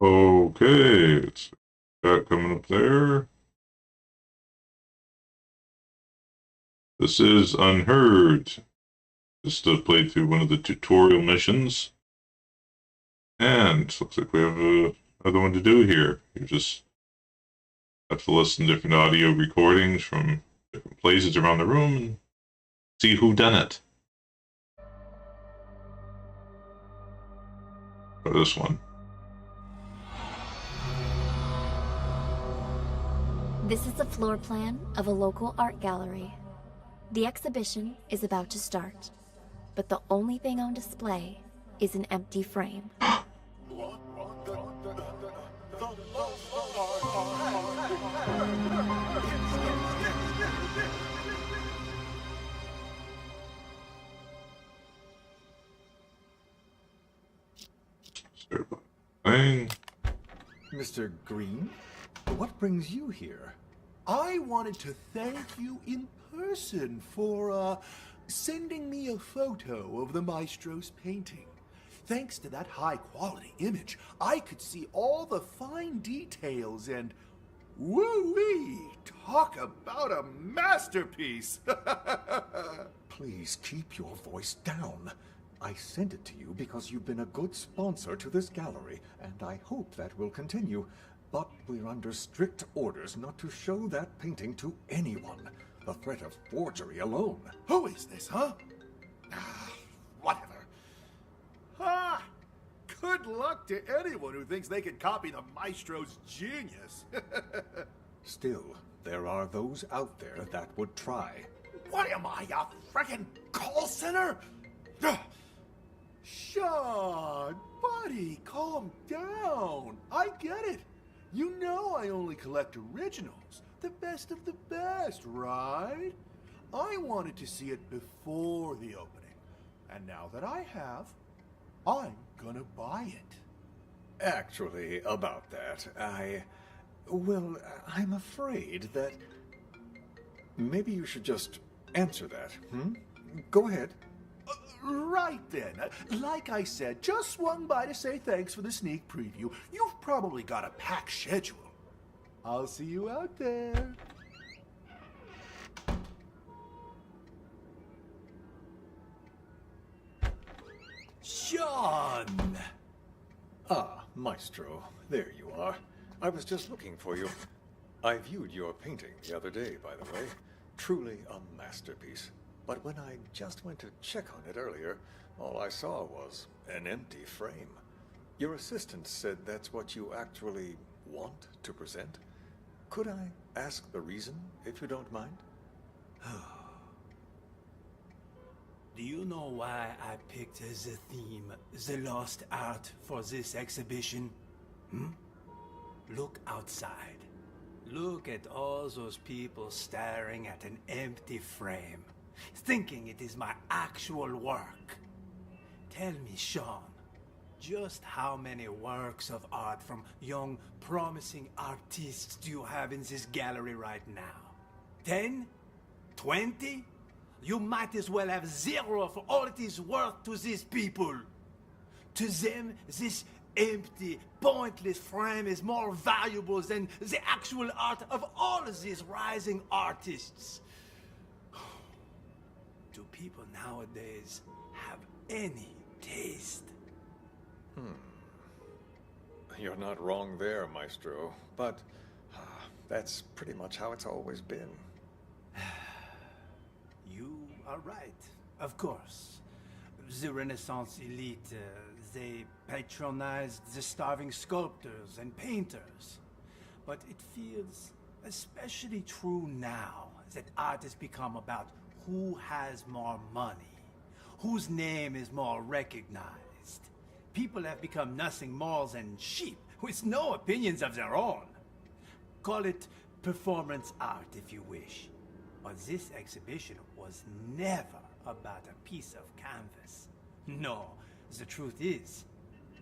Okay, it's that coming up there. This is Unheard. Just played through one of the tutorial missions, and looks like we have another one to do here. You just have to listen to different audio recordings from different places around the room and see who done it. Or this one. This is a floor plan of a local art gallery. The exhibition is about to start, but the only thing on display is an empty frame. Start playing. Mr. Green, what brings you here? I wanted to thank you in person for, sending me a photo of the maestro's painting. Thanks to that high-quality image, I could see all the fine details and... woo-wee! Talk about a masterpiece! Please keep your voice down. I sent it to you because you've been a good sponsor to this gallery, and I hope that will continue. But we're under strict orders not to show that painting to anyone. The threat of forgery alone. Who is this, huh? Whatever. Ah! Good luck to anyone who thinks they can copy the maestro's genius. Still, there are those out there that would try. What am I, a frickin' call center? Ugh. Sean, buddy, calm down. I get it. You know I only collect originals, the best of the best, right? I wanted to see it before the opening, and now that I have, I'm gonna buy it. Actually, about that, well, I'm afraid that... Maybe you should just answer that, Go ahead. Right then. Like I said, just swung by to say thanks for the sneak preview. You've probably got a packed schedule. I'll see you out there. Sean! Ah, Maestro, there you are. I was just looking for you. I viewed your painting the other day, by the way. Truly a masterpiece. But when I just went to check on it earlier, all I saw was an empty frame. Your assistant said that's what you actually want to present. Could I ask the reason, if you don't mind? Do you know why I picked as a theme the lost art for this exhibition? Look outside. Look at all those people staring at an empty frame, thinking it is my actual work. Tell me, Sean, just how many works of art from young, promising artists do you have in this gallery right now? 10? 20? You might as well have 0 for all it is worth to these people. To them, this empty, pointless frame is more valuable than the actual art of all of these rising artists. Do people nowadays have any taste? You're not wrong there, Maestro. But that's pretty much how it's always been. You are right, of course. The Renaissance elite, they patronized the starving sculptors and painters. But it feels especially true now that art has become about who has more money, whose name is more recognized. People have become nothing more than sheep with no opinions of their own. Call it performance art if you wish. But this exhibition was never about a piece of canvas. No, the truth is,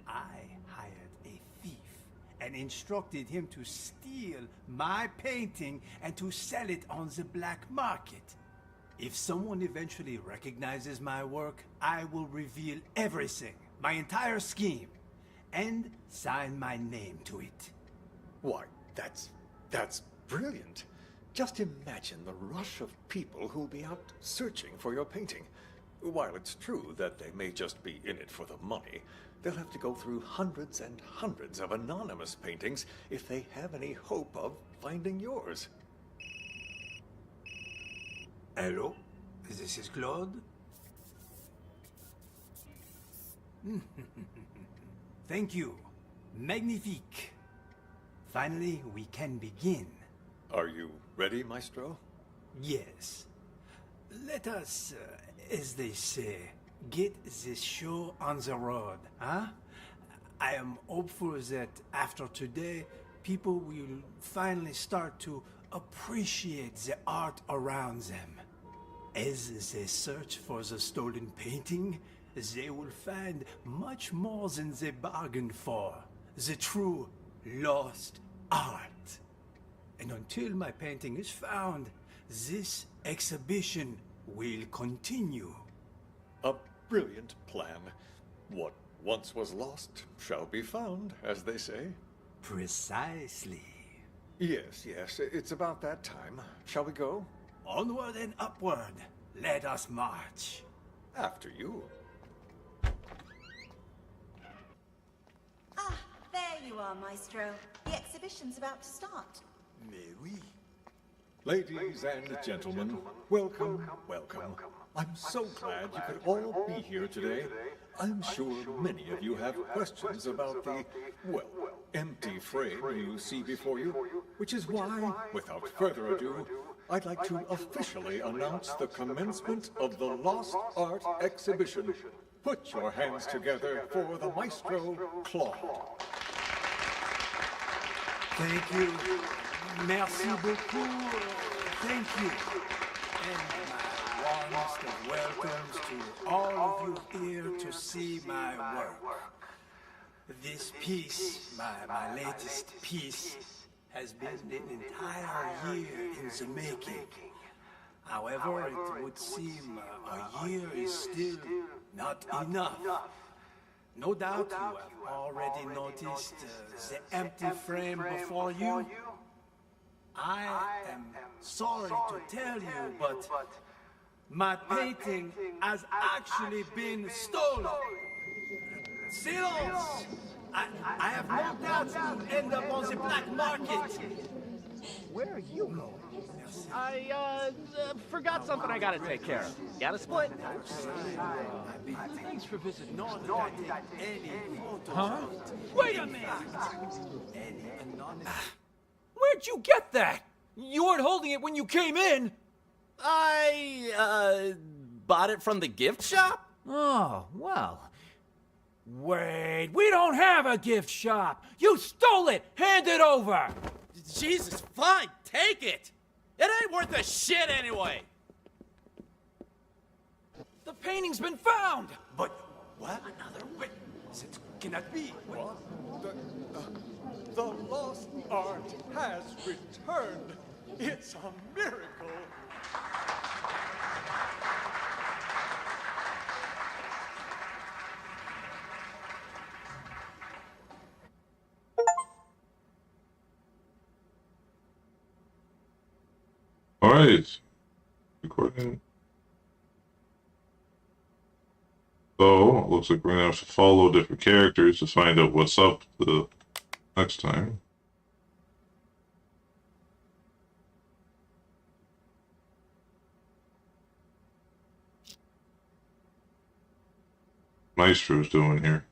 I hired a thief and instructed him to steal my painting and to sell it on the black market. If someone eventually recognizes my work, I will reveal everything, my entire scheme. and sign my name to it. Why, that's brilliant. Just imagine the rush of people who'll be out searching for your painting. While it's true that they may just be in it for the money, they'll have to go through hundreds and hundreds of anonymous paintings if they have any hope of finding yours. Hello? This is Claude? Thank you. Magnifique. Finally, we can begin. Are you ready, Maestro? Yes. Let us, as they say, get this show on the road, huh? I am hopeful that after today, people will finally start to appreciate the art around them. As they search for the stolen painting, they will find much more than they bargained for. The true lost art. And until my painting is found, this exhibition will continue. A brilliant plan. What once was lost shall be found, as they say. Precisely. Yes, it's about that time. Shall we go? Onward and upward. Let us march. After you. Ah, there you are, Maestro. The exhibition's about to start. Mais oui. Ladies and gentlemen, welcome, welcome. I'm so glad you could all be here today. I'm sure many of you have questions about the, well, empty frame you see before you, which is why, without further ado, I'd like to officially announce the commencement of the Lost Art Exhibition. Put your hands together for the Maestro Claude. Thank you. Merci beaucoup. Thank you. And my warmest of welcomes to all of you here to see my work. This piece, my latest piece, has been an entire year in the making. However, it would seem a year is still not enough. No doubt you have already noticed the empty frame before you. I am sorry to tell you, but my painting has actually been stolen. Silence! I have no doubt you end up on the black market. Where are you going? I forgot something I gotta take care of. Got a split? Thanks for visiting. Not that I take any photos. Huh? Wait a minute! Where'd you get that? You weren't holding it when you came in. I bought it from the gift shop? Oh, well. Wait, we don't have a gift shop. You stole it. Hand it over. Jesus, fine, take it. It ain't worth a shit anyway. The painting's been found. But what? Another wait. It cannot be. What? The lost art has returned. It's a miracle. All right. Recording. So, it looks like we're going to have to follow different characters to find out what's up the next time. Maestro's doing here.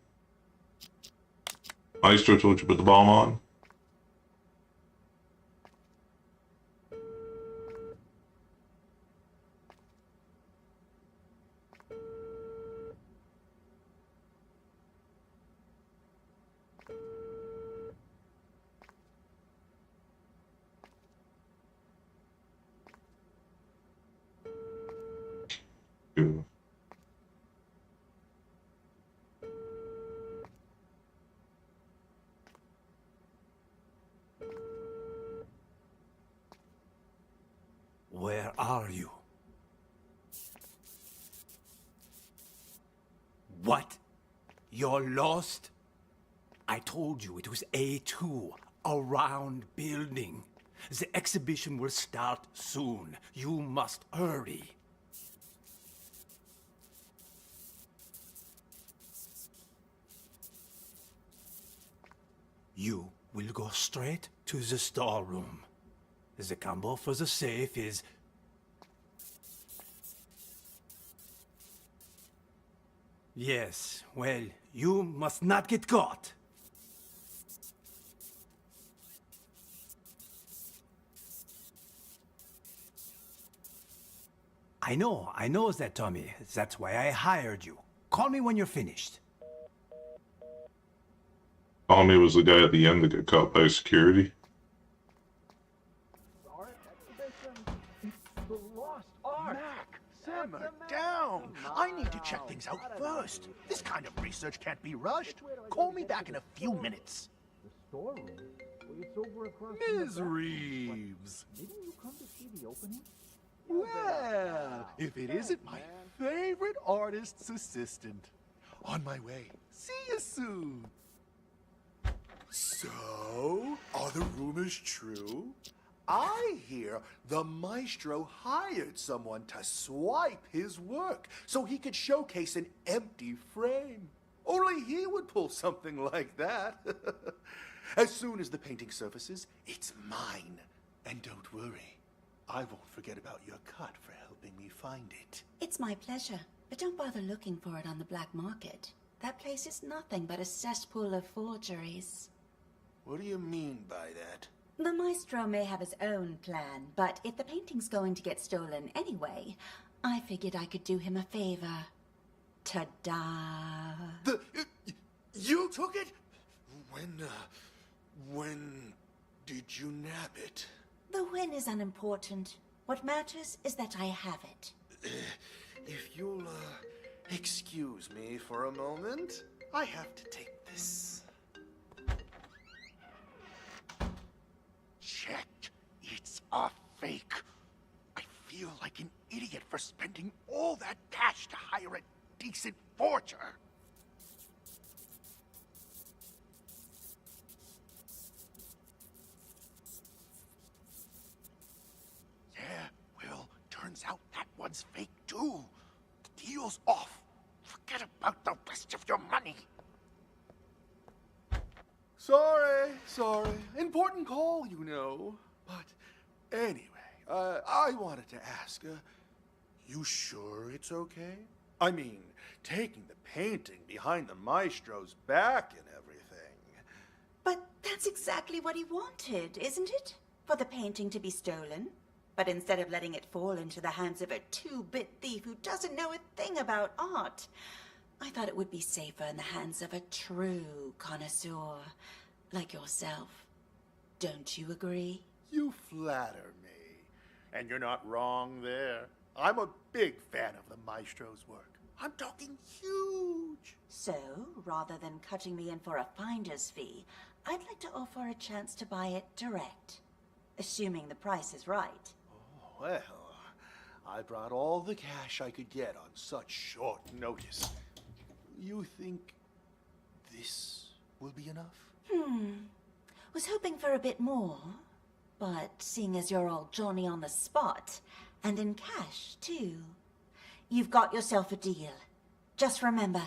Maestro told you to put the bomb on? Yeah. Where are you? What? You're lost? I told you it was A2, a round building. The exhibition will start soon. You must hurry. You will go straight to the storeroom. The combo for the safe is... Yes, well, you must not get caught. I know that, Tommy. That's why I hired you. Call me when you're finished. Tommy was the guy at the end that got caught by security. Mac, simmer down. I need to check things out first. This kind of research can't be rushed. Call me back in a few minutes. Ms. Reeves. Didn't you come to see the opening? Well, if it isn't my favorite artist's assistant. On my way. See you soon. So, are the rumors true? I hear the maestro hired someone to swipe his work so he could showcase an empty frame. Only he would pull something like that. As soon as the painting surfaces, it's mine. And don't worry, I won't forget about your cut for helping me find it. It's my pleasure, but don't bother looking for it on the black market. That place is nothing but a cesspool of forgeries. What do you mean by that? The maestro may have his own plan, but if the painting's going to get stolen anyway, I figured I could do him a favor. Ta-da! You took it? When did you nab it? The win is unimportant. What matters is that I have it. If you'll, excuse me for a moment, I have to take this. Checked. It's a fake. I feel like an idiot for spending all that cash to hire a decent forger. Yeah, well, turns out that one's fake too. The deal's off. Forget about the rest of your money. Sorry. Important call, you know. But anyway, I wanted to ask, you sure it's okay? I mean, taking the painting behind the maestro's back and everything. But that's exactly what he wanted, isn't it? For the painting to be stolen. But instead of letting it fall into the hands of a two-bit thief who doesn't know a thing about art, I thought it would be safer in the hands of a true connoisseur like yourself. Don't you agree? You flatter me. And you're not wrong there. I'm a big fan of the maestro's work. I'm talking huge. So, rather than cutting me in for a finder's fee, I'd like to offer a chance to buy it direct. Assuming the price is right. Oh, well, I brought all the cash I could get on such short notice. You think this will be enough? Was hoping for a bit more, but seeing as you're all Johnny on the spot, and in cash, too, you've got yourself a deal. Just remember,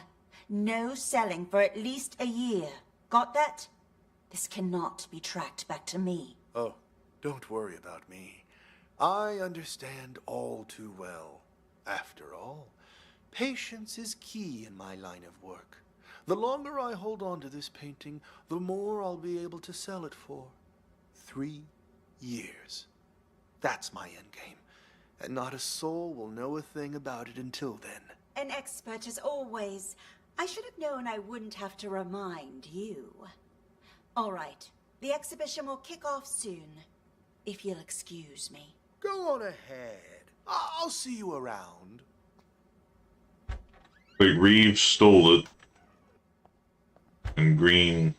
no selling for at least a year. Got that? This cannot be tracked back to me. Oh, don't worry about me. I understand all too well. After all, patience is key in my line of work. The longer I hold on to this painting, the more I'll be able to sell it for. 3 years. That's my endgame. And not a soul will know a thing about it until then. An expert as always. I should have known I wouldn't have to remind you. All right, the exhibition will kick off soon, if you'll excuse me. Go on ahead. I'll see you around. Like Reeves stole it, and Green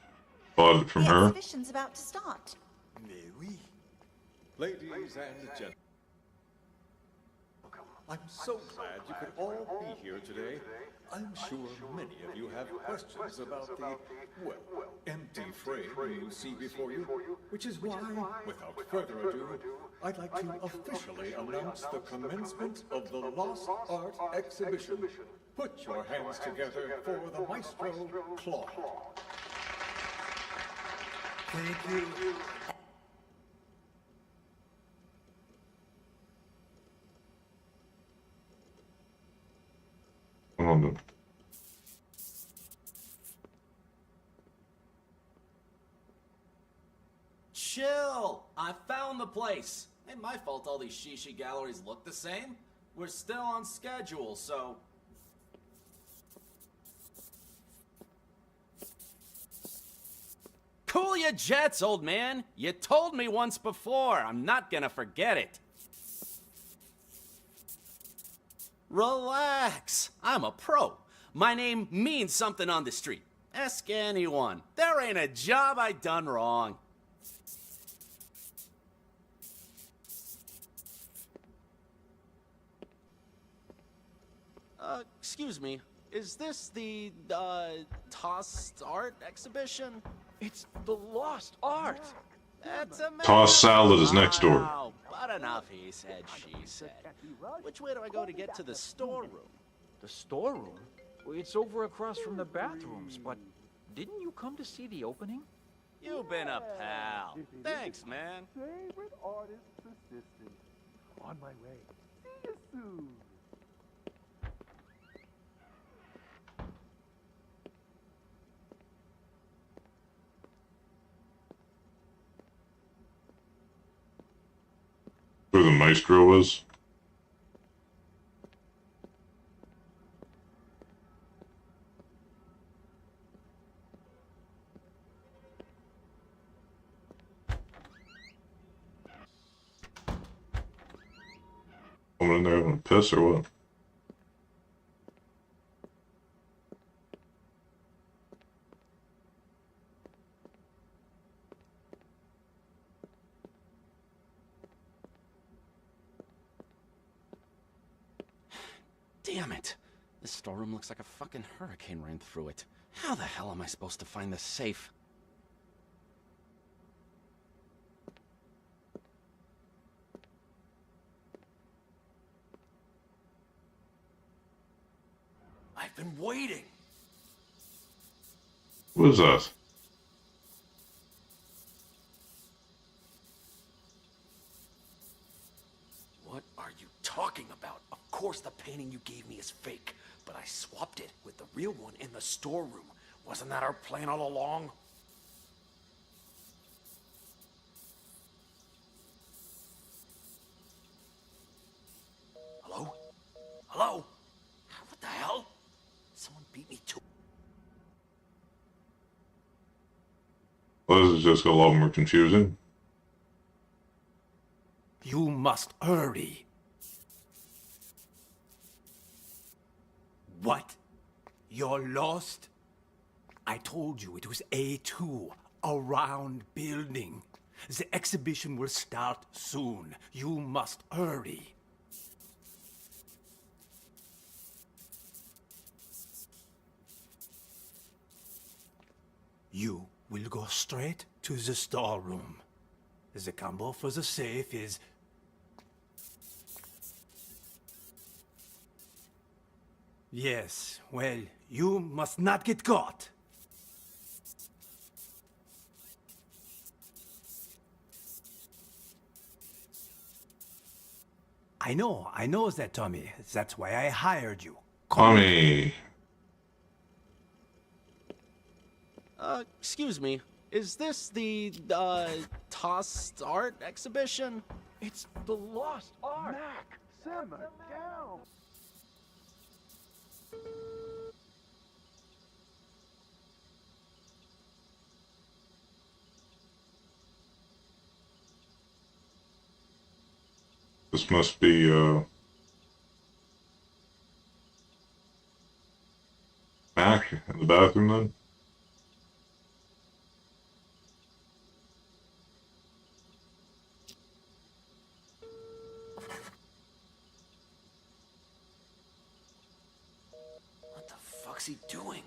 bought it from The her. exhibition's about to start. Ladies and gentlemen. I'm so glad you could all be here today. I'm sure many of you have questions about the, well, empty frame you see before you, which is why, without further ado, I'd like to officially announce the commencement of the Lost Art Exhibition. Put your hands together for the Maestro, Claude. Thank you. Come on, then. Chill! I found the place. Ain't my fault all these shishi galleries look the same. We're still on schedule, so... Cool your jets, old man. You told me once before. I'm not gonna forget it. Relax. I'm a pro. My name means something on the street. Ask anyone. There ain't a job I done wrong. Excuse me. Is this the, tossed art exhibition? It's the lost art. That's a Tossed salad is next door. Wow, but enough he said, she said. Which way do I go to get to the storeroom? The storeroom? Well, it's over across from the bathrooms, but didn't you come to see the opening? You've been a pal. Thanks, man. Favorite artist assistant. On my way. See you soon. Where the maestro was? I'm in there having a piss or what? Damn it. This storeroom looks like a fucking hurricane ran through it. How the hell am I supposed to find this safe? I've been waiting. What is that? What are you talking about? Of course the painting you gave me is fake, but I swapped it with the real one in the storeroom. Wasn't that our plan all along? Hello? Hello? What the hell? Someone beat me to... Well, this is just a lot more confusing. You must hurry. What? You're lost? I told you it was A2, a round building. The exhibition will start soon. You must hurry. You will go straight to the storeroom. The combo for the safe is... Yes, well, you must not get caught. I know that, Tommy. That's why I hired you. Tommy. Excuse me. Is this the, tossed art exhibition? It's the lost art. Mac, simmer down. This must be, Mac in the bathroom then? fuck's he doing?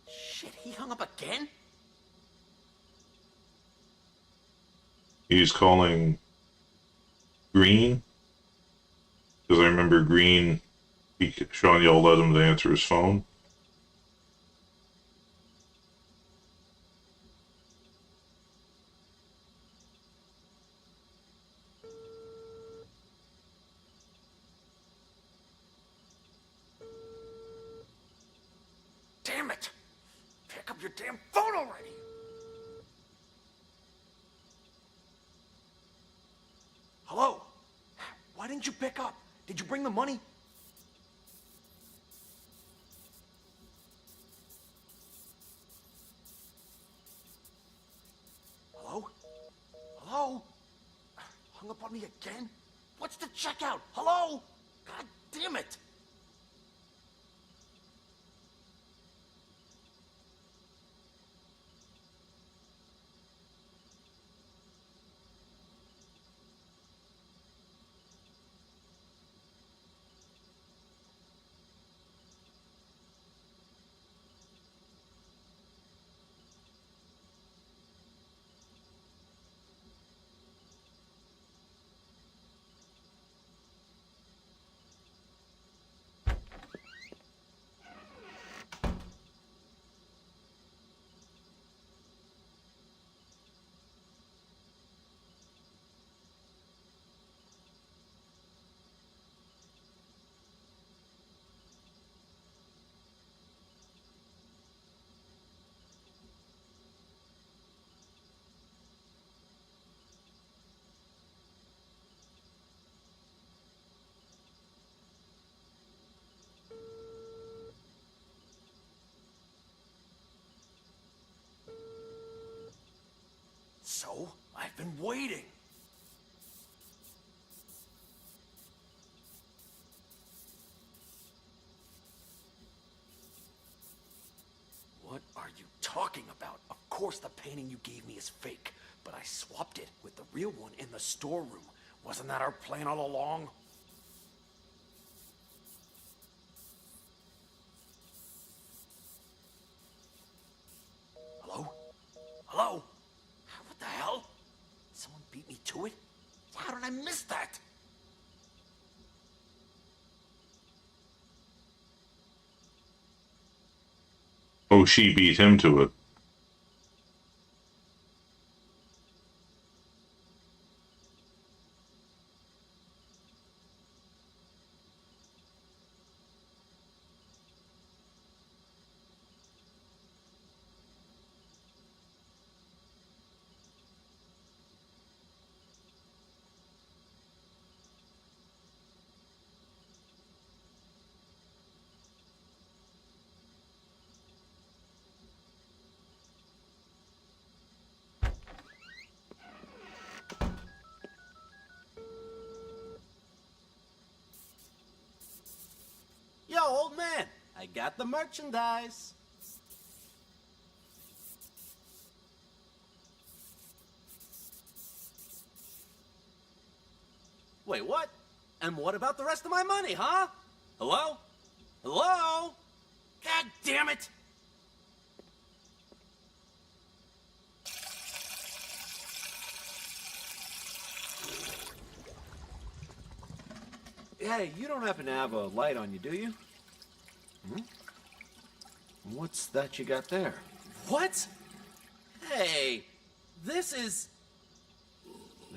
Shit, he hung up again? He's calling Green. Because I remember Green, Sean yelled at him to answer his phone. Damn it! Pick up your damn phone already! Hello? Why didn't you pick up? Did you bring the money? Hello? Hello? Hung up on me again? What's the checkout? Hello? God damn it! So, I've been waiting. What are you talking about? Of course the painting you gave me is fake, but I swapped it with the real one in the storeroom. Wasn't that our plan all along? Hello? Hello? What the hell? Someone beat me to it? How did I miss that? Oh, she beat him to it. Yo, old man, I got the merchandise. Wait, what? And what about the rest of my money, huh? Hello? Hello? God damn it! Hey, you don't happen to have a light on you, do you? Hmm? What's that you got there? What? Hey, this is...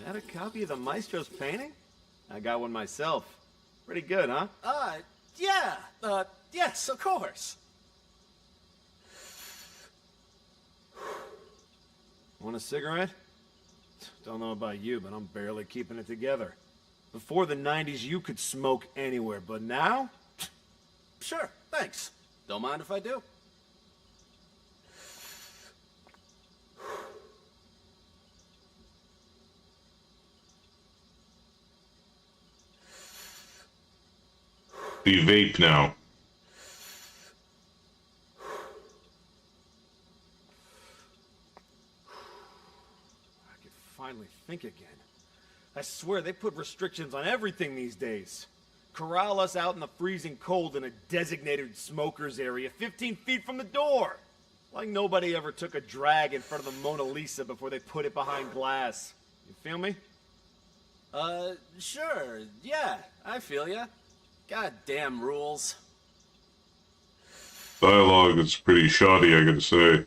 That a copy of the Maestro's painting? I got one myself. Pretty good, huh? Yeah. Yes, of course. Want a cigarette? Don't know about you, but I'm barely keeping it together. Before the 90s, you could smoke anywhere, but now? Sure, thanks. Don't mind if I do. You vape now. finally think again. I swear they put restrictions on everything these days. Corral us out in the freezing cold in a designated smokers area 15 feet from the door. Like nobody ever took a drag in front of the Mona Lisa before they put it behind glass. You feel me? Sure. Yeah, I feel ya. Goddamn rules. Dialogue is pretty shoddy, I gotta say.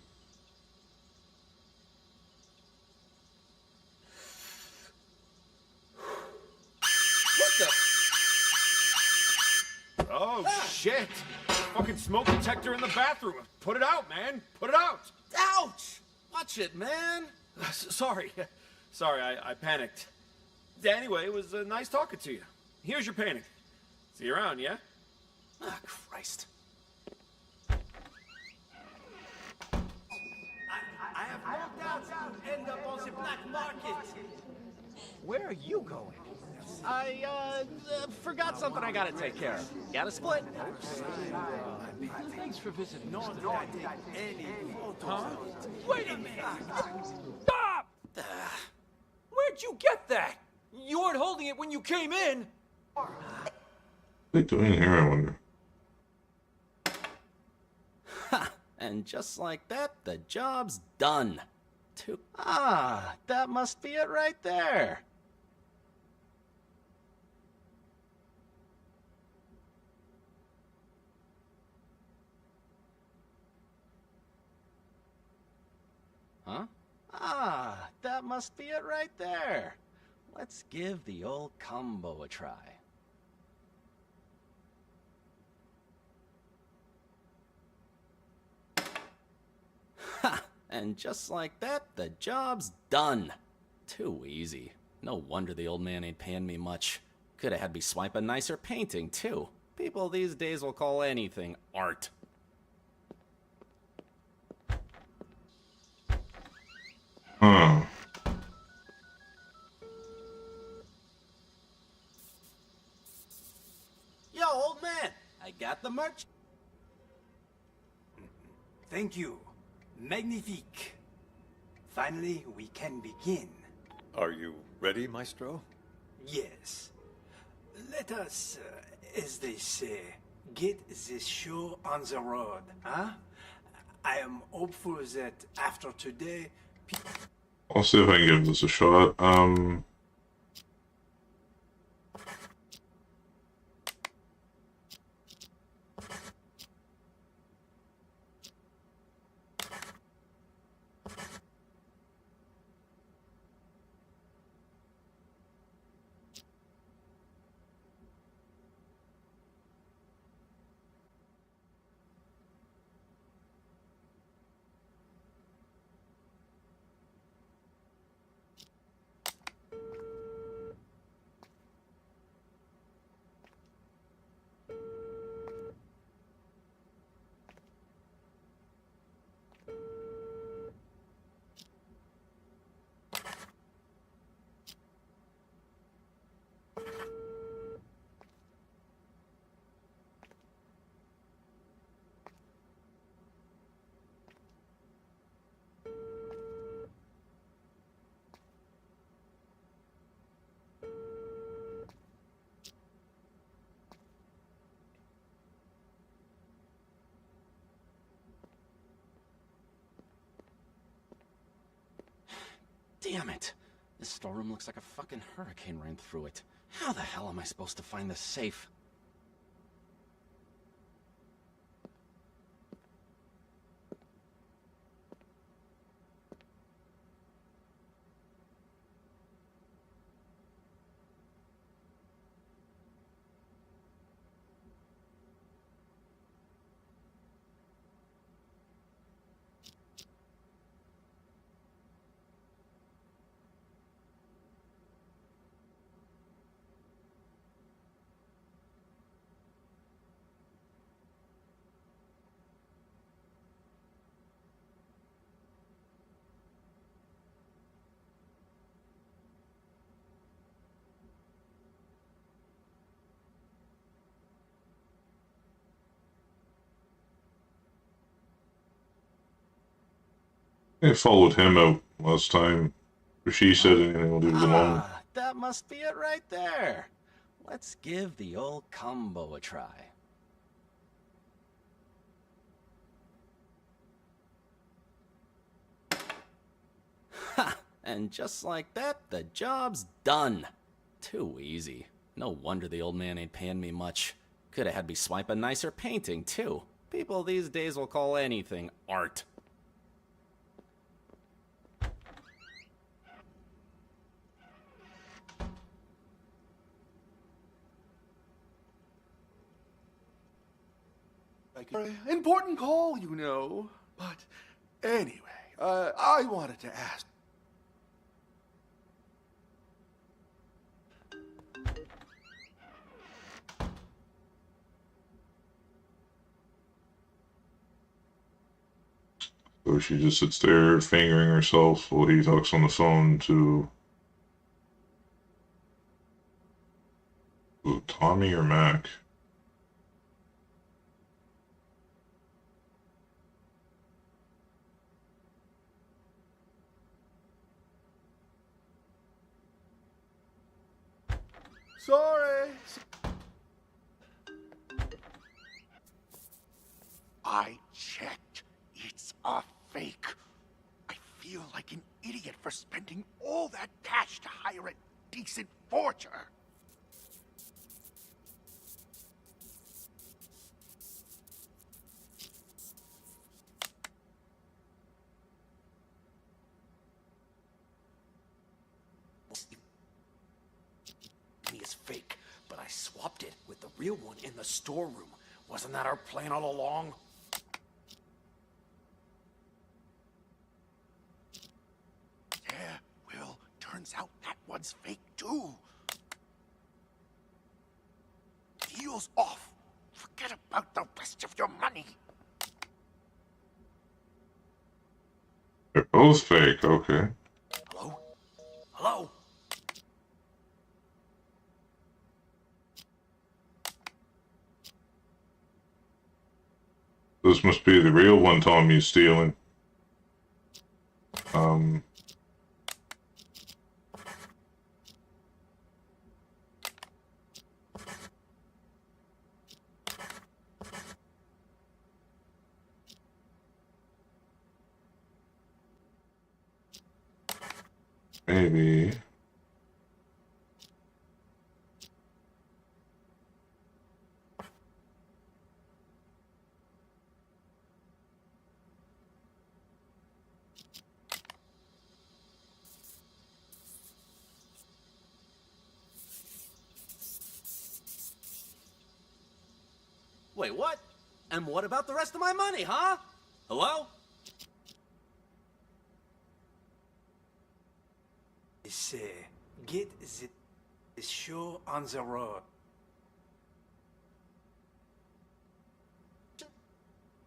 What the? Oh, shit! Fucking smoke detector in the bathroom. Put it out, man. Put it out. Ouch! Watch it, man. Sorry. Sorry, I panicked. Anyway, it was nice talking to you. Here's your painting. See you around, yeah? Ah, Christ. I have no doubts you'll end up on the black market. Where are you going? I forgot something I gotta take care of. Got a split? Thanks for visiting. Nor did I take any photos. Wait a minute! Stop! Where'd you get that? You weren't holding it when you came in. What are they doing here, I wonder? Ha! And just like that, the job's done. That must be it right there. Huh? That must be it right there. Let's give the old combo a try. Ha! And just like that, the job's done. Too easy. No wonder the old man ain't paying me much. Could have had me swipe a nicer painting, too. People these days will call anything art. Huh. Yo, old man, I got the merch. Thank you. Magnifique. Finally, we can begin. Are you ready, Maestro? Yes. Let us, as they say, get this show on the road, huh? I am hopeful that after today, I'll see if I can give this a shot. Damn it! This storeroom looks like a fucking hurricane ran through it. How the hell am I supposed to find this safe? I followed him out last time. If she said anything, we'll leave it alone. Ah, that must be it right there. Let's give the old combo a try. Ha! And just like that, the job's done. Too easy. No wonder the old man ain't paying me much. Could have had me swipe a nicer painting, too. People these days will call anything art. Important call, you know. But anyway, I wanted to ask. So she just sits there fingering herself while he talks on the phone to Tommy or Mac. Sorry. I checked. It's a fake. I feel like an idiot for spending all that cash to hire a decent forger. Is fake, but I swapped it with the real one in the storeroom. Wasn't that our plan all along? Yeah, well, turns out that one's fake too. Deal's off. Forget about the rest of your money. They're both fake, okay. Hello? Hello? This must be the real one Tommy's stealing. Maybe. Wait, what? And what about the rest of my money, huh? Hello? Get the show on the road.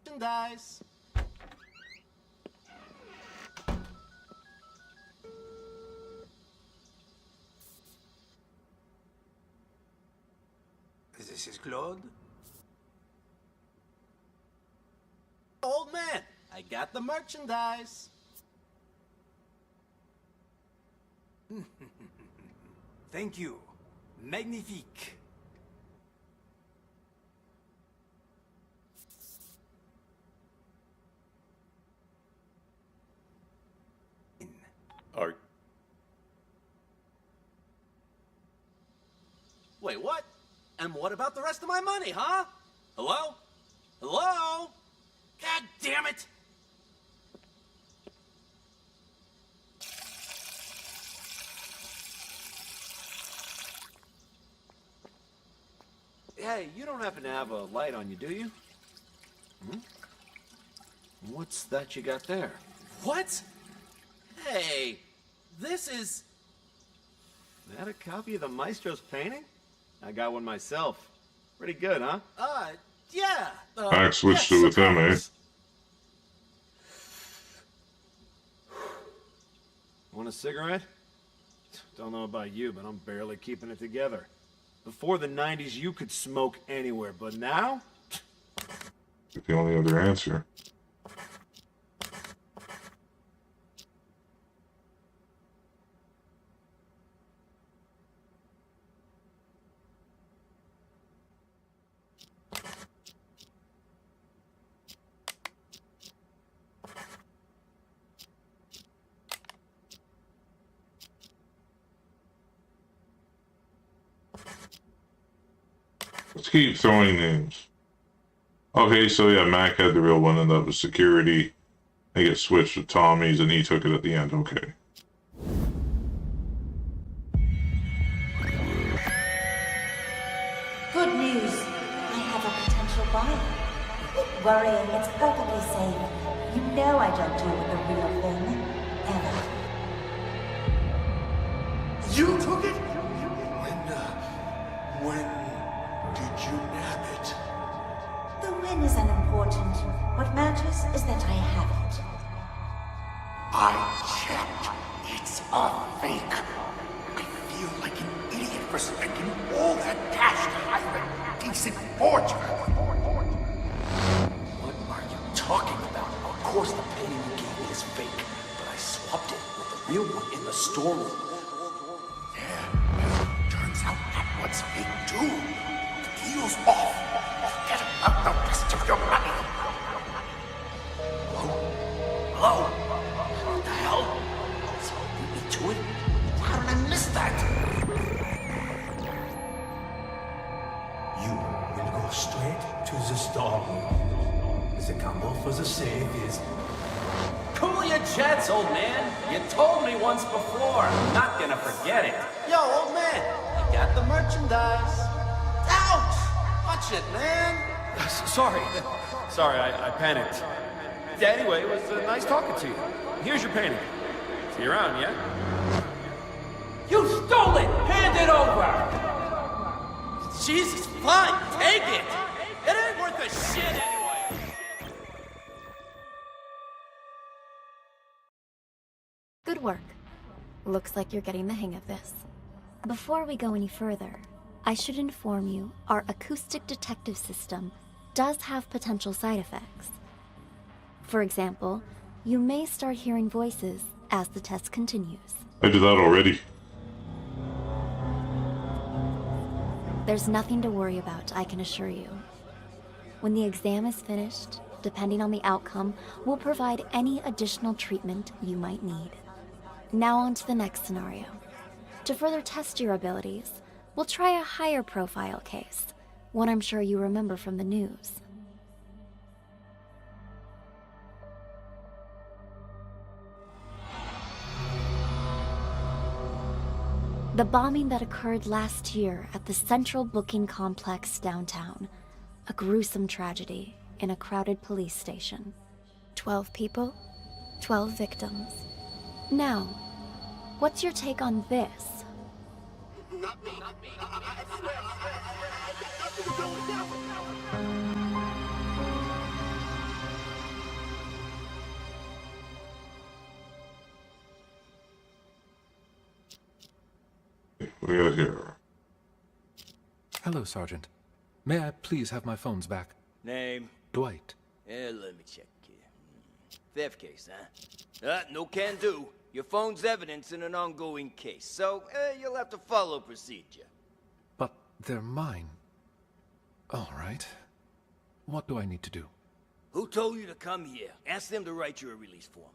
Merchandise. This is Claude. Old man, I got the merchandise. Thank you. Magnifique. Are Wait, what? And what about the rest of my money, huh? Hello? Hello? God damn it! Hey, you don't happen to have a light on you, do you? Hmm? What's that you got there? What? Hey, this is... That a copy of the Maestro's painting? I got one myself. Pretty good, huh? Yeah. Max switched yes, to with him, eh? suppose. Want a cigarette? Don't know about you, but I'm barely keeping it together. Before the 90s, you could smoke anywhere, but now? The only other answer. keep throwing names. Okay, so yeah, Mac had the real one, and that was security. They get switched with Tommy's, and he took it at the end. Okay. Good news. I have a potential buyer. Quit worrying. It's perfectly safe. You know I don't deal with the real thing. Ever. You took it? When did you nab it? The win is unimportant. What matters is that I have it. I checked. It's a fake. I feel like an idiot for spending all that cash to hire a decent forger. What are you talking about? Of course the painting you gave me is fake, but I swapped it with the real one in the storeroom. Yeah, turns out that one's fake too. The deal's off. Forget about the rest of your money. Hello? Hello? What the hell? Someone beat me to it? How did I miss that? You will go straight to the storeroom. The combo for the safe is... Cool your jets, old man. You told me once before. I'm not gonna forget it. Yo, old man, I got the merchandise. Ouch! Watch it, man. Sorry. Sorry, I panicked. Anyway, it was nice talking to you. Here's your painting. See you around, yeah? You stole it! Hand it over! Jesus, fine, take it! It ain't worth a shit anyway! Good work. Looks like you're getting the hang of this. Before we go any further, I should inform you our acoustic detective system does have potential side effects. For example, you may start hearing voices as the test continues. I did that already. There's nothing to worry about, I can assure you. When the exam is finished, depending on the outcome, we'll provide any additional treatment you might need. Now on to the next scenario. To further test your abilities, we'll try a higher profile case, one I'm sure you remember from the news. The bombing that occurred last year at the Central Booking Complex downtown. A gruesome tragedy in a crowded police station. 12 people, 12 victims. Now, what's your take on this? What do we got here? Hello, Sergeant. May I please have my phones back? Name? Dwight. Let me check here. Theft case, huh? No can do. Your phone's evidence in an ongoing case, so you'll have to follow procedure. But they're mine. All right. What do I need to do? Who told you to come here? Ask them to write you a release form.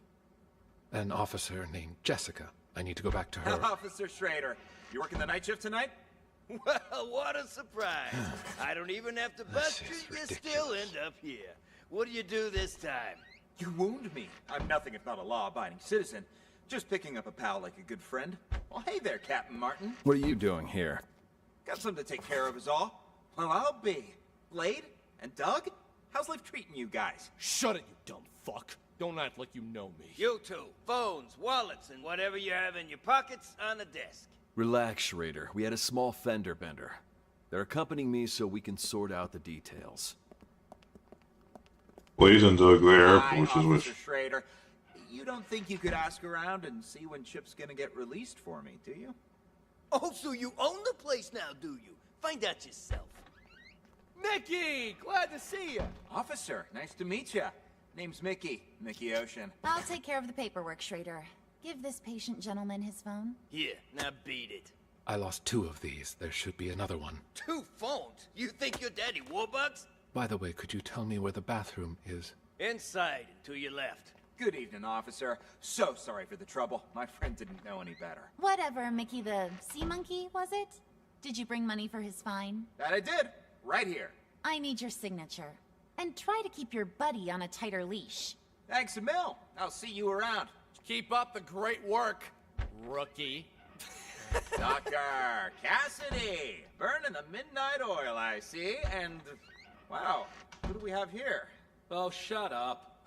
An officer named Jessica. I need to go back to her. Officer Schrader, you working the night shift tonight? Well, what a surprise. I don't even have to bust you, you still end up here. What do you do this time? You wound me. I'm nothing if not a law-abiding citizen. Just picking up a pal like a good friend. Well, hey there, Captain Martin. What are you doing here? Got something to take care of is all. Well, I'll be. Blade and Doug? How's life treating you guys? Shut it, you dumb fuck. Don't act like you know me. You two, phones, wallets, and whatever you have in your pockets on the desk. Relax, Schrader. We had a small fender bender. They're accompanying me so we can sort out the details. Blaze and Doug there, Hi, which is Officer which. Schrader. You don't think you could ask around and see when Chip's gonna get released for me, do you? Oh, so you own the place now, do you? Find out yourself. Mickey! Glad to see you! Officer, nice to meet you. Name's Mickey. Mickey Ocean. I'll take care of the paperwork, Schrader. Give this patient gentleman his phone. Here, now beat it. I lost 2 of these. There should be another one. 2 phones? You think you're Daddy Warbucks? By the way, could you tell me where the bathroom is? Inside and to your left. Good evening, officer. So sorry for the trouble. My friend didn't know any better. Whatever, Mickey the sea monkey, was it? Did you bring money for his fine? That I did. right here. I need your signature. And try to keep your buddy on a tighter leash. Thanks a mil. I'll see you around. Keep up the great work, rookie. Tucker Cassidy, burning the midnight oil, I see. And, wow, who do we have here? Oh, shut up.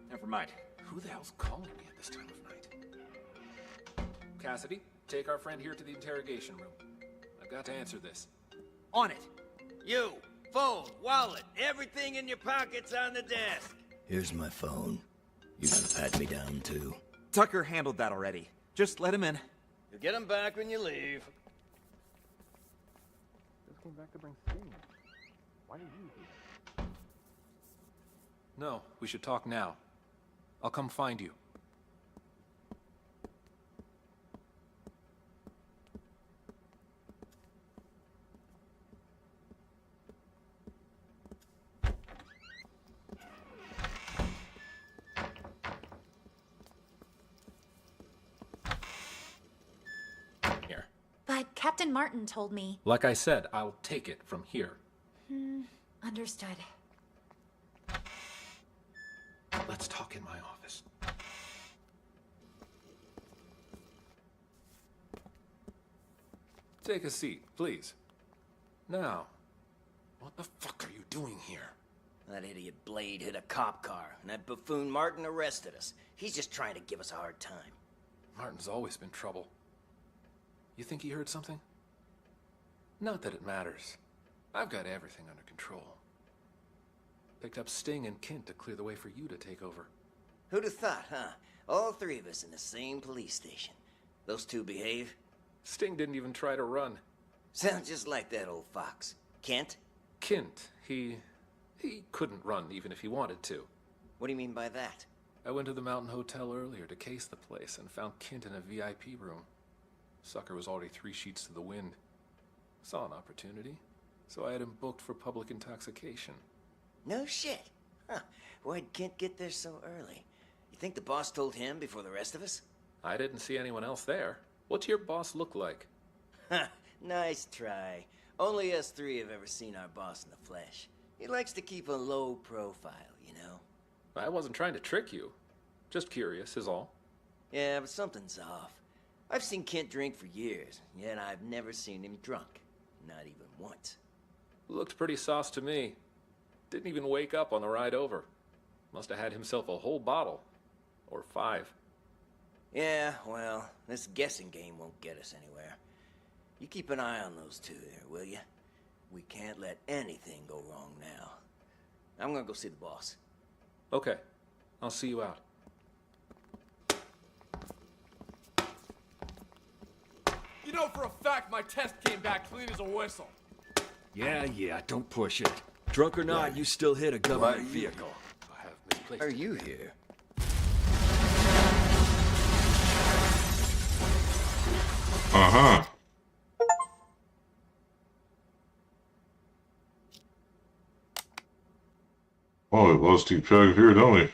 Never mind. Who the hell's calling me at this time of night? Cassidy, take our friend here to the interrogation room. I've got to answer this. On it. You, phone, wallet, everything in your pockets on the desk. Here's my phone. You gonna pat me down, too? Tucker handled that already. Just let him in. You'll get him back when you leave. Just came back to bring Sting. Why are you here? No, we should talk now. I'll come find you. Here. But Captain Martin told me... Like I said, I'll take it from here. Understood. Let's talk in my office. Take a seat, please. Now, what the fuck are you doing here? That idiot Blade hit a cop car, and that buffoon Martin arrested us. He's just trying to give us a hard time. Martin's always been trouble. You think he heard something? Not that it matters. I've got everything under control. Picked up Sting and Kent to clear the way for you to take over. Who'd have thought, huh? All three of us in the same police station. Those two behave? Sting didn't even try to run. Sounds just like that old fox. Kent? Kent, he couldn't run even if he wanted to. What do you mean by that? I went to the Mountain Hotel earlier to case the place and found Kent in a VIP room. Sucker was already 3 sheets to the wind. Saw an opportunity, so I had him booked for public intoxication. No shit. Huh. Why'd Kent get there so early? You think the boss told him before the rest of us? I didn't see anyone else there. What's your boss look like? Nice try. Only us three have ever seen our boss in the flesh. He likes to keep a low profile, you know? I wasn't trying to trick you. Just curious, is all. Yeah, but something's off. I've seen Kent drink for years, yet I've never seen him drunk. Not even once. Looked pretty sauce to me. Didn't even wake up on the ride over. Must have had himself a whole bottle. Or 5. Yeah, well, this guessing game won't get us anywhere. You keep an eye on those two there, will you? We can't let anything go wrong now. I'm gonna go see the boss. Okay. I'll see you out. You know for a fact my test came back clean as a whistle. Yeah, don't push it. Drunk or not, you still hit a government vehicle. I have misplaced. Are you here? Uh-huh. Oh, we lost keep track of here, don't we?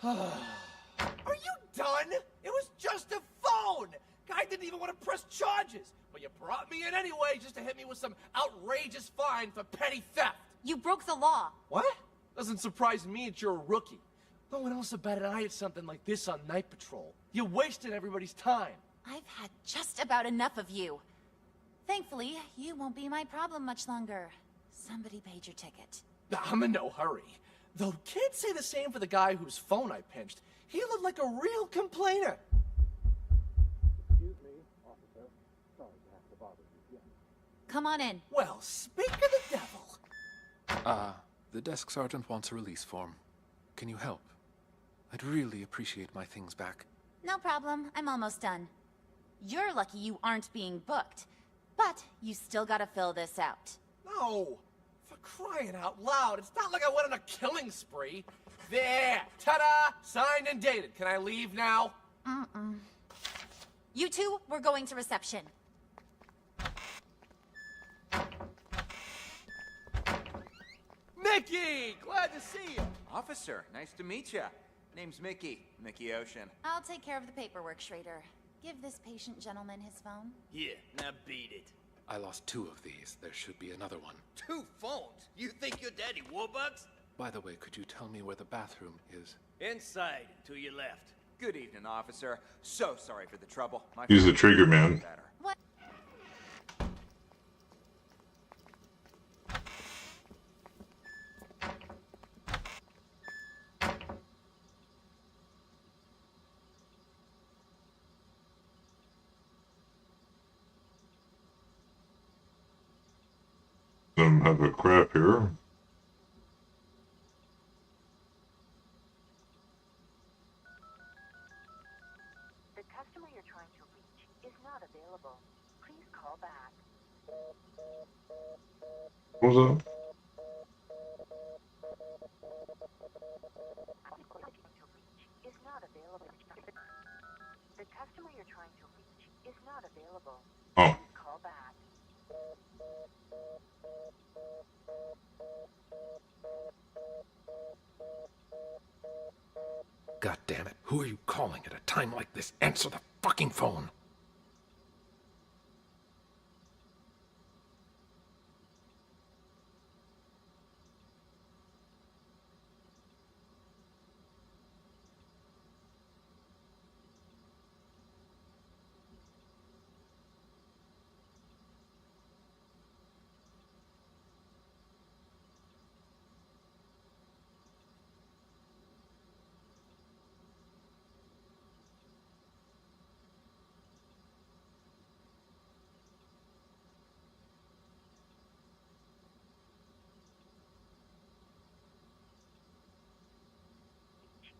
Are you done? It was just a phone! Guy didn't even want to press charges, but you brought me in anyway just to hit me with some outrageous fine for petty theft. You broke the law. What? Doesn't surprise me that you're a rookie. No one else batted an eye at something like this on night patrol. You wasted everybody's time. I've had just about enough of you. Thankfully, you won't be my problem much longer. Somebody paid your ticket. I'm in no hurry. Though can't say the same for the guy whose phone I pinched. He looked like a real complainer. Excuse me, officer. Sorry to have to bother you again. Come on in. Well, speak of the devil. The desk sergeant wants a release form. Can you help? I'd really appreciate my things back. No problem. I'm almost done. You're lucky you aren't being booked. But you still gotta fill this out. No! For crying out loud, it's not like I went on a killing spree. There! Ta-da! Signed and dated. Can I leave now? You two, we're going to reception. Mickey! Glad to see you. Officer, nice to meet you. Name's Mickey. Mickey Ocean. I'll take care of the paperwork, Schrader. Give this patient gentleman his phone. Yeah, now beat it. I lost 2 of these. There should be another one. 2 phones? You think you're Daddy Warbucks? By the way, could you tell me where the bathroom is? Inside, to your left. Good evening, officer. So sorry for the trouble. My He's the friend- trigger man. What? Some have a crap here. The customer you're trying to reach is not available. Please call back. What was that? Is not available. The customer you're trying to reach is not available. Oh. Please call back. God damn it. Who are you calling at a time like this? Answer the fucking phone.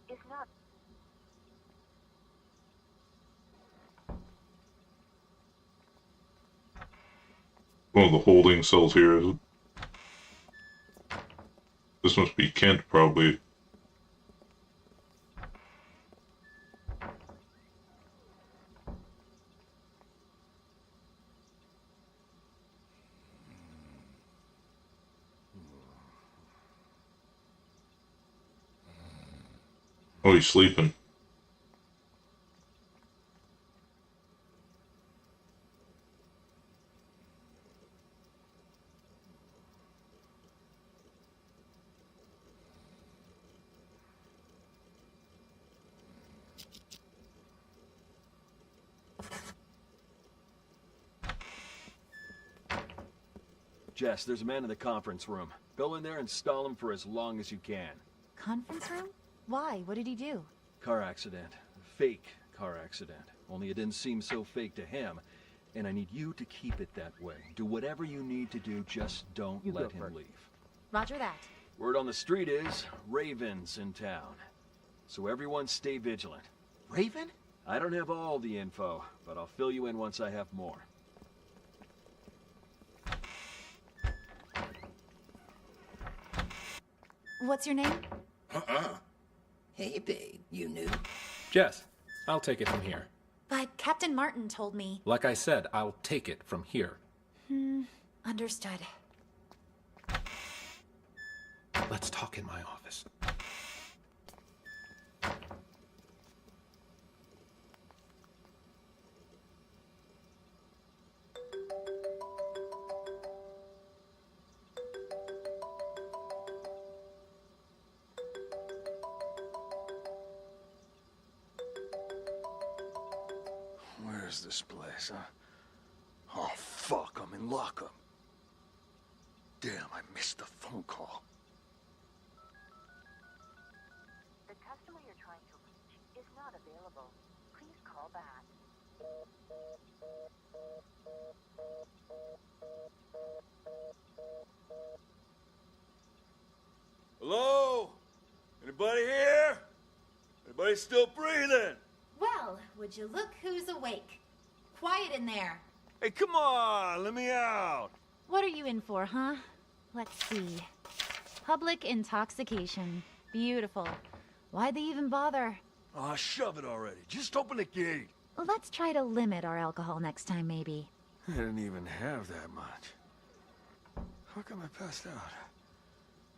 Is not. One of the holding cells here. Is it? This must be Kent, probably. Oh, he's sleeping. Jess, there's a man in the conference room. Go in there and stall him for as long as you can. Conference room? Why? What did he do? Car accident. Fake car accident. Only it didn't seem so fake to him. And I need you to keep it that way. Do whatever you need to do, just don't let him leave. Roger that. Word on the street is, Raven's in town. So everyone stay vigilant. Raven? I don't have all the info, but I'll fill you in once I have more. What's your name? Hey, babe, you new? Jess, I'll take it from here. But Captain Martin told me. Like I said, I'll take it from here. Understood. Let's talk in my office. Where's this place, huh? Oh, fuck, I'm in lockup. Damn, I missed the phone call. The customer you're trying to reach is not available. Please call back. Hello? Anybody here? Anybody still breathing? Well, would you look who's awake? Quiet in there. Hey, come on, let me out. What are you in for, huh? Let's see. Public intoxication. Beautiful. Why'd they even bother? Aw, shove it already. Just open the gate. Let's try to limit our alcohol next time, maybe. I didn't even have that much. How come I passed out?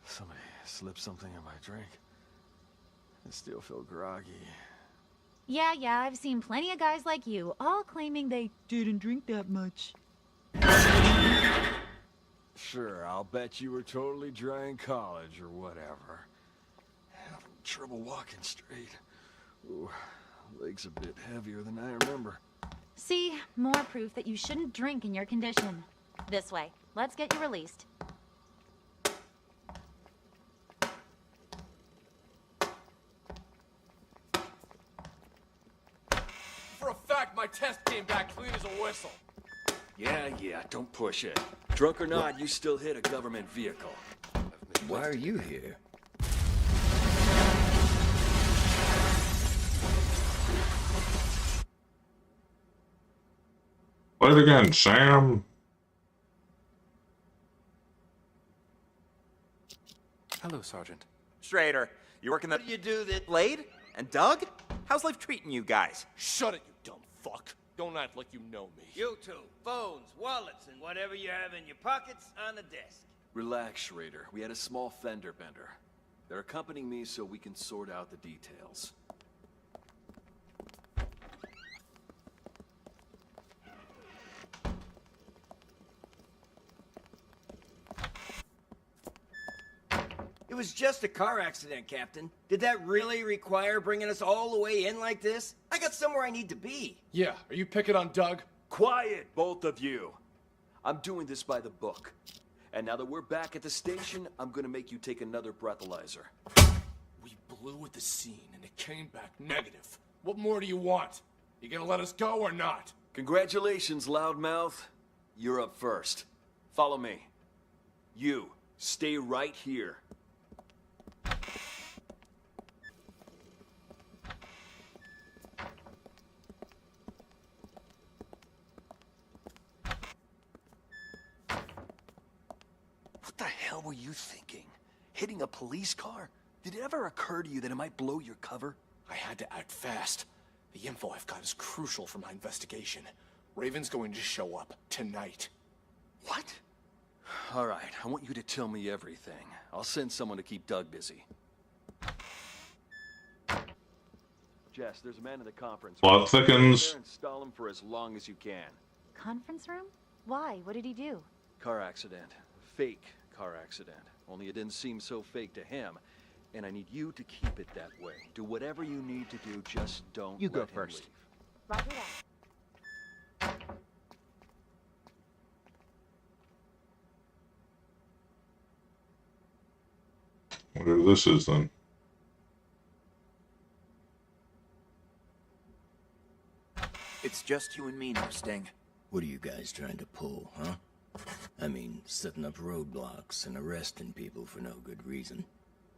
Somebody slipped something in my drink. I still feel groggy. Yeah, I've seen plenty of guys like you, all claiming they didn't drink that much. Sure, I'll bet you were totally dry in college or whatever. Having trouble walking straight. Ooh, legs a bit heavier than I remember. See, more proof that you shouldn't drink in your condition. This way, let's get you released. For a fact, my test came back clean as a whistle. Yeah, don't push it. Drunk or not, you still hit a government vehicle. Why are you here? Play it again, Sam. Hello, Sergeant. Schrader, you working that? What do you do that? Blade? And Doug? How's life treating you guys? Shut it, you dumb fuck. Don't act like you know me. You two, phones, wallets, and whatever you have in your pockets on the desk. Relax, Schrader. We had a small fender bender. They're accompanying me so we can sort out the details. It was just a car accident, Captain. Did that really require bringing us all the way in like this? I got somewhere I need to be. Yeah, are you picking on Doug? Quiet, both of you. I'm doing this by the book. And now that we're back at the station, I'm gonna make you take another breathalyzer. We blew at the scene and it came back negative. What more do you want? You gonna let us go or not? Congratulations, loudmouth. You're up first. Follow me. You, stay right here. What the hell were you thinking? Hitting a police car? Did it ever occur to you that it might blow your cover? I had to act fast. The info I've got is crucial for my investigation. Raven's going to show up tonight. What? All right, I want you to tell me everything. I'll send someone to keep Doug busy. Jess, there's a man in the conference room. Plot thickens. There and stall him for as long as you can. Conference room? Why? What did he do? Car accident. Fake car accident. Only it didn't seem so fake to him. And I need you to keep it that way. Do whatever you need to do, just don't You go let him first. leave. Roger that. Whatever this is, then. It's just you and me now, Sting. What are you guys trying to pull, huh? I mean, setting up roadblocks and arresting people for no good reason.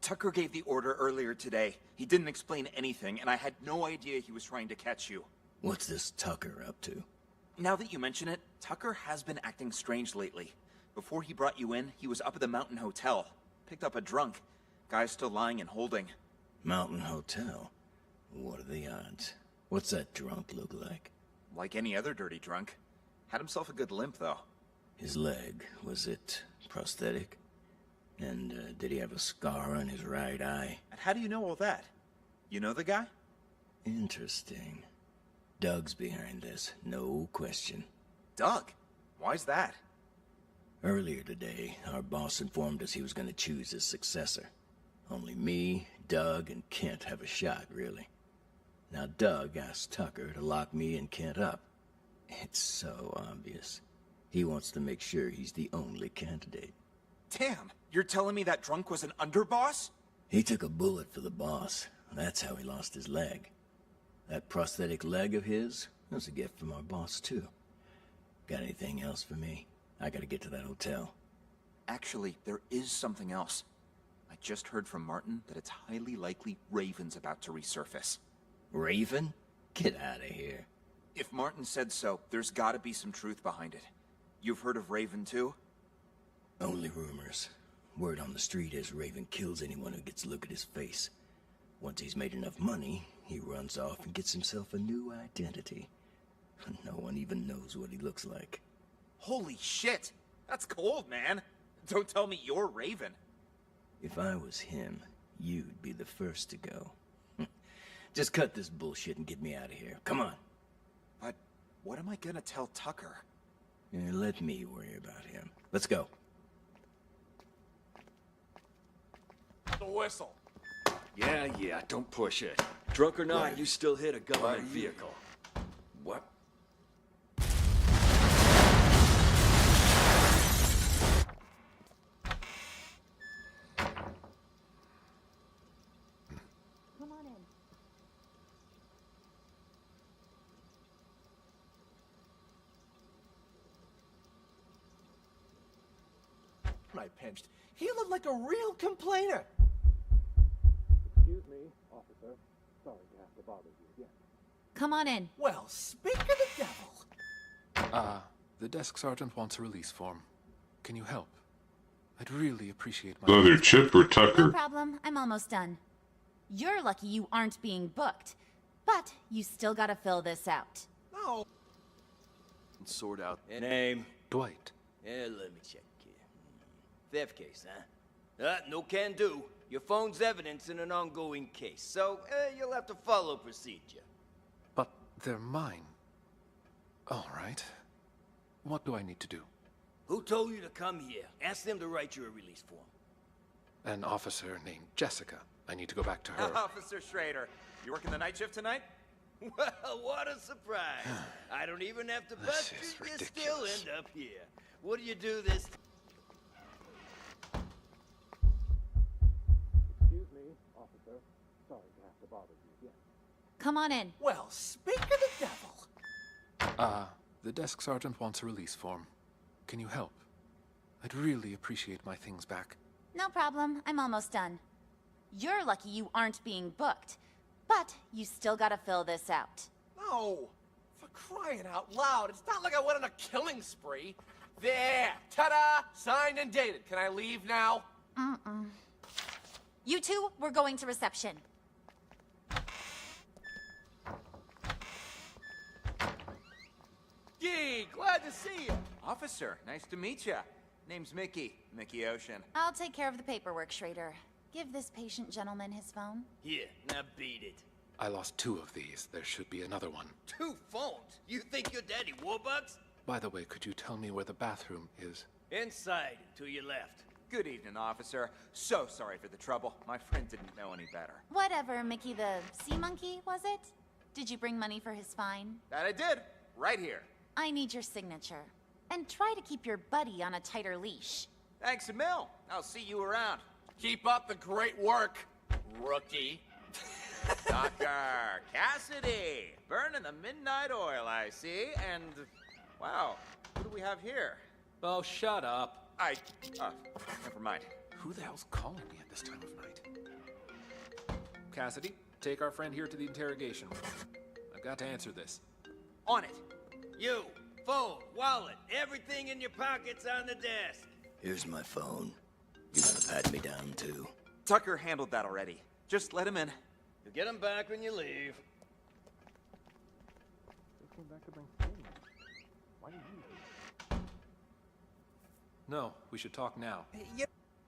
Tucker gave the order earlier today. He didn't explain anything, and I had no idea he was trying to catch you. What's this Tucker up to? Now that you mention it, Tucker has been acting strange lately. Before he brought you in, he was up at the Mountain Hotel. Picked up a drunk. Guy's still lying and holding. Mountain Hotel? What are the odds? What's that drunk look like? Like any other dirty drunk. Had himself a good limp, though. His leg, was it prosthetic? And did he have a scar on his right eye? And how do you know all that? You know the guy? Interesting. Doug's behind this, no question. Doug? Why's that? Earlier today, our boss informed us he was going to choose his successor. Only me, Doug, and Kent have a shot, really. Now Doug asked Tucker to lock me and Kent up. It's so obvious. He wants to make sure he's the only candidate. Damn, you're telling me that drunk was an underboss? He took a bullet for the boss. That's how he lost his leg. That prosthetic leg of his was a gift from our boss, too. Got anything else for me? I gotta get to that hotel. Actually, there is something else. I just heard from Martin that it's highly likely Raven's about to resurface. Raven? Get out of here. If Martin said so, there's gotta be some truth behind it. You've heard of Raven, too? Only rumors. Word on the street is Raven kills anyone who gets a look at his face. Once he's made enough money, he runs off and gets himself a new identity. No one even knows what he looks like. Holy shit! That's cold, man! Don't tell me you're Raven. If I was him, you'd be the first to go. Just cut this bullshit and get me out of here. Come on. But what am I gonna tell Tucker? Let me worry about him. Let's go. The whistle. Yeah, don't push it. Drunk or not, you still hit a government vehicle. What? Come on in. I pinched. He looked like a real complainer. Excuse me, officer. Sorry to have to bother you again. Come on in. Well, speak of the devil. The desk sergeant wants a release form. Can you help? I'd really appreciate my... It's either Chip or No Tucker. problem. I'm almost done. You're lucky you aren't being booked. But you still gotta fill this out. No. Sort out... Name? Dwight. Let me check here. Theft case, huh? No can do. Your phone's evidence in an ongoing case, so you'll have to follow procedure. But they're mine. All right. What do I need to do? Who told you to come here? Ask them to write you a release form. An officer named Jessica. I need to go back to her. Officer Schrader, you working the night shift tonight? Well, what a surprise. I don't even have to bust This is you. You still ridiculous. end up here. What do you do this Excuse me, officer. Sorry to have to bother you again. Come on in. Well, speak of the devil. The desk sergeant wants a release form. Can you help? I'd really appreciate my things back. No problem. I'm almost done. You're lucky you aren't being booked. But you still gotta fill this out. No. For crying out loud. It's not like I went on a killing spree. There. Ta-da. Signed and dated. Can I leave now? You two, we're going to reception. Gee, glad to see you. Officer, nice to meet you. Name's Mickey. Mickey Ocean. I'll take care of the paperwork, Schrader. Give this patient gentleman his phone. Here, now beat it. I lost 2 of these. There should be another one. 2 phones? You think you're Daddy Warbucks? By the way, could you tell me where the bathroom is? Inside, to your left. Good evening, officer. So sorry for the trouble. My friend didn't know any better. Whatever, Mickey the sea monkey, was it? Did you bring money for his fine? That I did. Right here. I need your signature. And try to keep your buddy on a tighter leash. Thanks a mil. I'll see you around. Keep up the great work, rookie. Tucker, Cassidy, burning the midnight oil, I see. And, wow, who do we have here? Oh, shut up. Never mind. Who the hell's calling me at this time of night? Cassidy, take our friend here to the interrogation room. I've got to answer this. On it. You, phone, wallet, everything in your pockets on the desk. Here's my phone. You gotta pat me down, too. Tucker handled that already. Just let him in. You'll get them back when you leave. No, we should talk now.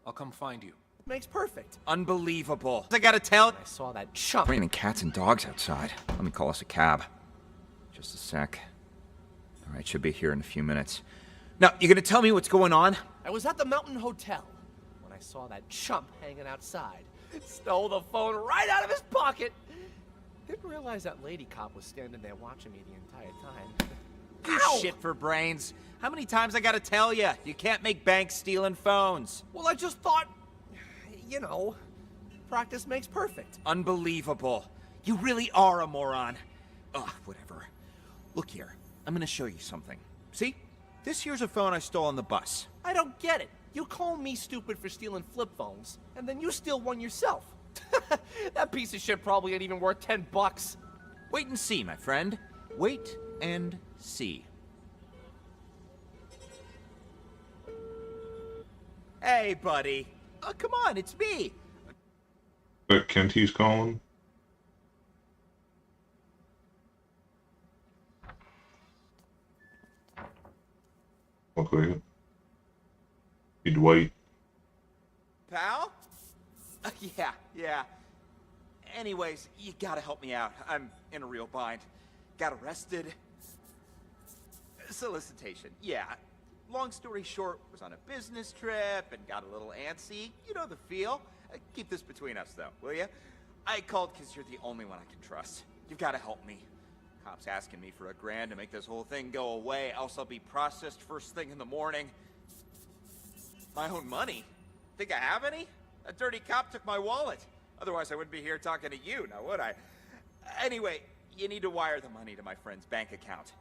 I'll come find you. Makes perfect. Unbelievable. I gotta tell... I saw that chump. Raining cats and dogs outside. Let me call us a cab. Just a sec. All right, should be here in a few minutes. Now, you gonna tell me what's going on? I was at the Mountain Hotel when I saw that chump hanging outside. Stole the phone right out of his pocket. Didn't realize that lady cop was standing there watching me the entire time. You shit for brains. How many times I gotta tell you? You can't make banks stealing phones. Well, I just thought, you know, practice makes perfect. Unbelievable. You really are a moron. Ugh, whatever. Look here, I'm gonna show you something. See? This here's a phone I stole on the bus. I don't get it. You call me stupid for stealing flip phones, and then you steal one yourself. That piece of shit probably ain't even worth $10. Wait and see, my friend. Wait and see. Hey, buddy. Oh, come on, it's me. That Kent he's calling? Okay. Hey, Dwight. Pal? Yeah. Anyways, you gotta help me out. I'm in a real bind. Got arrested. Solicitation, yeah. Long story short, was on a business trip and got a little antsy. You know the feel. Keep this between us, though, will ya? I called because you're the only one I can trust. You've gotta help me. Cops asking me for $1,000 to make this whole thing go away, else I'll be processed first thing in the morning. My own money? Think I have any? A dirty cop took my wallet. Otherwise, I wouldn't be here talking to you, now would I? Anyway, you need to wire the money to my friend's bank account.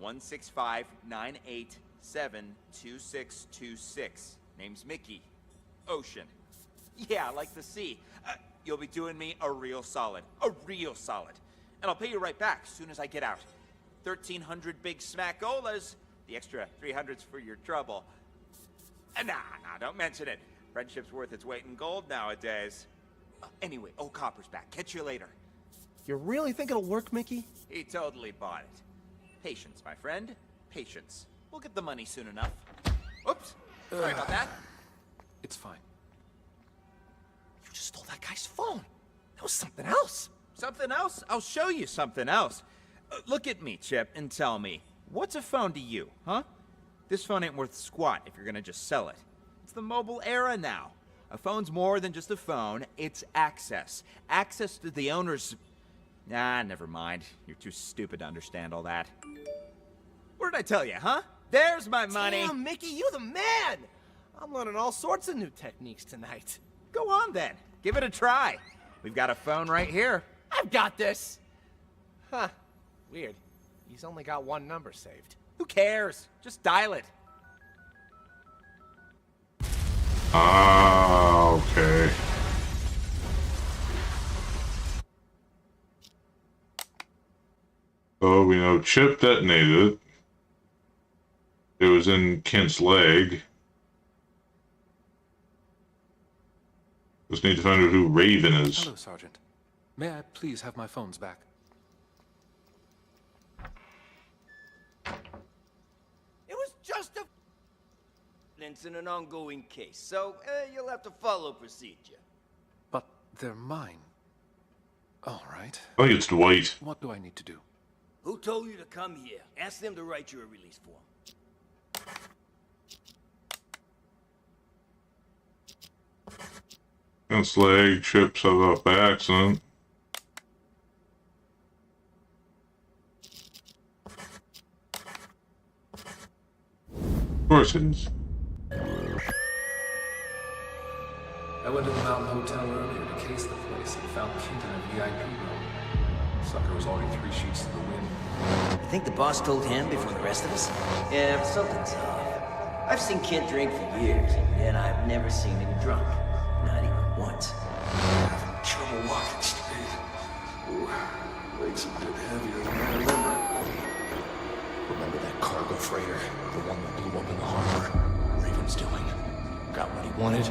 165-987-2626. Name's Mickey. Ocean. Yeah, like the sea. You'll be doing me a real solid. A real solid. And I'll pay you right back as soon as I get out. 1,300 big smackolas. The extra 300's for your trouble. Nah, don't mention it. Friendship's worth its weight in gold nowadays. Anyway, old Copper's back. Catch you later. You really think it'll work, Mickey? He totally bought it. Patience, my friend. Patience. We'll get the money soon enough. Oops. Sorry about that. It's fine. You just stole that guy's phone. That was something else. Something else? I'll show you something else. Look at me, Chip, and tell me, what's a phone to you, huh? This phone ain't worth squat if you're gonna just sell it. It's the mobile era now. A phone's more than just a phone, it's access. Access to the owner's... Nah, never mind. You're too stupid to understand all that. What did I tell you, huh? There's my money! Damn, Mickey, you the man! I'm learning all sorts of new techniques tonight. Go on, then. Give it a try. We've got a phone right here. I've got this! Huh. Weird. He's only got one number saved. Who cares? Just dial it. Ah, okay. So we know Chip detonated it. It was in Kent's leg. Just need to find out who Raven is. Hello, Sergeant. May I please have my phones back? It was just a... It's in an ongoing case, so you'll have to follow procedure. But they're mine. All right. I think it's Dwight. What do I need to do? Who told you to come here? Ask them to write you a release form. Kent's leg, Chip set up by accident. Of course it is. I went to the Mountain Hotel earlier to case the place and found Kent in a VIP room. Sucker was already 3 sheets to the wind. I think the boss told him before the rest of us. Yeah, but something's off. I've seen Kent drink for years, and I've never seen him drunk. Not even once. I'm having trouble walking straight. Ooh, legs a bit heavier than I remember. Remember that cargo freighter? The one that blew up in the harbor? Raven's doing. Got what he wanted,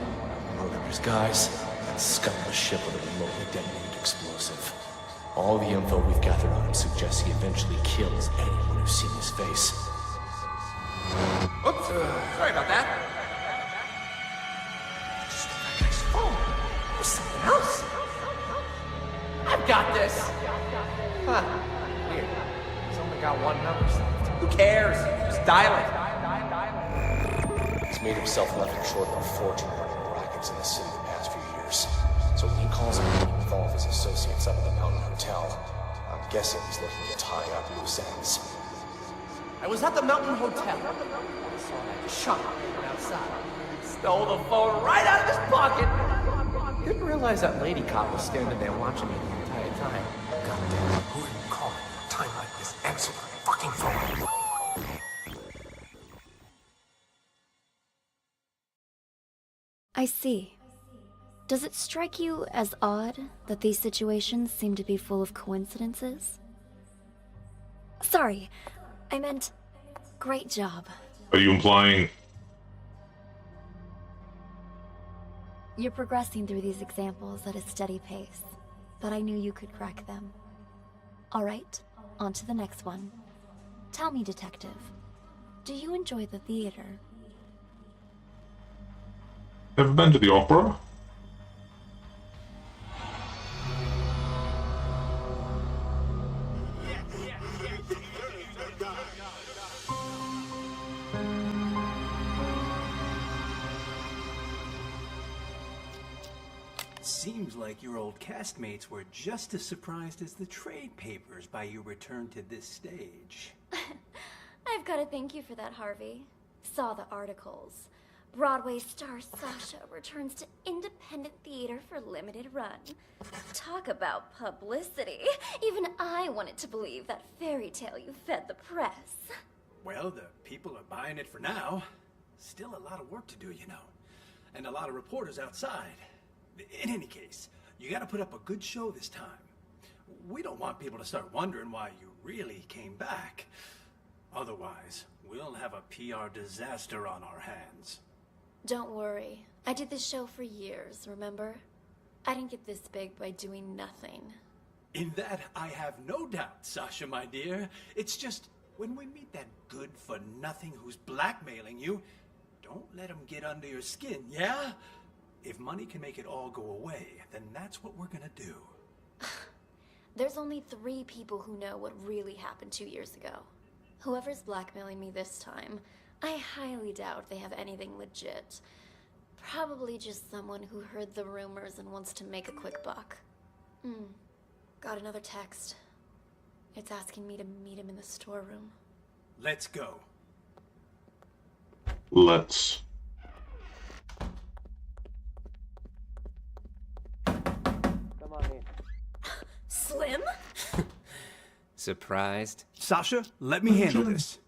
murdered his guys, and scuttled the ship with a remotely detonated explosive. All the info we've gathered on him suggests he eventually kills anyone who's seen his face. Oops, sorry about that. Just stole that guy's phone. That was something else. I've got this. Huh. Weird. He's only got one number saved. Who cares? Just dial it. He's made himself nothing short of a fortune running rackets in the city the past few years. So when he calls a meeting with all of his associates up at the Mountain Hotel, I'm guessing he's looking to tie up loose ends. I was at the Mountain Hotel. I saw that chump hanging outside. Stole the phone right out of his pocket. Didn't realize that lady cop was standing there watching me the entire time. Goddamn, who are you calling at a time like this? Answer the fucking phone. I see. Does it strike you as odd that these situations seem to be full of coincidences? Sorry, I meant great job. Are you implying? You're progressing through these examples at a steady pace, but I knew you could crack them. All right, on to the next one. Tell me, detective, do you enjoy the theater? Ever been to the opera? seems like your old castmates were just as surprised as the trade papers by your return to this stage. I've got to thank you for that, Harvey. Saw the articles. Broadway star Sasha returns to independent theater for limited run. Talk about publicity. Even I wanted to believe that fairy tale you fed the press. Well, the people are buying it for now. Still a lot of work to do, you know. And a lot of reporters outside. In any case, you gotta put up a good show this time. We don't want people to start wondering why you really came back. Otherwise, we'll have a PR disaster on our hands. Don't worry. I did this show for years, remember? I didn't get this big by doing nothing. In that, I have no doubt, Sasha, my dear. It's just, when we meet that good-for-nothing who's blackmailing you, don't let him get under your skin, yeah? If money can make it all go away, then that's what we're gonna do. There's only 3 people who know what really happened 2 years ago. Whoever's blackmailing me this time, I highly doubt they have anything legit. Probably just someone who heard the rumors and wants to make a quick buck. Got another text. It's asking me to meet him in the storeroom. Let's go. Let's. Come on in. Slim? Surprised? Sasha, let me handle this.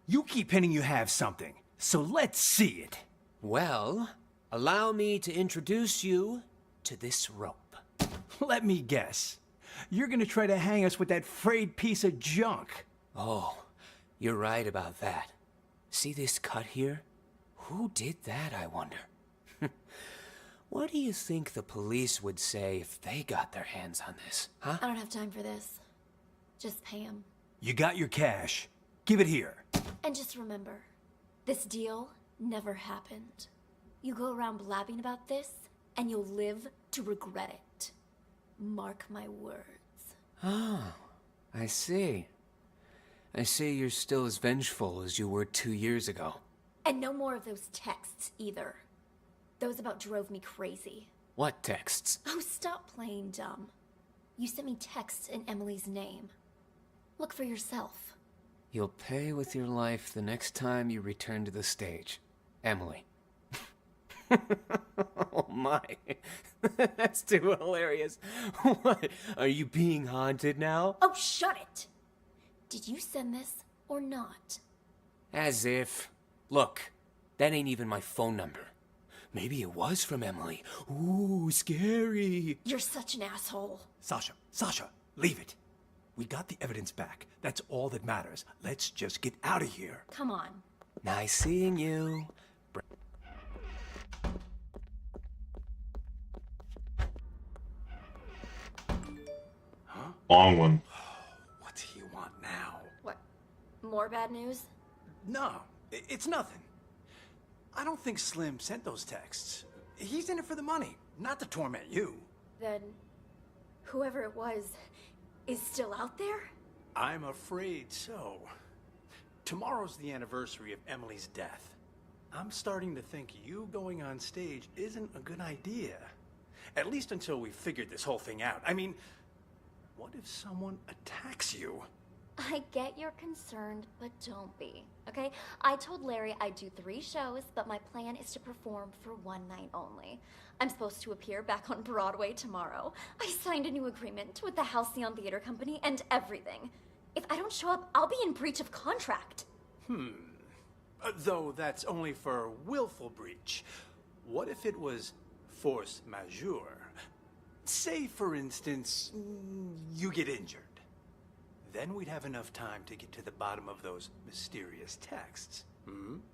You keep hinting you have something, so let's see it. Well, allow me to introduce you to this rope. Let me guess. You're gonna try to hang us with that frayed piece of junk. Oh, you're right about that. See this cut here? Who did that, I wonder? What do you think the police would say if they got their hands on this, huh? I don't have time for this. Just pay him. You got your cash. Give it here. And just remember, this deal never happened. You go around blabbing about this, and you'll live to regret it. Mark my words. Oh, I see. I see you're still as vengeful as you were 2 years ago. And no more of those texts, either. Those about drove me crazy. What texts? Oh, stop playing dumb. You sent me texts in Emily's name. Look for yourself. You'll pay with your life the next time you return to the stage. Emily. Oh my. That's too hilarious. What? Are you being haunted now? Oh, shut it! Did you send this or not? As if. Look, that ain't even my phone number. Maybe it was from Emily. Ooh, scary. You're such an asshole. Sasha, leave it. We got the evidence back. That's all that matters. Let's just get out of here. Come on. Nice seeing you. Huh? Long one. What do you want now? What? More bad news? No, it's nothing. I don't think Slim sent those texts. He's in it for the money, not to torment you. Then, whoever it was is still out there? I'm afraid so. Tomorrow's the anniversary of Emily's death. I'm starting to think you going on stage isn't a good idea. At least until we've figured this whole thing out. I mean, what if someone attacks you? I get you're concerned, but don't be, okay? I told Larry I'd do 3 shows, but my plan is to perform for 1 night only. I'm supposed to appear back on Broadway tomorrow. I signed a new agreement with the Halcyon Theater Company and everything. If I don't show up, I'll be in breach of contract. Though that's only for willful breach. What if it was force majeure? Say, for instance, you get injured. Then we'd have enough time to get to the bottom of those mysterious texts.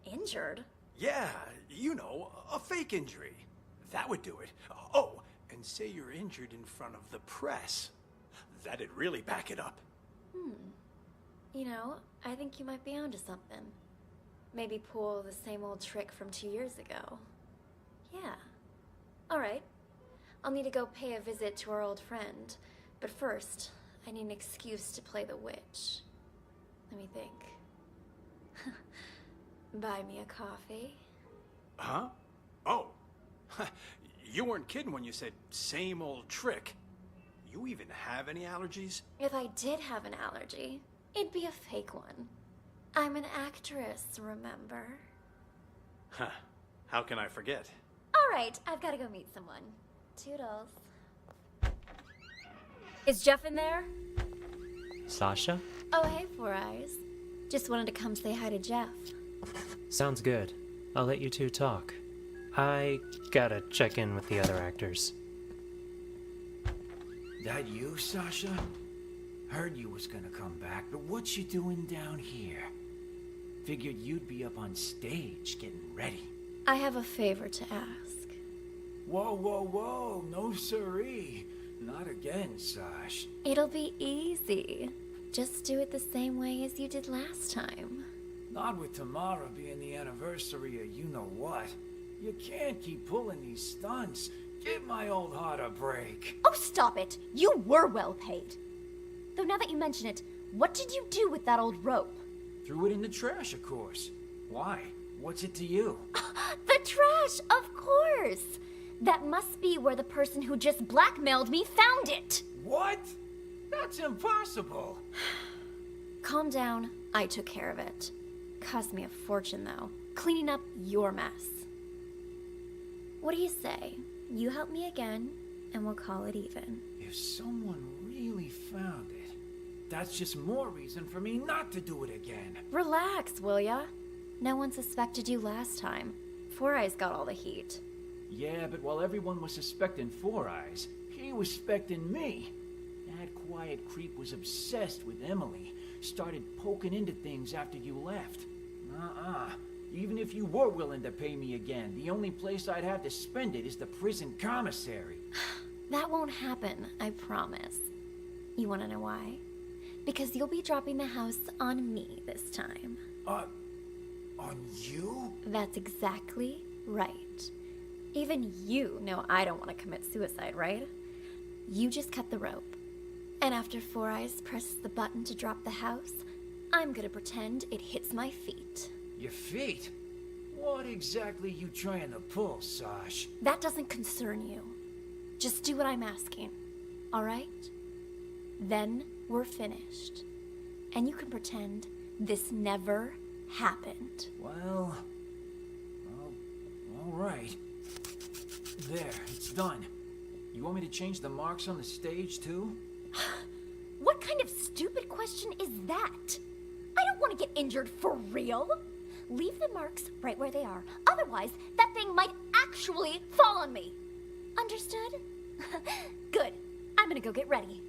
Injured? Yeah, you know, a fake injury. That would do it. Oh, and say you're injured in front of the press. That'd really back it up. You know, I think you might be onto something. Maybe pull the same old trick from 2 years ago. Yeah. Alright. I'll need to go pay a visit to our old friend. But first, I need an excuse to play the witch. Let me think. Buy me a coffee? Huh? Oh. You weren't kidding when you said same old trick. You even have any allergies? If I did have an allergy, it'd be a fake one. I'm an actress, remember? Huh. How can I forget? All right, I've got to go meet someone. Toodles. Is Jeff in there? Sasha? Oh, hey, Four Eyes. Just wanted to come say hi to Jeff. Sounds good. I'll let you two talk. I gotta check in with the other actors. That you, Sasha? Heard you was gonna come back, but what you doing down here? Figured you'd be up on stage getting ready. I have a favor to ask. Whoa, whoa, whoa, no siree. Not again, Sash. It'll be easy. Just do it the same way as you did last time. Not with tomorrow being the anniversary of you-know-what. You can't keep pulling these stunts. Give my old heart a break. Oh, stop it! You were well paid. Though now that you mention it, what did you do with that old rope? Threw it in the trash, of course. Why? What's it to you? The trash, of course! That must be where the person who just blackmailed me found it! What? That's impossible! Calm down. I took care of it. Cost me a fortune, though. Cleaning up your mess. What do you say? You help me again, and we'll call it even. If someone really found it, that's just more reason for me not to do it again. Relax, will ya? No one suspected you last time. Four Eyes got all the heat. Yeah, but while everyone was suspecting Four Eyes, he was suspecting me. That quiet creep was obsessed with Emily. Started poking into things after you left. Even if you were willing to pay me again, the only place I'd have to spend it is the prison commissary. That won't happen, I promise. You wanna know why? Because you'll be dropping the house on me this time. On you? That's exactly right. Even you know I don't want to commit suicide, right? You just cut the rope. And after Four Eyes presses the button to drop the house, I'm gonna pretend it hits my feet. Your feet? What exactly you trying to pull, Sash? That doesn't concern you. Just do what I'm asking, all right? Then we're finished. And you can pretend this never happened. Well, all right. There, it's done. You want me to change the marks on the stage, too? What kind of stupid question is that? I don't want to get injured for real. Leave the marks right where they are. Otherwise, that thing might actually fall on me. Understood? Good. I'm gonna go get ready.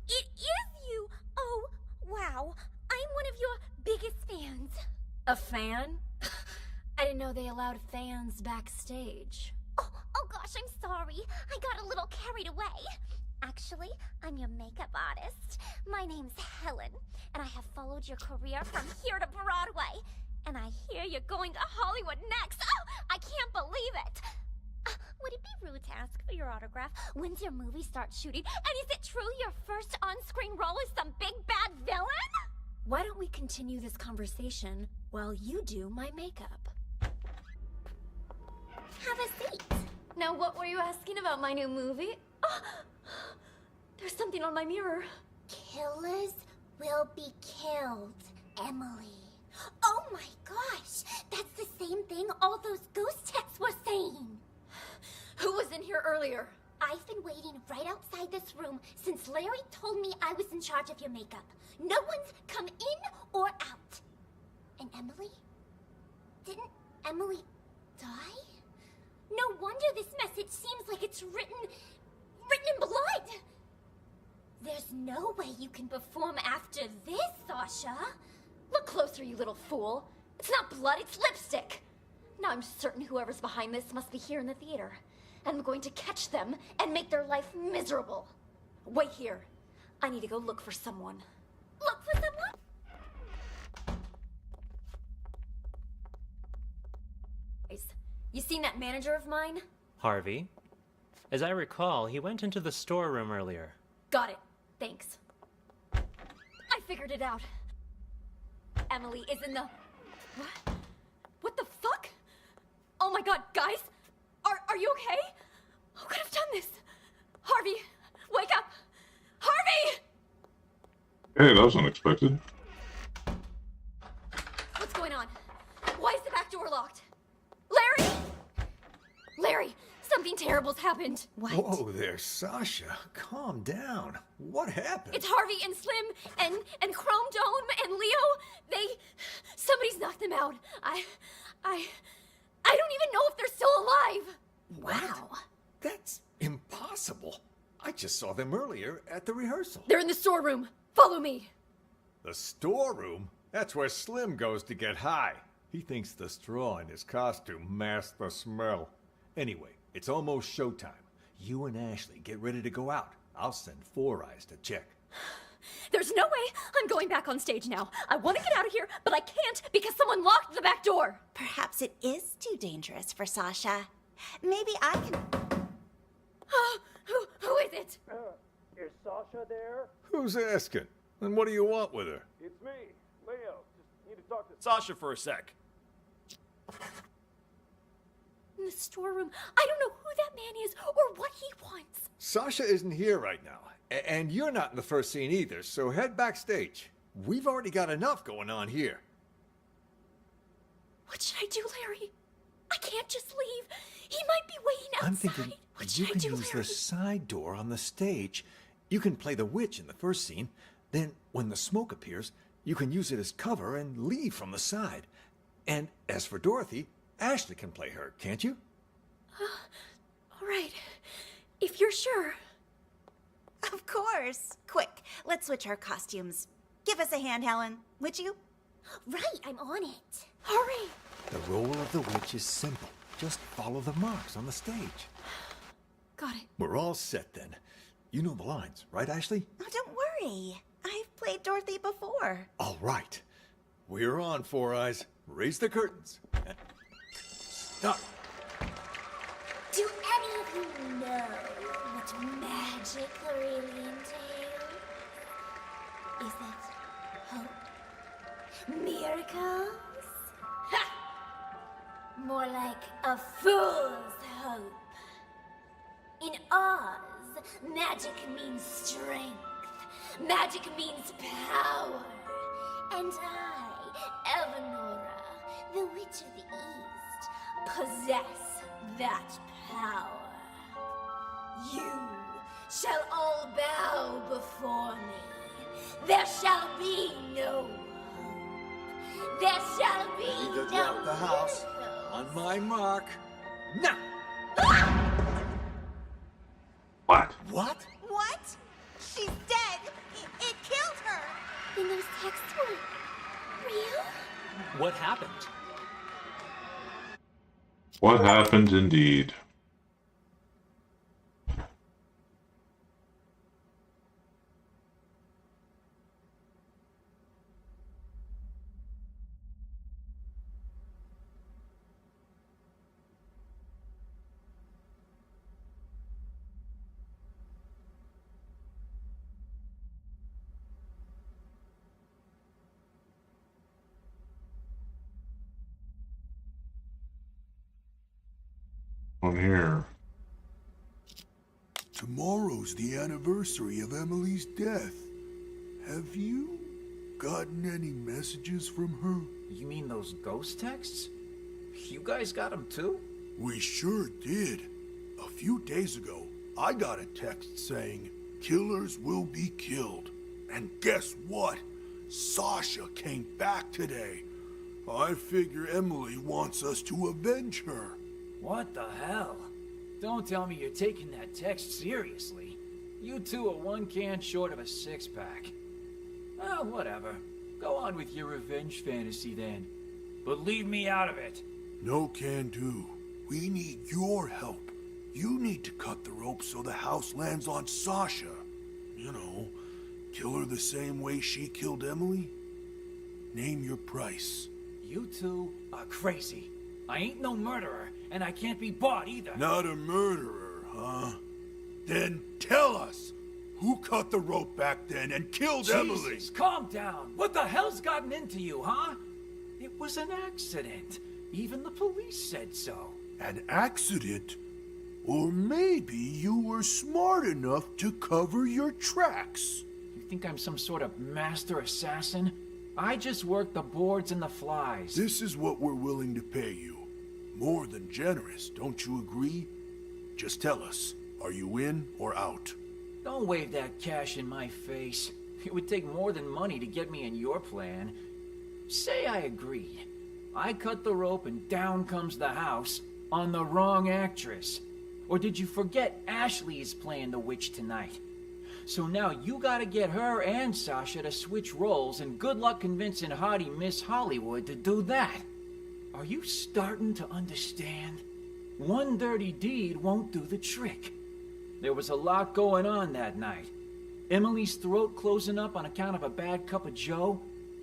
It is you! Oh, wow. I'm one of your biggest fans. A fan? I didn't know they allowed fans backstage. Oh gosh, I'm sorry. I got a little carried away. Actually, I'm your makeup artist. My name's Helen, and I have followed your career from here to Broadway. And I hear you're going to Hollywood next. Oh, I can't believe it. Would it be rude to ask for your autograph? When's your movie start shooting? And is it true your first on-screen role is some big bad villain? Why don't we continue this conversation while you do my makeup? Have a seat. Now, what were you asking about my new movie? Oh, there's something on my mirror. Killers will be killed, Emily. Oh my gosh, that's the same thing all those ghost texts were saying. Who was in here earlier? I've been waiting right outside this room since Larry told me I was in charge of your makeup. No one's come in or out. And Emily? Didn't Emily die? No wonder this message seems like it's written in blood. There's no way you can perform after this, Sasha. Look closer, you little fool. It's not blood, it's lipstick. Now I'm certain whoever's behind this must be here in the theater. And I'm going to catch them and make their life miserable. Wait here. I need to go look for someone. Look for someone? You seen that manager of mine? Harvey? As I recall, he went into the storeroom earlier. Got it. Thanks. I figured it out. Emily is in the... What? What my god, guys! Are you okay? Who could have done this? Harvey, wake up! Harvey! Hey, that was unexpected. What's going on? Why is the back door locked? Larry! Larry, something terrible's happened. What? Whoa there, Sasha. Calm down. What happened? It's Harvey and Slim and Chrome Dome and Leo. Somebody's knocked them out. I don't even know if they're still alive. Wow. That's impossible. I just saw them earlier at the rehearsal. They're in the storeroom. Follow me. The storeroom? That's where Slim goes to get high. He thinks the straw in his costume masks the smell. Anyway, it's almost showtime. You and Ashley get ready to go out. I'll send Four Eyes to check. There's no way I'm going back on stage now. I want to get out of here, but I can't because someone locked the back door. Perhaps it is too dangerous for Sasha. Maybe I can... Who is it? Is Sasha there? Who's asking? And what do you want with her? It's me, Leo. Just need to talk to Sasha for a sec. In the storeroom. I don't know who that man is or what he wants. Sasha isn't here right now. And you're not in the first scene either, so head backstage. We've already got enough going on here. What should I do, Larry? I can't just leave. He might be waiting outside. I'm thinking you can use the side door on the stage. You can play the witch in the first scene. Then, when the smoke appears, you can use it as cover and leave from the side. And as for Dorothy, Ashley can play her, can't you? All right. If you're sure. Of course. Quick, let's switch our costumes. Give us a hand, Helen, would you? Right, I'm on it. Hurry! The role of the witch is simple. Just follow the marks on the stage. Got it. We're all set then. You know the lines, right, Ashley? Oh, don't worry. I've played Dorothy before. All right. We're on, Four Eyes. Raise the curtains. Stop. Do any of you know what magic really entails? Is it hope? Miracles? Ha! More like a fool's hope. In Oz, magic means strength. Magic means power. And I, Eleonora, the Witch of the East, possess that power. You shall all bow before me. There shall be no hope. There shall be Need to no drop the house. On my mark. Now! What? What? What? She's dead! It killed her! Then those texts were real? What happened? What happened indeed? On here. Tomorrow's the anniversary of Emily's death. Have you gotten any messages from her? You mean those ghost texts? You guys got them too? We sure did. A few days ago, I got a text saying, "Killers will be killed." And guess what? Sasha came back today. I figure Emily wants us to avenge her. What the hell? Don't tell me you're taking that text seriously. You two are one can short of a six-pack. Well, whatever. Go on with your revenge fantasy then. But leave me out of it. No can do. We need your help. You need to cut the rope so the house lands on Sasha. You know, kill her the same way she killed Emily. Name your price. You two are crazy. I ain't no murderer, and I can't be bought either. Not a murderer, huh? Then tell us, who cut the rope back then and killed Emily? Jesus, calm down. What the hell's gotten into you, huh? It was an accident. Even the police said so. An accident? Or maybe you were smart enough to cover your tracks. You think I'm some sort of master assassin? I just work the boards and the flies. This is what we're willing to pay you. More than generous, don't you agree? Just tell us, are you in or out? Don't wave that cash in my face. It would take more than money to get me in your plan. Say I agreed. I cut the rope and down comes the house on the wrong actress. Or did you forget Ashley is playing the witch tonight? So now you gotta get her and Sasha to switch roles, and good luck convincing hottie Miss Hollywood to do that. Are you starting to understand? One dirty deed won't do the trick. There was a lot going on that night. Emily's throat closing up on account of a bad cup of joe,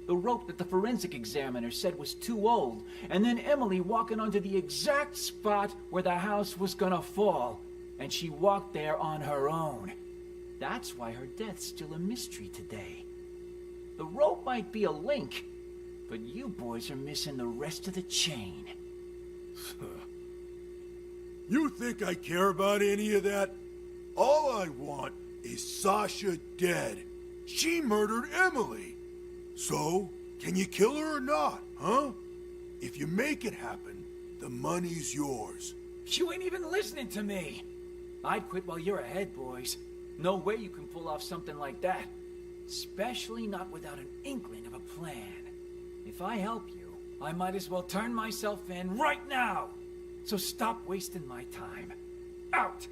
the rope that the forensic examiner said was too old, and then Emily walking onto the exact spot where the house was gonna fall, and she walked there on her own. That's why her death's still a mystery today. The rope might be a link, but you boys are missing the rest of the chain. You think I care about any of that? All I want is Sasha dead. She murdered Emily. So, can you kill her or not, huh? If you make it happen, the money's yours. You ain't even listening to me. I'd quit while you're ahead, boys. No way you can pull off something like that. Especially not without an inkling of a plan. If I help you, I might as well turn myself in right now. So stop wasting my time. Out!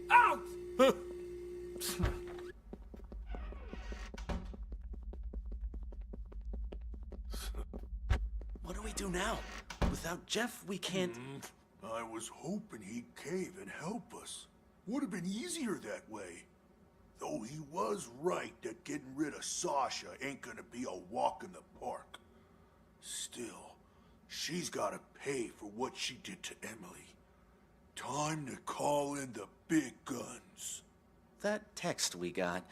Out! What do we do now? Without Jeff, we can't... I was hoping he'd cave and help us. Would have been easier that way. Though he was right that getting rid of Sasha ain't gonna be a walk in the park. Still, she's gotta pay for what she did to Emily. Time to call in the big guns. That text we got,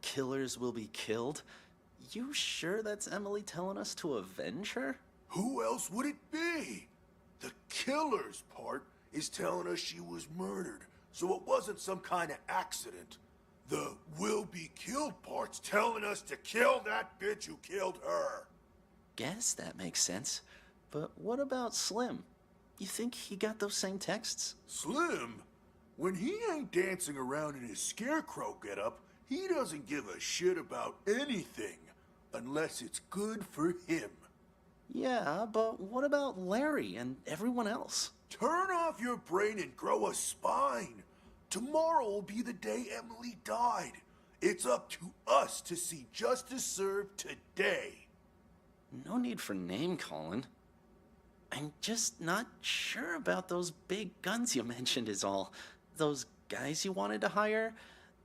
killers will be killed. You sure that's Emily telling us to avenge her? Who else would it be? The killer's part is telling us she was murdered, so it wasn't some kind of accident. The will be killed part's telling us to kill that bitch who killed her. Guess that makes sense. But what about Slim? You think he got those same texts? Slim? When he ain't dancing around in his scarecrow getup, he doesn't give a shit about anything. Unless it's good for him. Yeah, but what about Larry and everyone else? Turn off your brain and grow a spine. Tomorrow will be the day Emily died. It's up to us to see justice served today. No need for name-calling. I'm just not sure about those big guns you mentioned is all. Those guys you wanted to hire,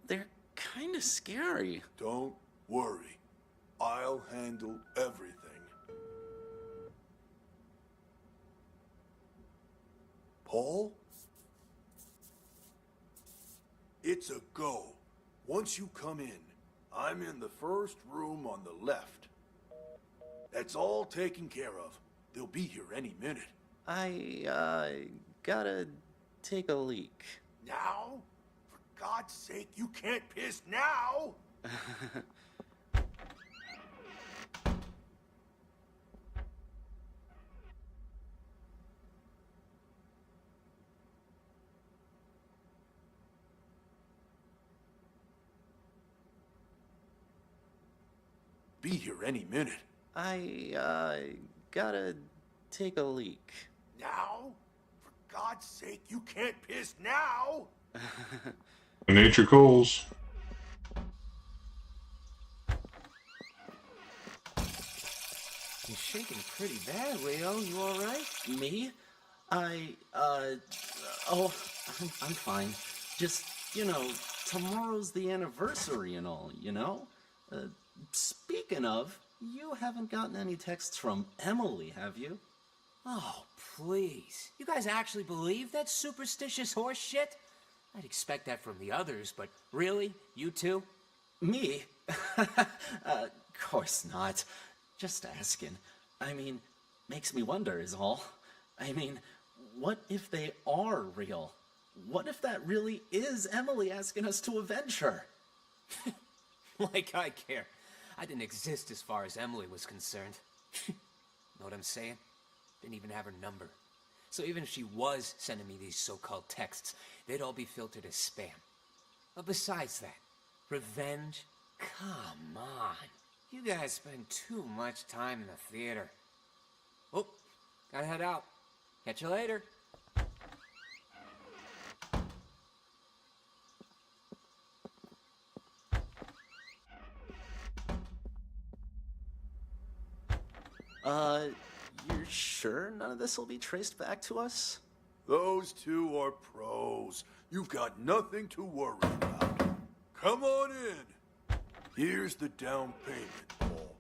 they're kind of scary. Don't worry. I'll handle everything. Paul? It's a go. Once you come in, I'm in the first room on the left. That's all taken care of. They'll be here any minute. I gotta take a leak. Now? For God's sake, you can't piss now! Be here any minute. I gotta take a leak. Now? For God's sake, you can't piss now! Nature calls. You're shaking pretty bad, Leo. You alright? Me? I'm fine. Just, tomorrow's the anniversary and all, Speaking of, you haven't gotten any texts from Emily, have you? Oh, please. You guys actually believe that superstitious horse shit? I'd expect that from the others, but really? You too? Me? Of course not. Just asking. Makes me wonder is all. what if they are real? What if that really is Emily asking us to avenge her? Like I care. I didn't exist as far as Emily was concerned. Know what I'm saying? Didn't even have her number. So even if she was sending me these so-called texts, they'd all be filtered as spam. But besides that, revenge? Come on. You guys spend too much time in the theater. Oh, gotta head out. Catch you later. You're sure none of this will be traced back to us? Those two are pros. You've got nothing to worry about. Come on in. Here's the down payment, Paul.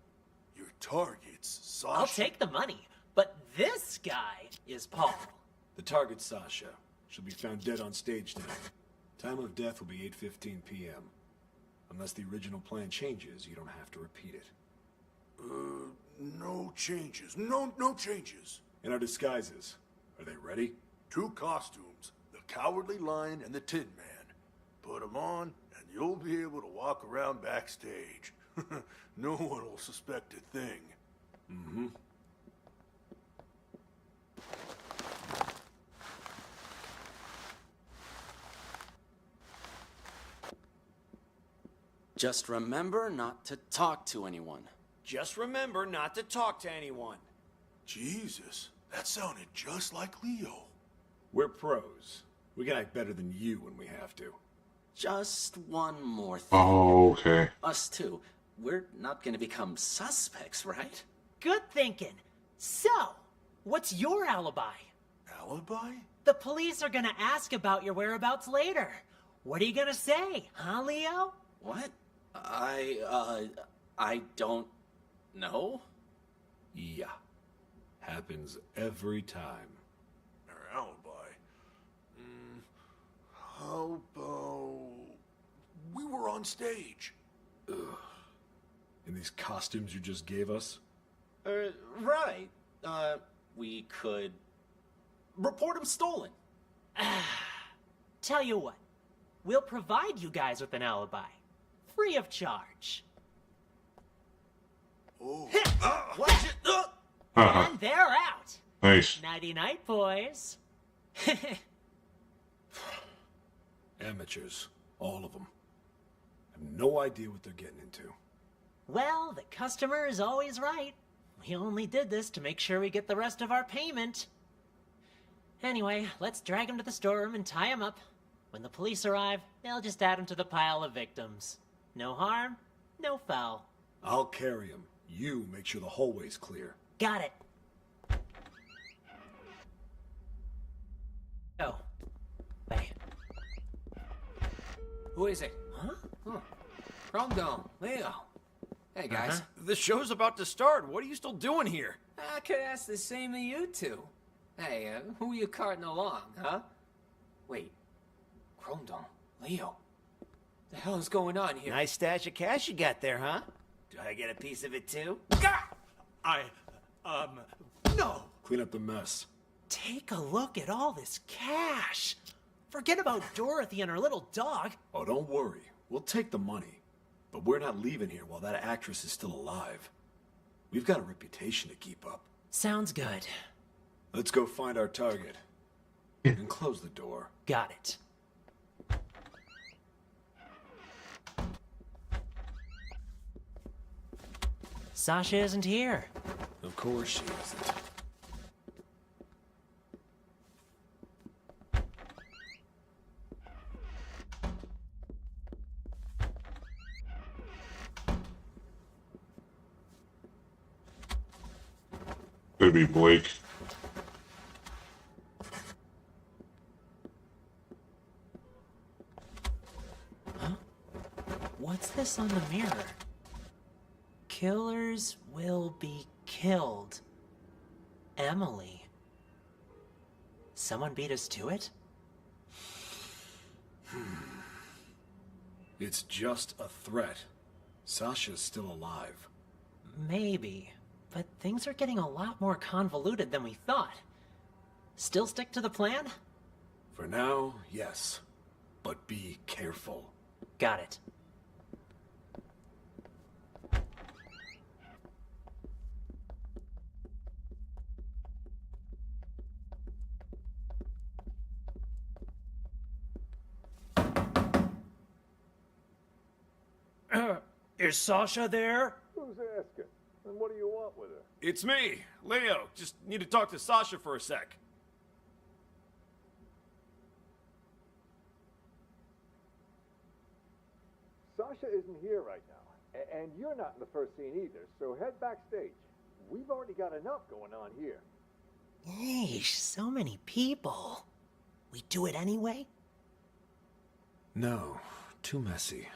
Your target's Sasha. I'll take the money, but this guy is Paul. The target's Sasha. She'll be found dead on stage tonight. Time of death will be 8:15 p.m. Unless the original plan changes, you don't have to repeat it. No changes. No changes. And our disguises. Are they ready? 2 costumes. The Cowardly Lion and the Tin Man. Put them on, and you'll be able to walk around backstage. No one will suspect a thing. Mm-hmm. Just remember not to talk to anyone. Just remember not to talk to anyone. Jesus, that sounded just like Leo. We're pros. We can act better than you when we have to. Just one more thing. Oh, okay. Us too. We're not gonna become suspects, right? Good thinking. So, what's your alibi? Alibi? The police are gonna ask about your whereabouts later. What are you gonna say, huh, Leo? What? I don't know. Yeah. Happens every time. Our alibi? How about... we were on stage. Ugh. In these costumes you just gave us? Right. We could report him stolen. Tell you what, we'll provide you guys with an alibi. Free of charge. Oh. Watch it! And they're out. Nice. Nighty-night, boys. Amateurs. All of them. Have no idea what they're getting into. Well, the customer is always right. We only did this to make sure we get the rest of our payment. Anyway, let's drag him to the storeroom and tie him up. When the police arrive, they'll just add him to the pile of victims. No harm, no foul. I'll carry him. You make sure the hallway's clear. Got it. Oh. Hey. Who is it? Huh? Chrome Dome, Leo. Hey, guys. The show's about to start. What are you still doing here? I could ask the same of you two. Hey, who are you carting along, huh? Wait. Chrome Dome, Leo. The hell is going on here? Nice stash of cash you got there, huh? Do I get a piece of it too? No! Clean up the mess. Take a look at all this cash. Forget about Dorothy and her little dog. Oh, don't worry. We'll take the money. But we're not leaving here while that actress is still alive. We've got a reputation to keep up. Sounds good. Let's go find our target. And close the door. Got it. Sasha isn't here. Of course she isn't. Could be Blake. Huh? What's this on the mirror? Killers will be killed. Emily. Someone beat us to it? It's just a threat. Sasha's still alive. Maybe, but things are getting a lot more convoluted than we thought. Still stick to the plan? For now, yes. But be careful. Got it. Is Sasha there? Who's asking? And what do you want with her? It's me, Leo. Just need to talk to Sasha for a sec. Sasha isn't here right now, and you're not in the first scene either, so head backstage. We've already got enough going on here. Yeesh, so many people. We do it anyway? No, too messy.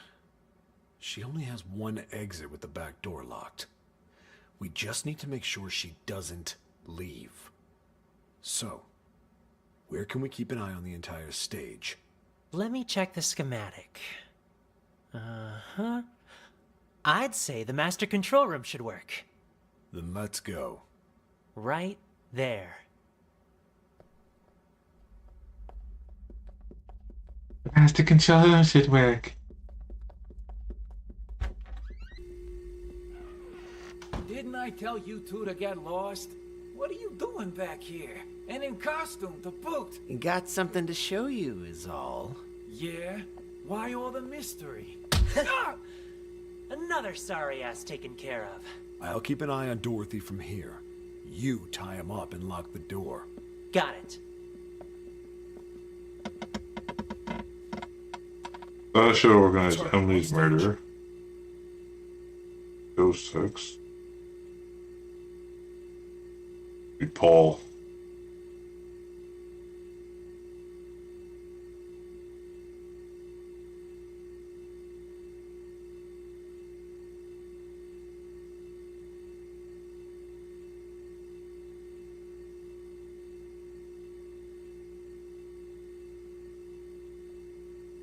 She only has one exit with the back door locked. We just need to make sure she doesn't leave. So, where can we keep an eye on the entire stage? Let me check the schematic. Uh-huh. I'd say the master control room should work. Then let's go. Right there. Master control room should work. Didn't I tell you two to get lost? What are you doing back here? And in costume to boot? Got something to show you is all. Yeah? Why all the mystery? Another sorry ass taken care of. I'll keep an eye on Dorothy from here. You tie him up and lock the door. Got it. Sasha organized Emily's murder. Ghost sex. Be Paul.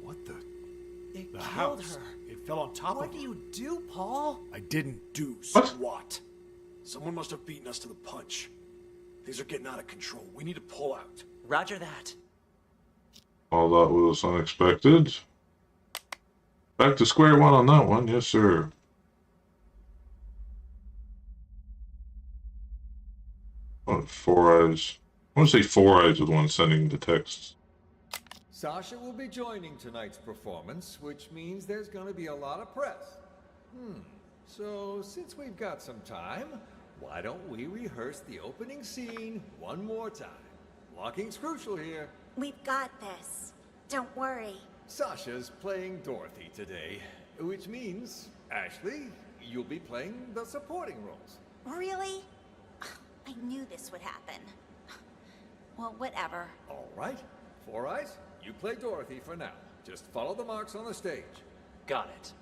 What the? It The killed house. her. It fell on top What of do her. you do, Paul? I didn't do squat. Someone must have beaten us to the punch. Things are getting out of control. We need to pull out. Roger that. All that was unexpected. Back to square one on that one, yes sir. Oh, Four Eyes. I want to say Four Eyes was the one sending the texts. Sasha will be joining tonight's performance, which means there's going to be a lot of press. So, since we've got some time, why don't we rehearse the opening scene one more time? Blocking's crucial here. We've got this. Don't worry. Sasha's playing Dorothy today, which means, Ashley, you'll be playing the supporting roles. Really? I knew this would happen. Well, whatever. All right. Four Eyes, you play Dorothy for now. Just follow the marks on the stage. Got it.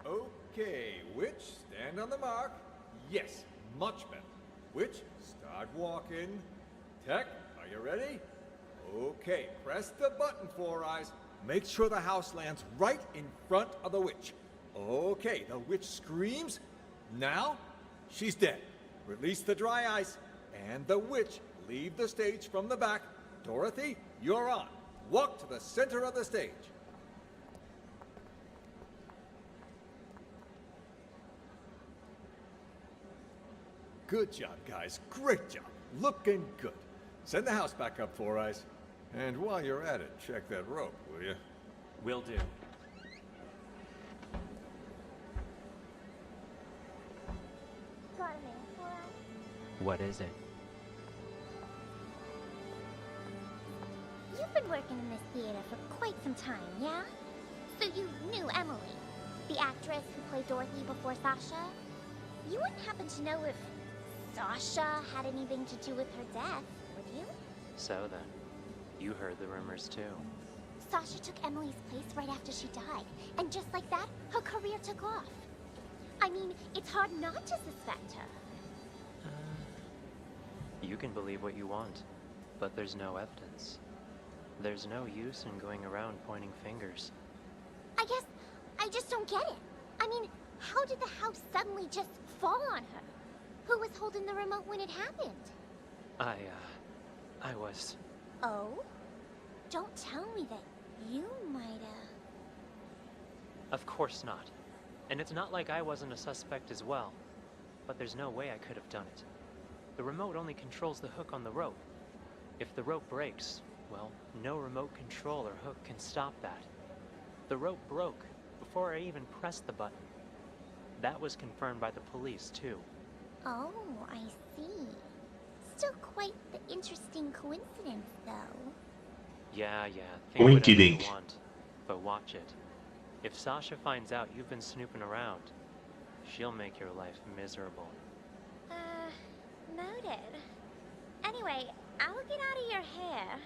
Okay, Witch, stand on the mark. Yes, much better. Witch, start walking. Tech, are you ready? Okay, press the button, Four Eyes. Make sure the house lands right in front of the witch. Okay, the witch screams. Now, she's dead. Release the dry ice, and the witch leave the stage from the back. Dorothy, you're on. Walk to the center of the stage. Good job, guys. Great job. Looking good. Send the house back up, Four Eyes. And while you're at it, check that rope, will you? Will do. Got a minute for us? What is it? You've been working in this theater for quite some time, yeah? So you knew Emily, the actress who played Dorothy before Sasha? You wouldn't happen to know if Sasha had anything to do with her death, would you? So then, you heard the rumors too. Sasha took Emily's place right after she died, and just like that, her career took off. I mean, it's hard not to suspect her. You can believe what you want, but there's no evidence. There's no use in going around pointing fingers. I guess I just don't get it. I mean, how did the house suddenly just fall on her? Who was holding the remote when it happened? I was. Oh? Don't tell me that you might have... Of course not. And it's not like I wasn't a suspect as well. But there's no way I could have done it. The remote only controls the hook on the rope. If the rope breaks, well, no remote control or hook can stop that. The rope broke before I even pressed the button. That was confirmed by the police, too. Oh, I see. Still quite the interesting coincidence, though. Yeah, think Oinky whatever you dink. want, but watch it. If Sasha finds out you've been snooping around, she'll make your life miserable. Noted. Anyway, I'll get out of your hair.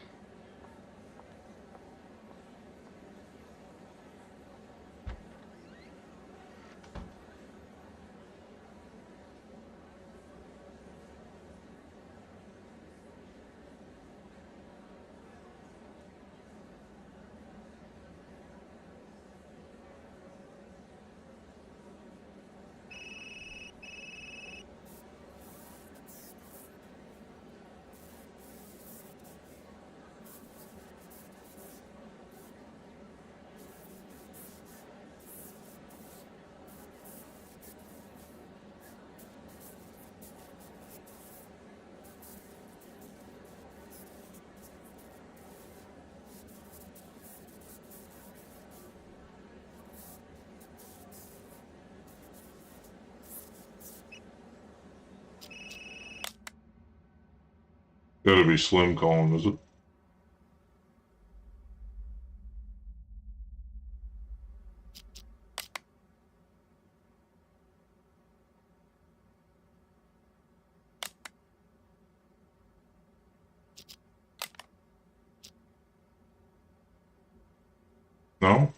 Gotta be Slim calling, is it? No?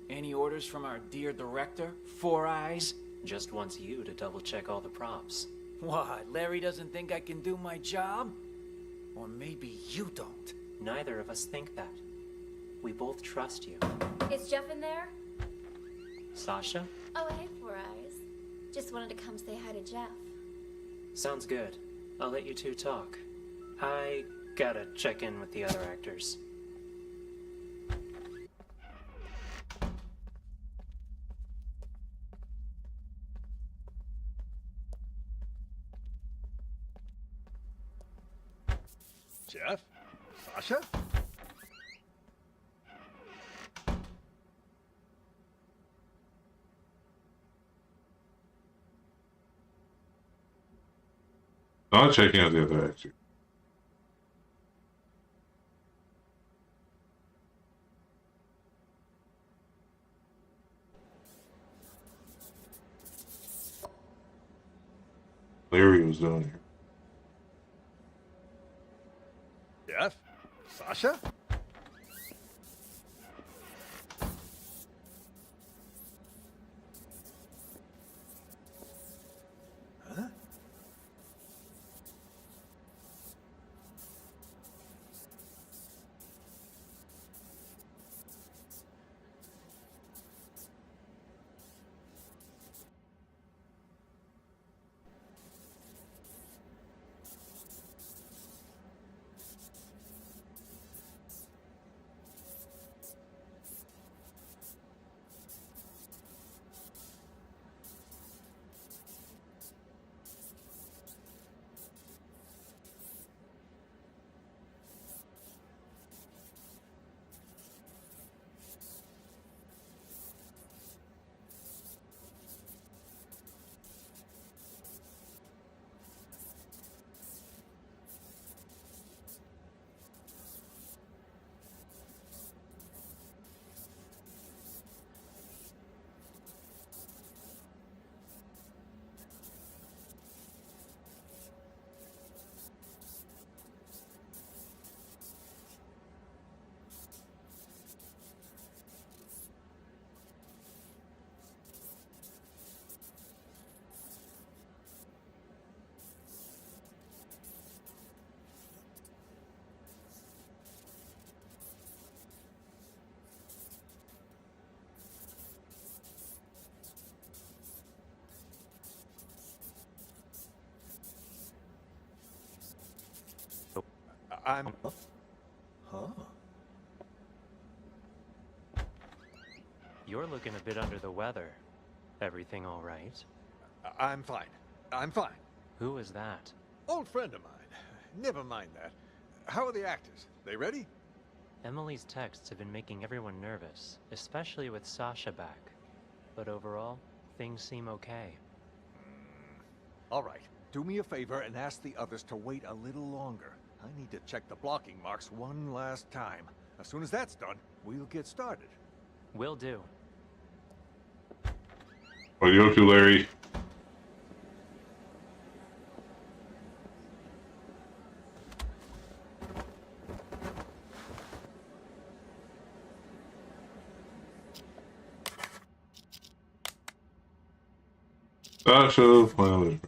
Any orders from our dear director, Four Eyes? Just wants you to double check all the props. What, Larry doesn't think I can do my job? Or maybe you don't. Neither of us think that. We both trust you. Is Jeff in there? Sasha? Oh, hey, Four Eyes. Just wanted to come say hi to Jeff. Sounds good. I'll let you two talk. I gotta check in with the other actors. Jeff? Sasha? Not checking out the other actor. Larry was down here. Jeff? Sasha? Huh? I'm... Huh? You're looking a bit under the weather. Everything all right? I'm fine. I'm fine. Who is that? Old friend of mine. Never mind that. How are the actors? They ready? Emily's texts have been making everyone nervous, especially with Sasha back. But overall, things seem okay. All right. Do me a favor and ask the others to wait a little longer. I need to check the blocking marks one last time. As soon as that's done, we'll get started. Will do. What are you up to, Larry? Sasha, Planet,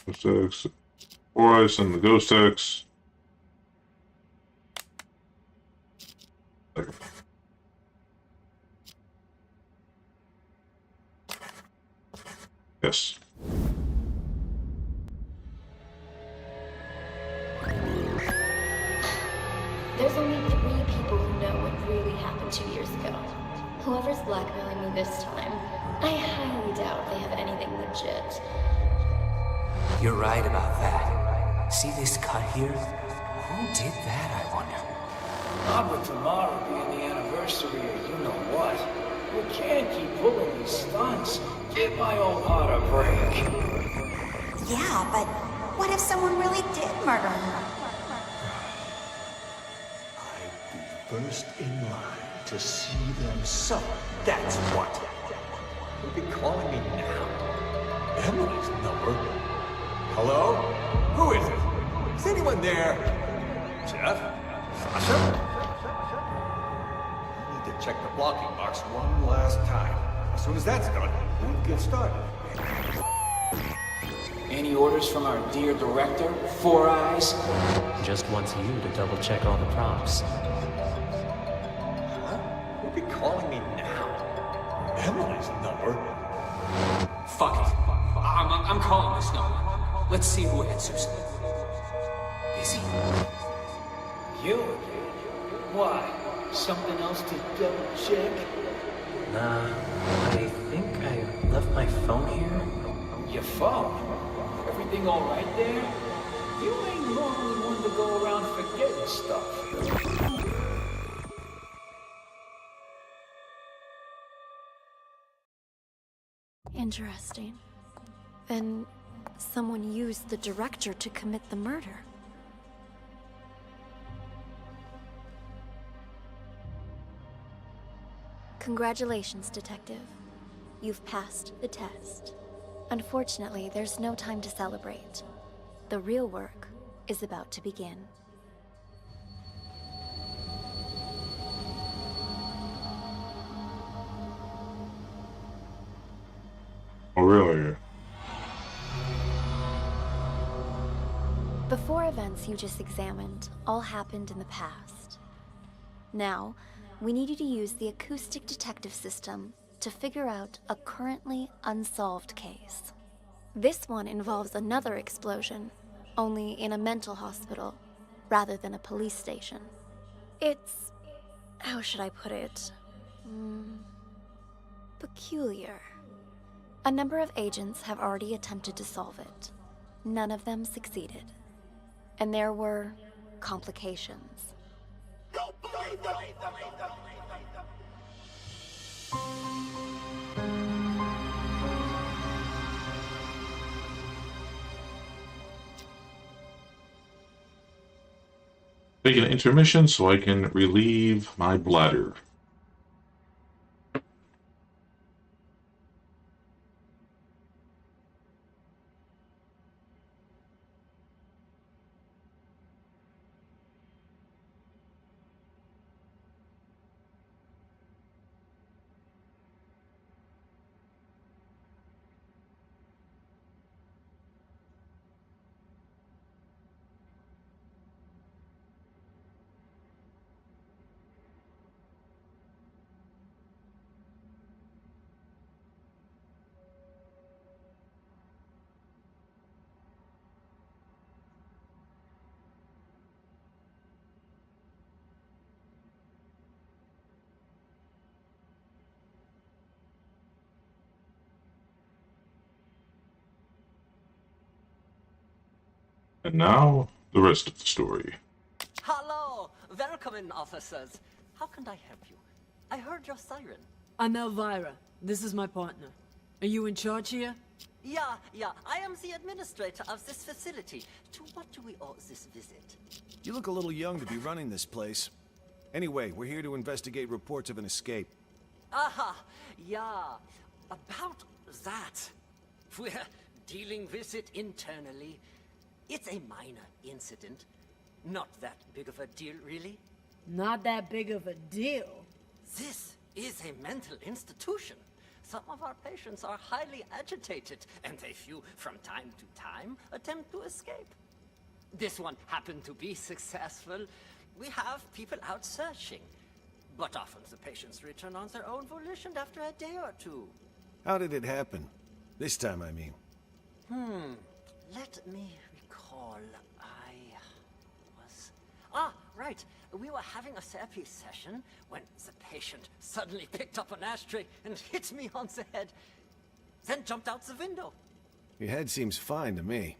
Ghost X, Four Eyes and the Ghost X. Yes. There's only 3 people who know what really happened 2 years ago. Whoever's blackmailing me this time, I highly doubt they have anything legit. You're right about that. See this cut here? Who did that, I wonder? Not with tomorrow being the anniversary of you-know-what. We can't keep pulling these stunts. Give my old heart a break. Yeah, but what if someone really did murder her? First in line to see them suffer. That's what. You'll be calling me now. Emily's number? Hello? Who is it? Is anyone there? Jeff? Sasha? I need to check the blocking marks one last time. As soon as that's done, we'll get started. Any orders from our dear director, Four Eyes? Just wants you to double check all the props. You'll be calling me now. Emily's number? Fuck it. I'm calling this number. Let's see who answers. Busy? You? Why? Something else to double check? Nah, I think I left my phone here. Your phone? Everything all right there? You ain't normally one to go around forgetting stuff. Interesting. Then someone used the director to commit the murder. Congratulations, Detective. You've passed the test. Unfortunately, there's no time to celebrate. The real work is about to begin. Oh, really? The 4 events you just examined all happened in the past. Now, we need you to use the acoustic detective system to figure out a currently unsolved case. This one involves another explosion, only in a mental hospital, rather than a police station. It's... how should I put it? Peculiar. A number of agents have already attempted to solve it. None of them succeeded. And there were complications. Take an intermission so I can relieve my bladder. And now, the rest of the story. Hello! Welcome in, officers. How can I help you? I heard your siren. I'm Elvira. This is my partner. Are you in charge here? Yeah. I am the administrator of this facility. To what do we owe this visit? You look a little young to be running this place. Anyway, we're here to investigate reports of an escape. Aha! Yeah. About that. We're dealing with it internally. It's a minor incident. Not that big of a deal, really. Not that big of a deal. This is a mental institution. Some of our patients are highly agitated, and a few, from time to time, attempt to escape. This one happened to be successful. We have people out searching. But often the patients return on their own volition after a day or two. How did it happen? This time, I mean. Let me recall. Right. We were having a therapy session when the patient suddenly picked up an ashtray and hit me on the head. Then jumped out the window. Your head seems fine to me.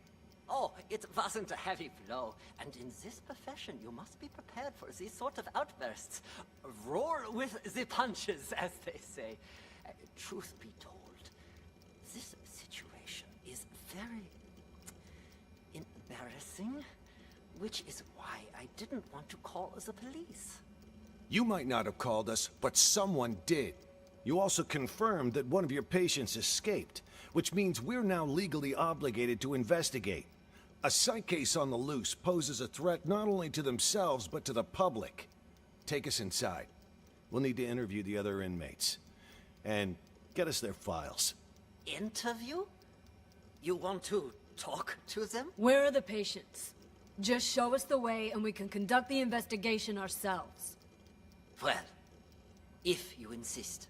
Oh, it wasn't a heavy blow. And in this profession, you must be prepared for these sort of outbursts. Roar with the punches, as they say. Truth be told, this situation is very embarrassing. Which is why I didn't want to call the police. You might not have called us, but someone did. You also confirmed that one of your patients escaped, which means we're now legally obligated to investigate. A psych case on the loose poses a threat not only to themselves, but to the public. Take us inside. We'll need to interview the other inmates. And get us their files. Interview? You want to talk to them? Where are the patients? Just show us the way and we can conduct the investigation ourselves. Well, if you insist.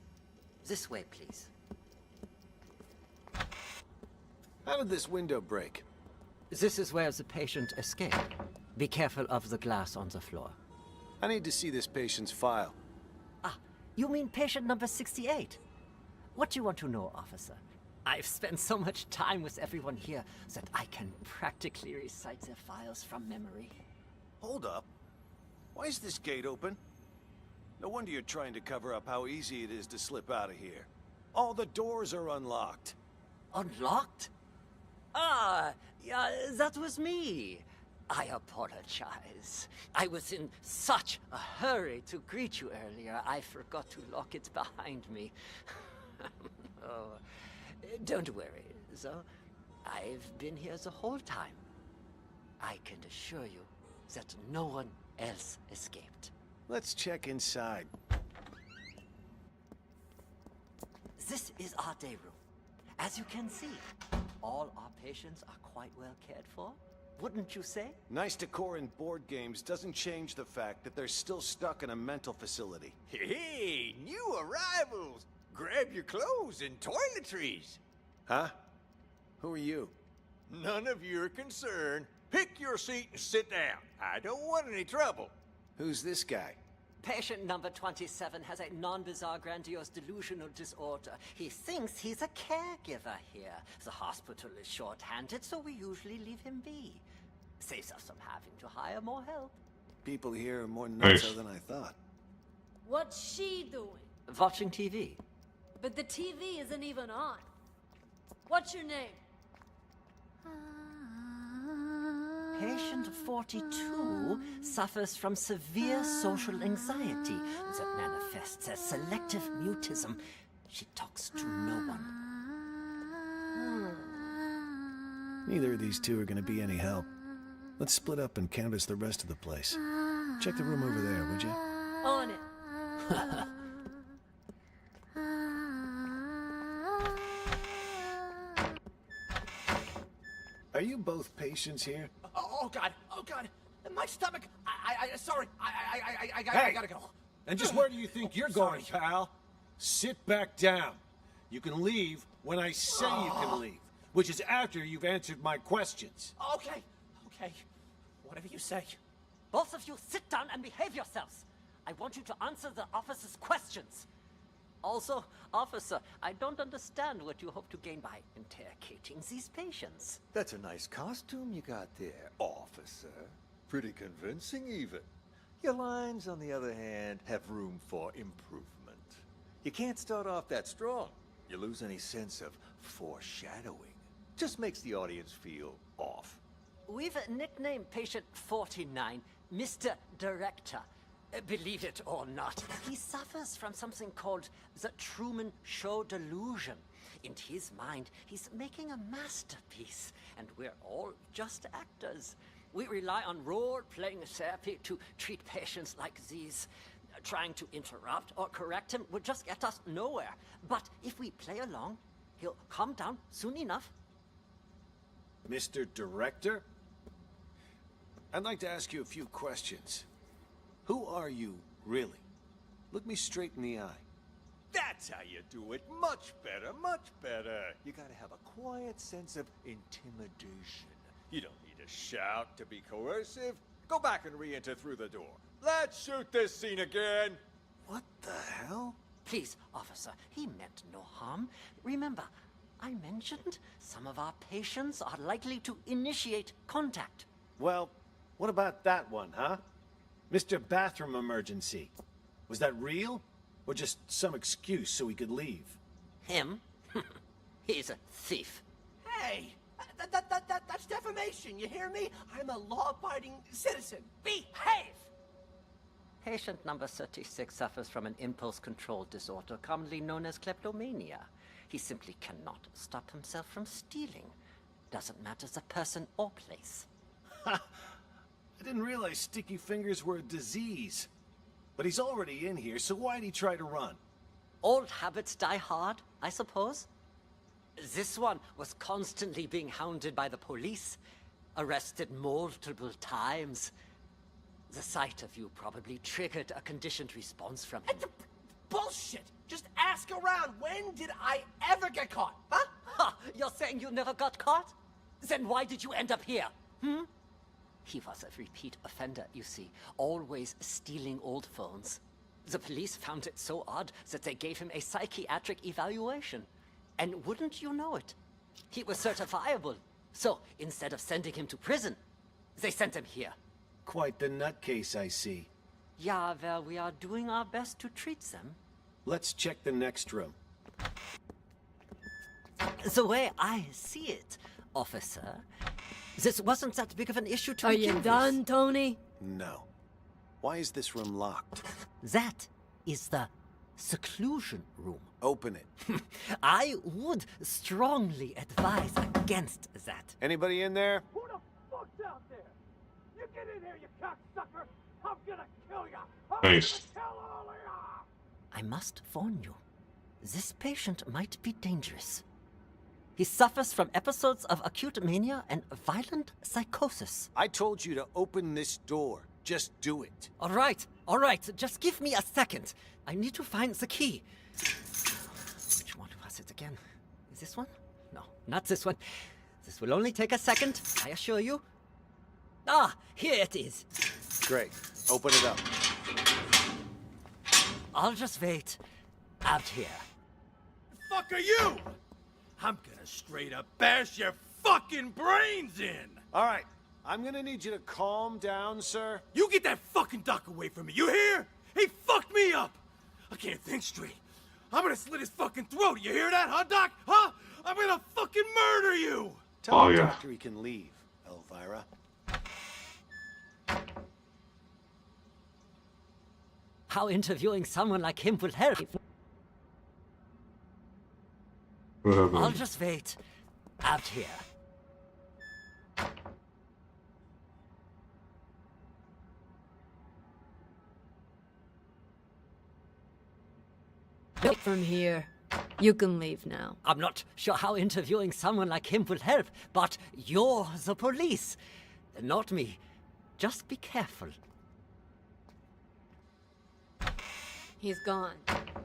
This way, please. How did this window break? This is where the patient escaped. Be careful of the glass on the floor. I need to see this patient's file. You mean patient number 68? What do you want to know, officer? I've spent so much time with everyone here that I can practically recite their files from memory. Hold up. Why is this gate open? No wonder you're trying to cover up how easy it is to slip out of here. All the doors are unlocked. Unlocked? Yeah, that was me. I apologize. I was in such a hurry to greet you earlier, I forgot to lock it behind me. Oh. Don't worry, though. I've been here the whole time. I can assure you that no one else escaped. Let's check inside. This is our day room. As you can see, all our patients are quite well cared for. Wouldn't you say? Nice decor in board games doesn't change the fact that they're still stuck in a mental facility. Hey, new arrivals! Grab your clothes and toiletries. Huh? Who are you? None of your concern. Pick your seat and sit down. I don't want any trouble. Who's this guy? Patient number 27 has a non-bizarre grandiose delusional disorder. He thinks he's a caregiver here. The hospital is short-handed, so we usually leave him be. Saves us from having to hire more help. People here are more nutso than I thought. What's she doing? Watching TV. But the TV isn't even on. What's your name? Patient 42 suffers from severe social anxiety that manifests as selective mutism. She talks to no one. Neither of these two are going to be any help. Let's split up and canvass the rest of the place. Check the room over there, would you? On it. Are you both patients here? Oh God! Oh God! My stomach! Sorry. I gotta go. And just where do you think you're going, pal? Sit back down. You can leave when I say you can leave, which is after you've answered my questions. Okay. Whatever you say. Both of you sit down and behave yourselves. I want you to answer the officer's questions. Also, officer, I don't understand what you hope to gain by interrogating these patients. That's a nice costume you got there, officer. Pretty convincing, even. Your lines, on the other hand, have room for improvement. You can't start off that strong. You lose any sense of foreshadowing. Just makes the audience feel off. We've nicknamed patient 49 Mr. Director. Believe it or not, he suffers from something called the Truman Show delusion. In his mind, he's making a masterpiece, and we're all just actors. We rely on role-playing therapy to treat patients like these. Trying to interrupt or correct him would just get us nowhere. But if we play along, he'll calm down soon enough. Mr. Director? I'd like to ask you a few questions. Who are you, really? Look me straight in the eye. That's how you do it. Much better, much better. You gotta have a quiet sense of intimidation. You don't need to shout to be coercive. Go back and re-enter through the door. Let's shoot this scene again. What the hell? Please, officer, he meant no harm. Remember, I mentioned some of our patients are likely to initiate contact. Well, what about that one, huh? Mr. Bathroom Emergency. Was that real? Or just some excuse so he could leave? Him? He's a thief. Hey! That's defamation, you hear me? I'm a law-abiding citizen. Behave! Patient number 36 suffers from an impulse control disorder commonly known as kleptomania. He simply cannot stop himself from stealing. Doesn't matter the person or place. Ha! I didn't realize sticky fingers were a disease. But he's already in here, so why'd he try to run? Old habits die hard, I suppose. This one was constantly being hounded by the police, arrested multiple times. The sight of you probably triggered a conditioned response from him. Bullshit! Just ask around. When did I ever get caught, huh? Ha! You're saying you never got caught? Then why did you end up here? He was a repeat offender, you see, always stealing old phones. The police found it so odd that they gave him a psychiatric evaluation. And wouldn't you know it, he was certifiable. So instead of sending him to prison, they sent him here. Quite the nutcase, I see. Yeah, well, we are doing our best to treat them. Let's check the next room. The way I see it, officer, this wasn't that big of an issue to begin with. Are you done, Tony? No. Why is this room locked? That is the seclusion room. Open it. I would strongly advise against that. Anybody in there? Who the fuck's out there? You get in here, you cocksucker! I'm gonna kill ya! Nice. Kill all of ya! I must warn you, this patient might be dangerous. He suffers from episodes of acute mania and violent psychosis. I told you to open this door. Just do it. All right, just give me a second. I need to find the key. Which one was it again? Is this one? No, not this one. This will only take a second, I assure you. Ah, here it is. Great. Open it up. I'll just wait out here. The fuck are you? I'm gonna straight up bash your fucking brains in! All right. I'm gonna need you to calm down, sir. You get that fucking doc away from me, you hear? He fucked me up! I can't think straight. I'm gonna slit his fucking throat, you hear that, huh, Doc? Huh? I'm gonna fucking murder you! Tell the doctor he can leave, Elvira. How interviewing someone like him will help. I'll just wait out here. From here. You can leave now. I'm not sure how interviewing someone like him will help, but you're the police, not me. Just be careful. He's gone.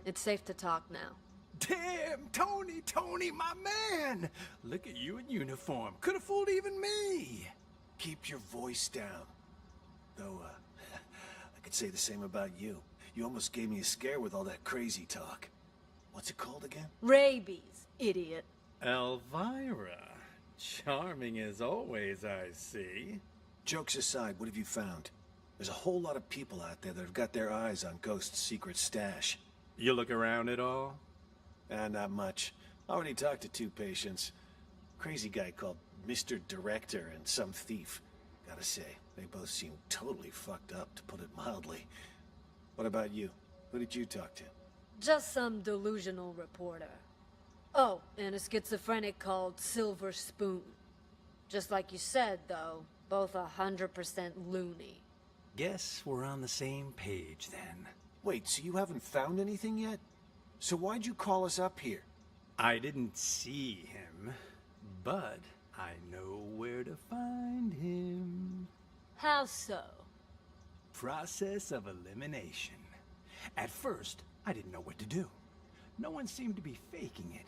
It's safe to talk now. Damn, Tony, my man! Look at you in uniform. Could have fooled even me. Keep your voice down. Though, I could say the same about you. You almost gave me a scare with all that crazy talk. What's it called again? Rabies, idiot. Elvira. Charming as always, I see. Jokes aside, what have you found? There's a whole lot of people out there that have got their eyes on Ghost's secret stash. You look around at all? Not much. Already talked to 2 patients. Crazy guy called Mr. Director and some thief. Gotta say, they both seem totally fucked up, to put it mildly. What about you? Who did you talk to? Just some delusional reporter. Oh, and a schizophrenic called Silver Spoon. Just like you said, though, both 100% loony. Guess we're on the same page then. Wait, so you haven't found anything yet? So why'd you call us up here? I didn't see him, but I know where to find him. How so? Process of elimination. At first, I didn't know what to do. No one seemed to be faking it.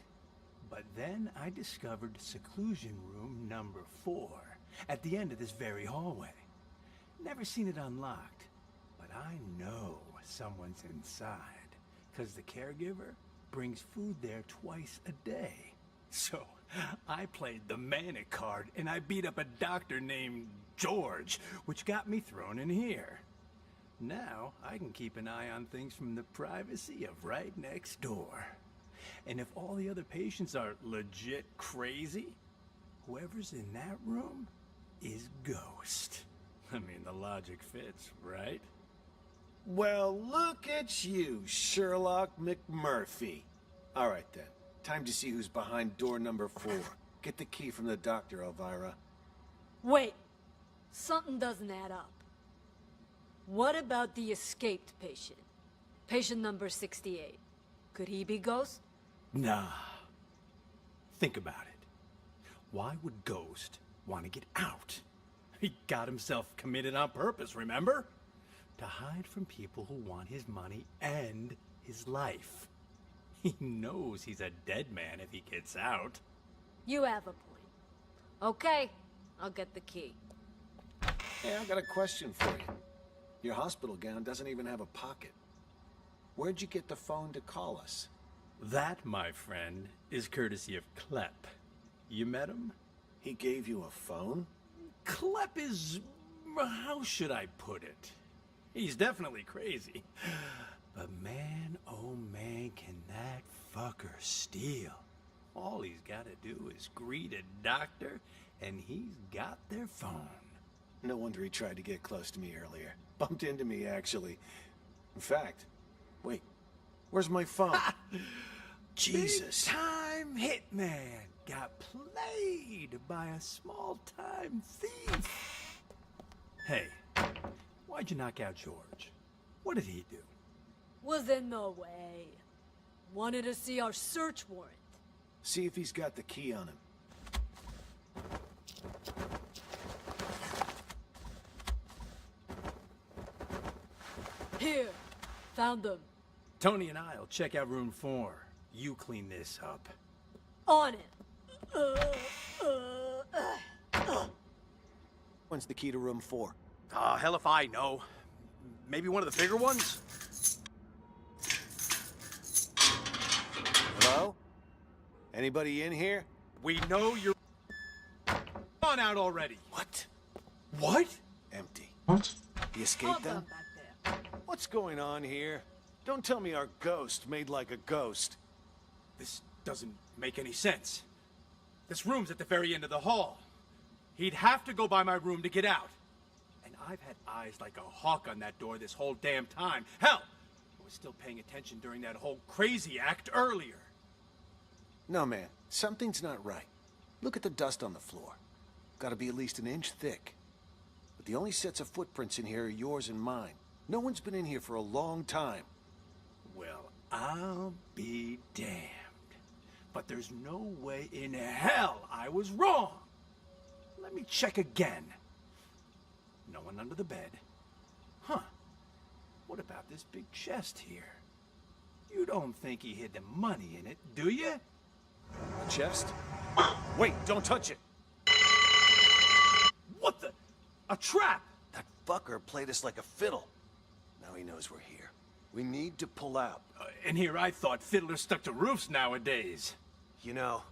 But then I discovered seclusion room number 4 at the end of this very hallway. Never seen it unlocked, but I know someone's inside, because the caregiver brings food there twice a day. So I played the manic card and I beat up a doctor named George, which got me thrown in here. Now I can keep an eye on things from the privacy of right next door. And if all the other patients are legit crazy, whoever's in that room is Ghost. I mean, the logic fits, right? Well, look at you, Sherlock McMurphy. All right, then. Time to see who's behind door number 4. Get the key from the doctor, Elvira. Wait. Something doesn't add up. What about the escaped patient? Patient number 68. Could he be Ghost? Nah. Think about it. Why would Ghost want to get out? He got himself committed on purpose, remember? To hide from people who want his money and his life. He knows he's a dead man if he gets out. You have a point. Okay, I'll get the key. Hey, I got a question for you. Your hospital gown doesn't even have a pocket. Where'd you get the phone to call us? That, my friend, is courtesy of Klepp. You met him? He gave you a phone? Klepp is... how should I put it? He's definitely crazy. But man, oh man, can that fucker steal. All he's got to do is greet a doctor, and he's got their phone. No wonder he tried to get close to me earlier. Bumped into me, actually. In fact, wait, where's my phone? Jesus. Big-time hitman got played by a small-time thief. Hey, why'd you knock out George? What did he do? Was in the way. Wanted to see our search warrant. See if he's got the key on him. Here, found them. Tony and I'll check out room 4. You clean this up. On it. When's the key to room 4? Hell if I know. Maybe one of the bigger ones? Hello? Anybody in here? We know you're... on out already. What? What? Empty. What? He escaped them? What's going on here? Don't tell me our ghost made like a ghost. This doesn't make any sense. This room's at the very end of the hall. He'd have to go by my room to get out. And I've had eyes like a hawk on that door this whole damn time. Hell, I was still paying attention during that whole crazy act earlier. No, man. Something's not right. Look at the dust on the floor. Gotta be at least an inch thick. But the only sets of footprints in here are yours and mine. No one's been in here for a long time. Well, I'll be damned. But there's no way in hell I was wrong. Let me check again. No one under the bed. Huh. What about this big chest here? You don't think he hid the money in it, do you? A chest? Wait, don't touch it! What the? A trap! That fucker played us like a fiddle. Now he knows we're here. We need to pull out. And here I thought fiddlers stuck to roofs nowadays. You know,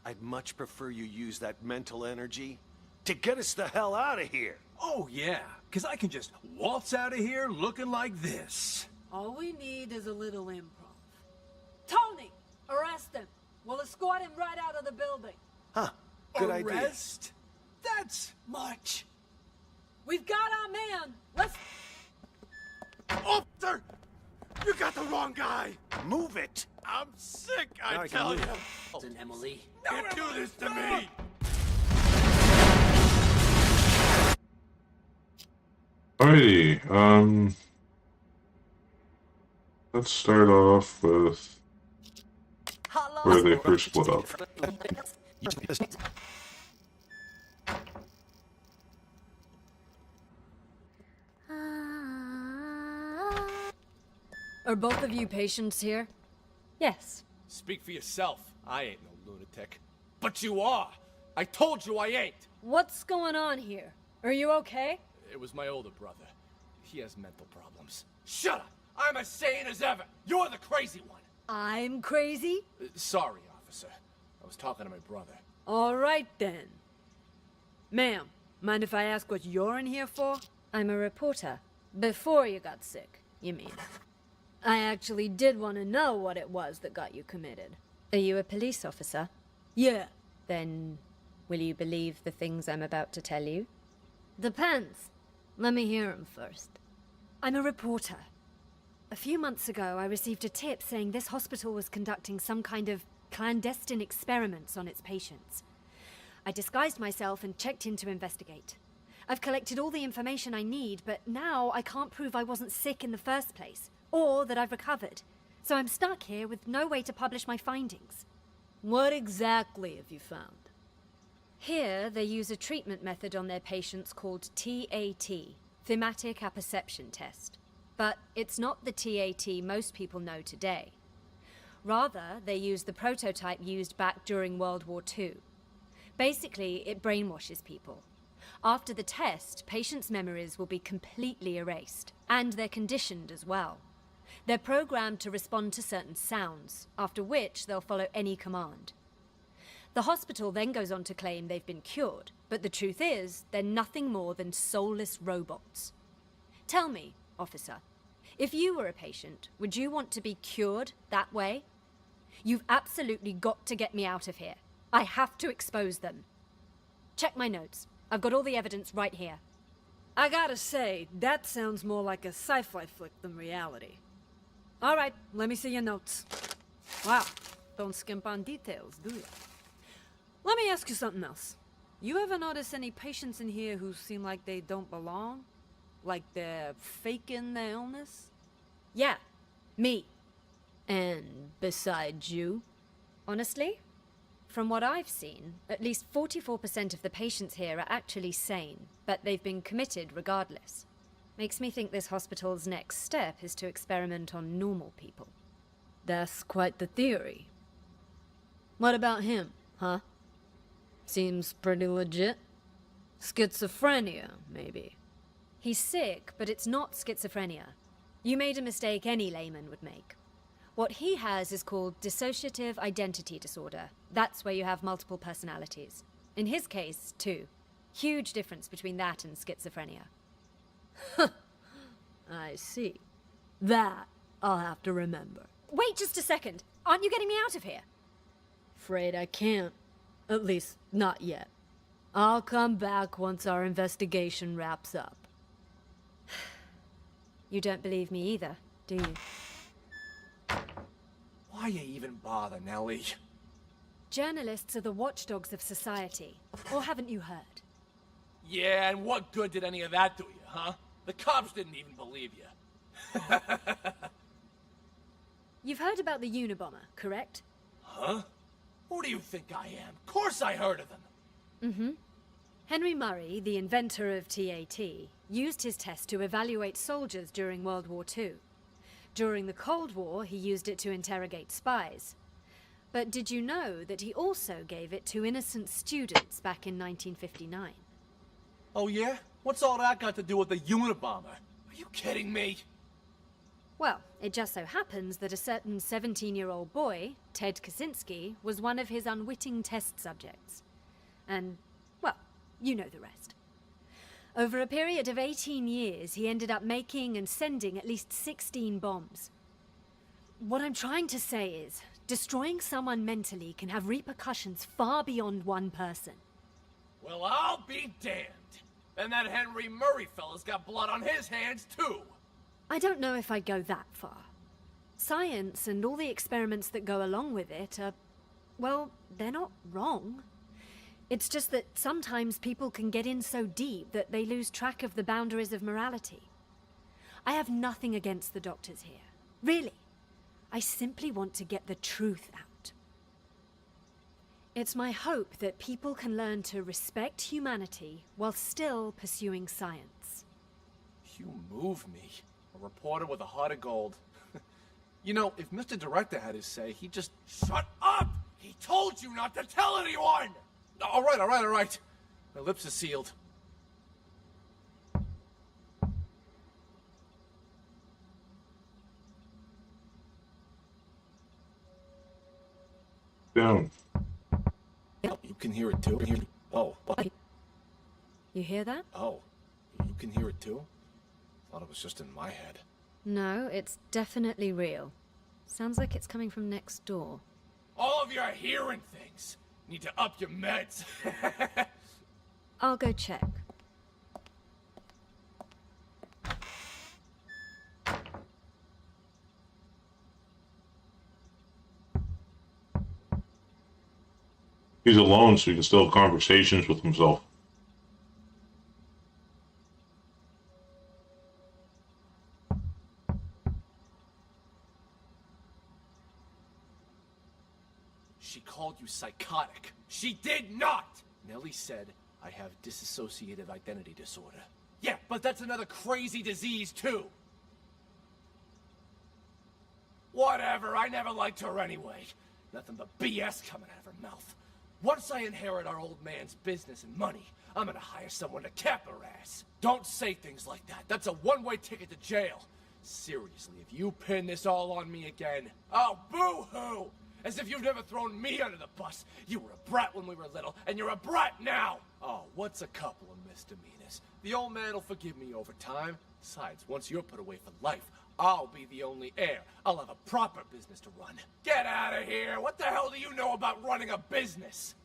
I'd much prefer you use that mental energy to get us the hell out of here. Oh, yeah, because I can just waltz out of here looking like this. All we need is a little improv. Tony, arrest him. We'll escort him right out of the building. Huh, good idea. Arrest? That's much. We've got our man. Let's... Officer! You got the wrong guy! Move it! I'm sick, Now I can tell move. you! Listen, Emily. Don't do this to me! Alrighty, let's start off with where they first split up. Are both of you patients here? Yes. Speak for yourself. I ain't no lunatic. But you are! I told you I ain't! What's going on here? Are you okay? It was my older brother. He has mental problems. Shut up! I'm as sane as ever! You're the crazy one! I'm crazy? Sorry, officer. I was talking to my brother. All right, then. Ma'am, mind if I ask what you're in here for? I'm a reporter. Before you got sick, you mean. I actually did want to know what it was that got you committed. Are you a police officer? Yeah. Then, will you believe the things I'm about to tell you? Depends. Let me hear them first. I'm a reporter. A few months ago, I received a tip saying this hospital was conducting some kind of clandestine experiments on its patients. I disguised myself and checked in to investigate. I've collected all the information I need, but now I can't prove I wasn't sick in the first place, or that I've recovered. So I'm stuck here with no way to publish my findings. What exactly have you found? Here, they use a treatment method on their patients called TAT, Thematic Apperception Test. But it's not the TAT most people know today. Rather, they use the prototype used back during World War II. Basically, it brainwashes people. After the test, patients' memories will be completely erased, and they're conditioned as well. They're programmed to respond to certain sounds, after which they'll follow any command. The hospital then goes on to claim they've been cured, but the truth is, they're nothing more than soulless robots. Tell me, officer, if you were a patient, would you want to be cured that way? You've absolutely got to get me out of here. I have to expose them. Check my notes. I've got all the evidence right here. I gotta say, that sounds more like a sci-fi flick than reality. All right, let me see your notes. Wow, don't skimp on details, do you? Let me ask you something else. You ever notice any patients in here who seem like they don't belong? Like they're faking their illness? Yeah, me. And besides you? Honestly, from what I've seen, at least 44% of the patients here are actually sane, but they've been committed regardless. Makes me think this hospital's next step is to experiment on normal people. That's quite the theory. What about him, huh? Seems pretty legit. Schizophrenia, maybe. He's sick, but it's not schizophrenia. You made a mistake any layman would make. What he has is called dissociative identity disorder. That's where you have multiple personalities. In his case, too. Huge difference between that and schizophrenia. I see. That I'll have to remember. Wait just a second. Aren't you getting me out of here? Afraid I can't. At least, not yet. I'll come back once our investigation wraps up. You don't believe me either, do you? Why you even bother, Nellie? Journalists are the watchdogs of society. Or haven't you heard? Yeah, and what good did any of that do you, huh? The cops didn't even believe you. You've heard about the Unabomber, correct? Huh? Who do you think I am? Of course I heard of them. Mm-hmm. Henry Murray, the inventor of TAT, used his test to evaluate soldiers during World War II. During the Cold War, he used it to interrogate spies. But did you know that he also gave it to innocent students back in 1959? Oh yeah? What's all that got to do with the Unabomber? Are you kidding me? Well, it just so happens that a certain 17-year-old boy, Ted Kaczynski, was one of his unwitting test subjects. And, well, you know the rest. Over a period of 18 years, he ended up making and sending at least 16 bombs. What I'm trying to say is, destroying someone mentally can have repercussions far beyond one person. Well, I'll be damned. And that Henry Murray fella's got blood on his hands, too. I don't know if I'd go that far. Science and all the experiments that go along with it are, well, they're not wrong. It's just that sometimes people can get in so deep that they lose track of the boundaries of morality. I have nothing against the doctors here. Really. I simply want to get the truth out. It's my hope that people can learn to respect humanity while still pursuing science. You move me. A reporter with a heart of gold. You know, if Mr. Director had his say, he'd just... Shut up! He told you not to tell anyone! All right. My lips are sealed. Down. You can hear it too. Oh. You hear that? Oh. You can hear it too? Thought it was just in my head. No, it's definitely real. Sounds like it's coming from next door. All of you are hearing things. Need to up your meds. I'll go check. He's alone, so he can still have conversations with himself. She called you psychotic. She did not! Nellie said, I have dissociative identity disorder. Yeah, but that's another crazy disease, too. Whatever, I never liked her anyway. Nothing but BS coming out of her mouth. Once I inherit our old man's business and money, I'm gonna hire someone to cap her ass. Don't say things like that. That's a one-way ticket to jail. Seriously, if you pin this all on me again, oh, boo-hoo! As if you've never thrown me under the bus. You were a brat when we were little, and you're a brat now! Oh, what's a couple of misdemeanors? The old man will forgive me over time. Besides, once you're put away for life, I'll be the only heir. I'll have a proper business to run. Get out of here! What the hell do you know about running a business?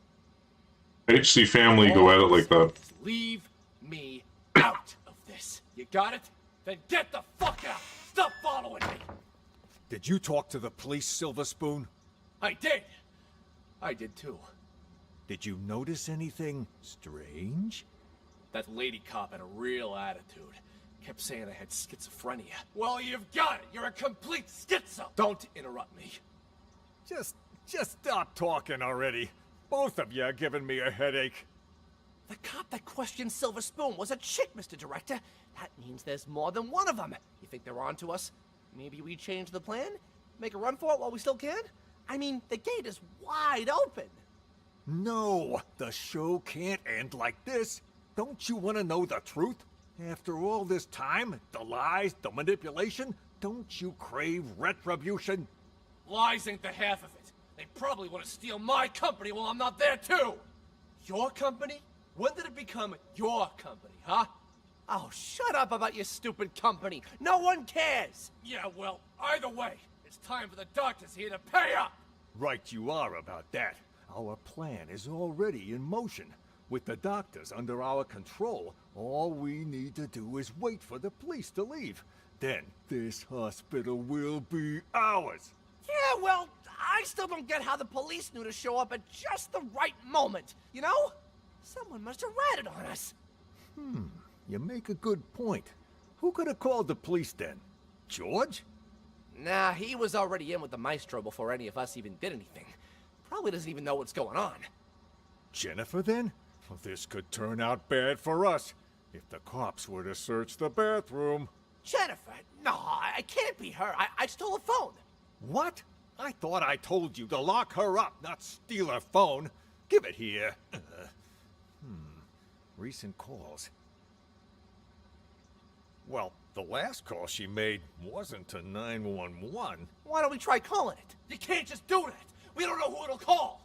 I hate to see family go at it like that. Leave me out of this. You got it? Then get the fuck out! Stop following me! Did you talk to the police, Silver Spoon? I did. I did too. Did you notice anything strange? That lady cop had a real attitude. Kept saying I had schizophrenia. Well, you've got it. You're a complete schizo. Don't interrupt me. Just stop talking already. Both of you are giving me a headache. The cop that questioned Silver Spoon was a chick, Mr. Director. That means there's more than one of them. You think they're on to us? Maybe we change the plan? Make a run for it while we still can? I mean, the gate is wide open. No, the show can't end like this. Don't you want to know the truth? After all this time, the lies, the manipulation, don't you crave retribution? Lies ain't the half of it. They probably want to steal my company while I'm not there, too. Your company? When did it become your company, huh? Oh, shut up about your stupid company. No one cares. Yeah, well, either way, it's time for the doctors here to pay up. Right you are about that. Our plan is already in motion. With the doctors under our control, all we need to do is wait for the police to leave. Then this hospital will be ours. Yeah, well, I still don't get how the police knew to show up at just the right moment, you know? Someone must have ratted on us. You make a good point. Who could have called the police then? George? Nah, he was already in with the maestro before any of us even did anything. Probably doesn't even know what's going on. Jennifer then? Well, this could turn out bad for us if the cops were to search the bathroom. Jennifer? No, I can't be her. I stole a phone. What? I thought I told you to lock her up, not steal her phone. Give it here. Recent calls. Well, The last call she made wasn't to 911. Why don't we try calling it? You can't just do that. We don't know who it'll call.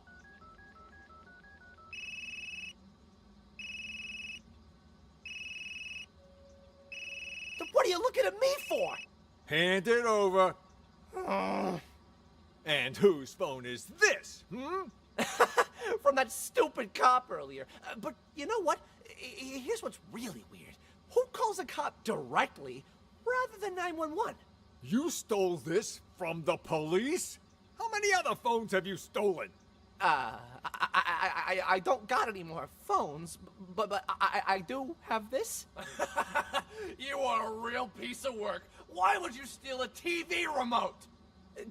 Then what are you looking at me for? Hand it over. And whose phone is this, From that stupid cop earlier. But you know what? Here's what's really weird. Who calls a cop directly rather than 911? You stole this from the police? How many other phones have you stolen? I don't got any more phones, but I do have this. You are a real piece of work. Why would you steal a TV remote?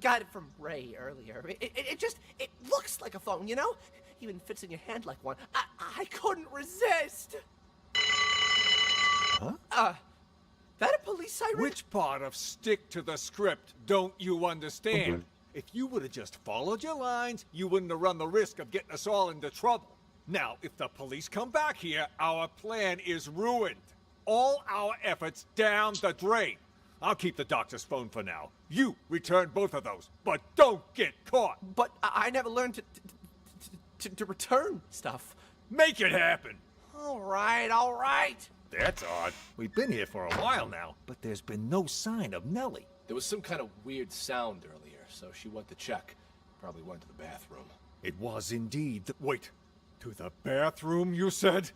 Got it from Ray earlier. It looks like a phone, you know? Even fits in your hand like one. I couldn't resist. Huh? That a police siren? Which part of stick to the script don't you understand? Okay. If you would have just followed your lines, you wouldn't have run the risk of getting us all into trouble. Now, if the police come back here, our plan is ruined. All our efforts down the drain. I'll keep the doctor's phone for now. You return both of those, but don't get caught. But I never learned to return stuff. Make it happen. All right. That's odd. We've been here for a while now, but there's been no sign of Nellie. There was some kind of weird sound earlier, so she went to check. Probably went to the bathroom. It was indeed. Wait, to the bathroom, you said?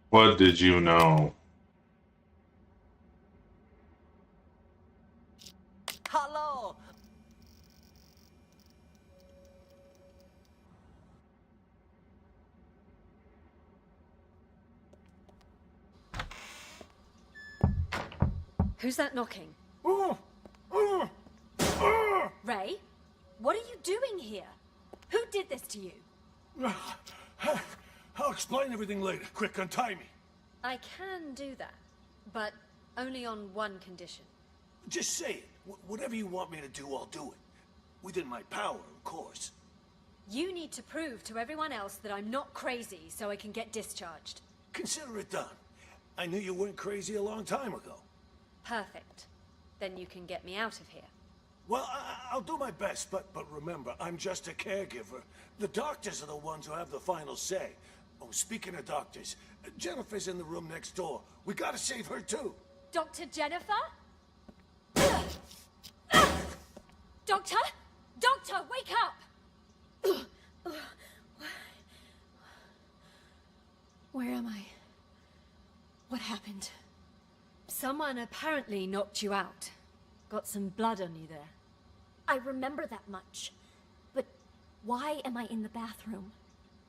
What did you know? Hello. Who's that knocking? Ray? What are you doing here? Who did this to you? I'll explain everything later. Quick, untie me. I can do that, but only on one condition. Just say it. Whatever you want me to do, I'll do it. Within my power, of course. You need to prove to everyone else that I'm not crazy so I can get discharged. Consider it done. I knew you weren't crazy a long time ago. Perfect. Then you can get me out of here. Well, I'll do my best, but remember, I'm just a caregiver. The doctors are the ones who have the final say. Oh, speaking of doctors, Jennifer's in the room next door. We gotta save her, too. Dr. Jennifer? Doctor? Doctor, wake up! Where am I? What happened? Someone apparently knocked you out. Got some blood on you there. I remember that much. But why am I in the bathroom?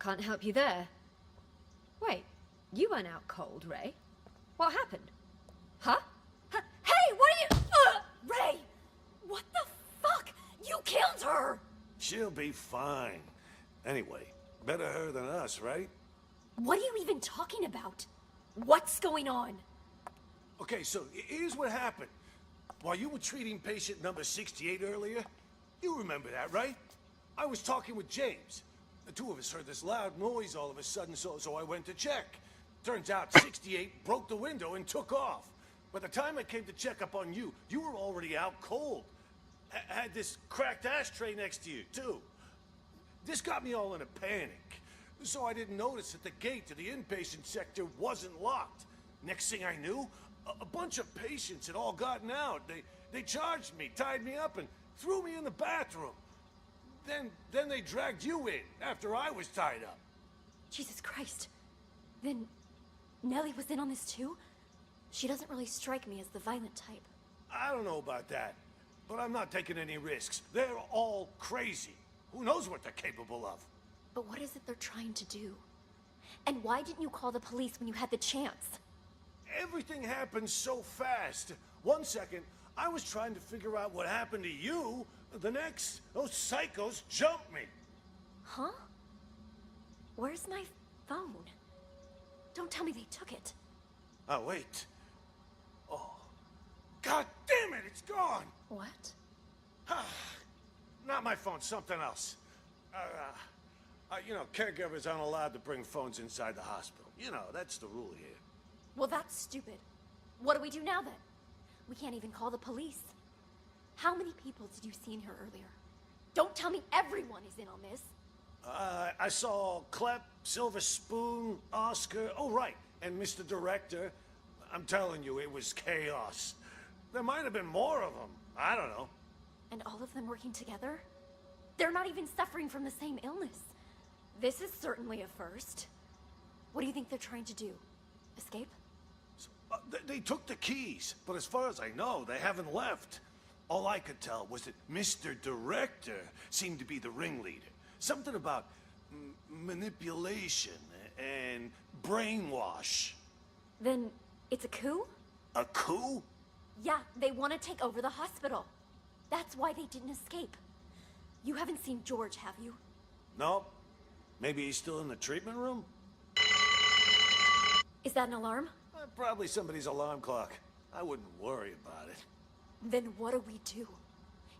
Can't help you there. Wait, you weren't out cold, Ray. What happened? Huh? Hey, what are you... Ray! What the fuck? You killed her! She'll be fine. Anyway, better her than us, right? What are you even talking about? What's going on? Okay, so here's what happened. While you were treating patient number 68 earlier, you remember that, right? I was talking with James. The two of us heard this loud noise all of a sudden, so I went to check. Turns out 68 broke the window and took off. By the time I came to check up on you, you were already out cold. Had this cracked ashtray next to you, too. This got me all in a panic. So I didn't notice that the gate to the inpatient sector wasn't locked. Next thing I knew, a bunch of patients had all gotten out. They charged me, tied me up, and threw me in the bathroom. Then they dragged you in after I was tied up. Jesus Christ. Then Nellie was in on this too? She doesn't really strike me as the violent type. I don't know about that, but I'm not taking any risks. They're all crazy. Who knows what they're capable of? But what is it they're trying to do? And why didn't you call the police when you had the chance? Everything happened so fast. 1 second, I was trying to figure out what happened to you. The next, those psychos jumped me. Huh? Where's my phone? Don't tell me they took it. Oh, wait. Oh. God damn it, it's gone! What? Not my phone, something else. You know, caregivers aren't allowed to bring phones inside the hospital. You know, that's the rule here. Well, that's stupid. What do we do now then? We can't even call the police. How many people did you see in here earlier? Don't tell me everyone is in on this. I saw Clep, Silver Spoon, Oscar, oh right, and Mr. Director. I'm telling you, it was chaos. There might have been more of them. I don't know. And all of them working together? They're not even suffering from the same illness. This is certainly a first. What do you think they're trying to do? Escape? They took the keys, but as far as I know, they haven't left. All I could tell was that Mr. Director seemed to be the ringleader. Something about manipulation and brainwash. Then it's a coup? A coup? Yeah, they want to take over the hospital. That's why they didn't escape. You haven't seen George, have you? No. Maybe he's still in the treatment room? Is that an alarm? Probably somebody's alarm clock. I wouldn't worry about it. Then what do we do?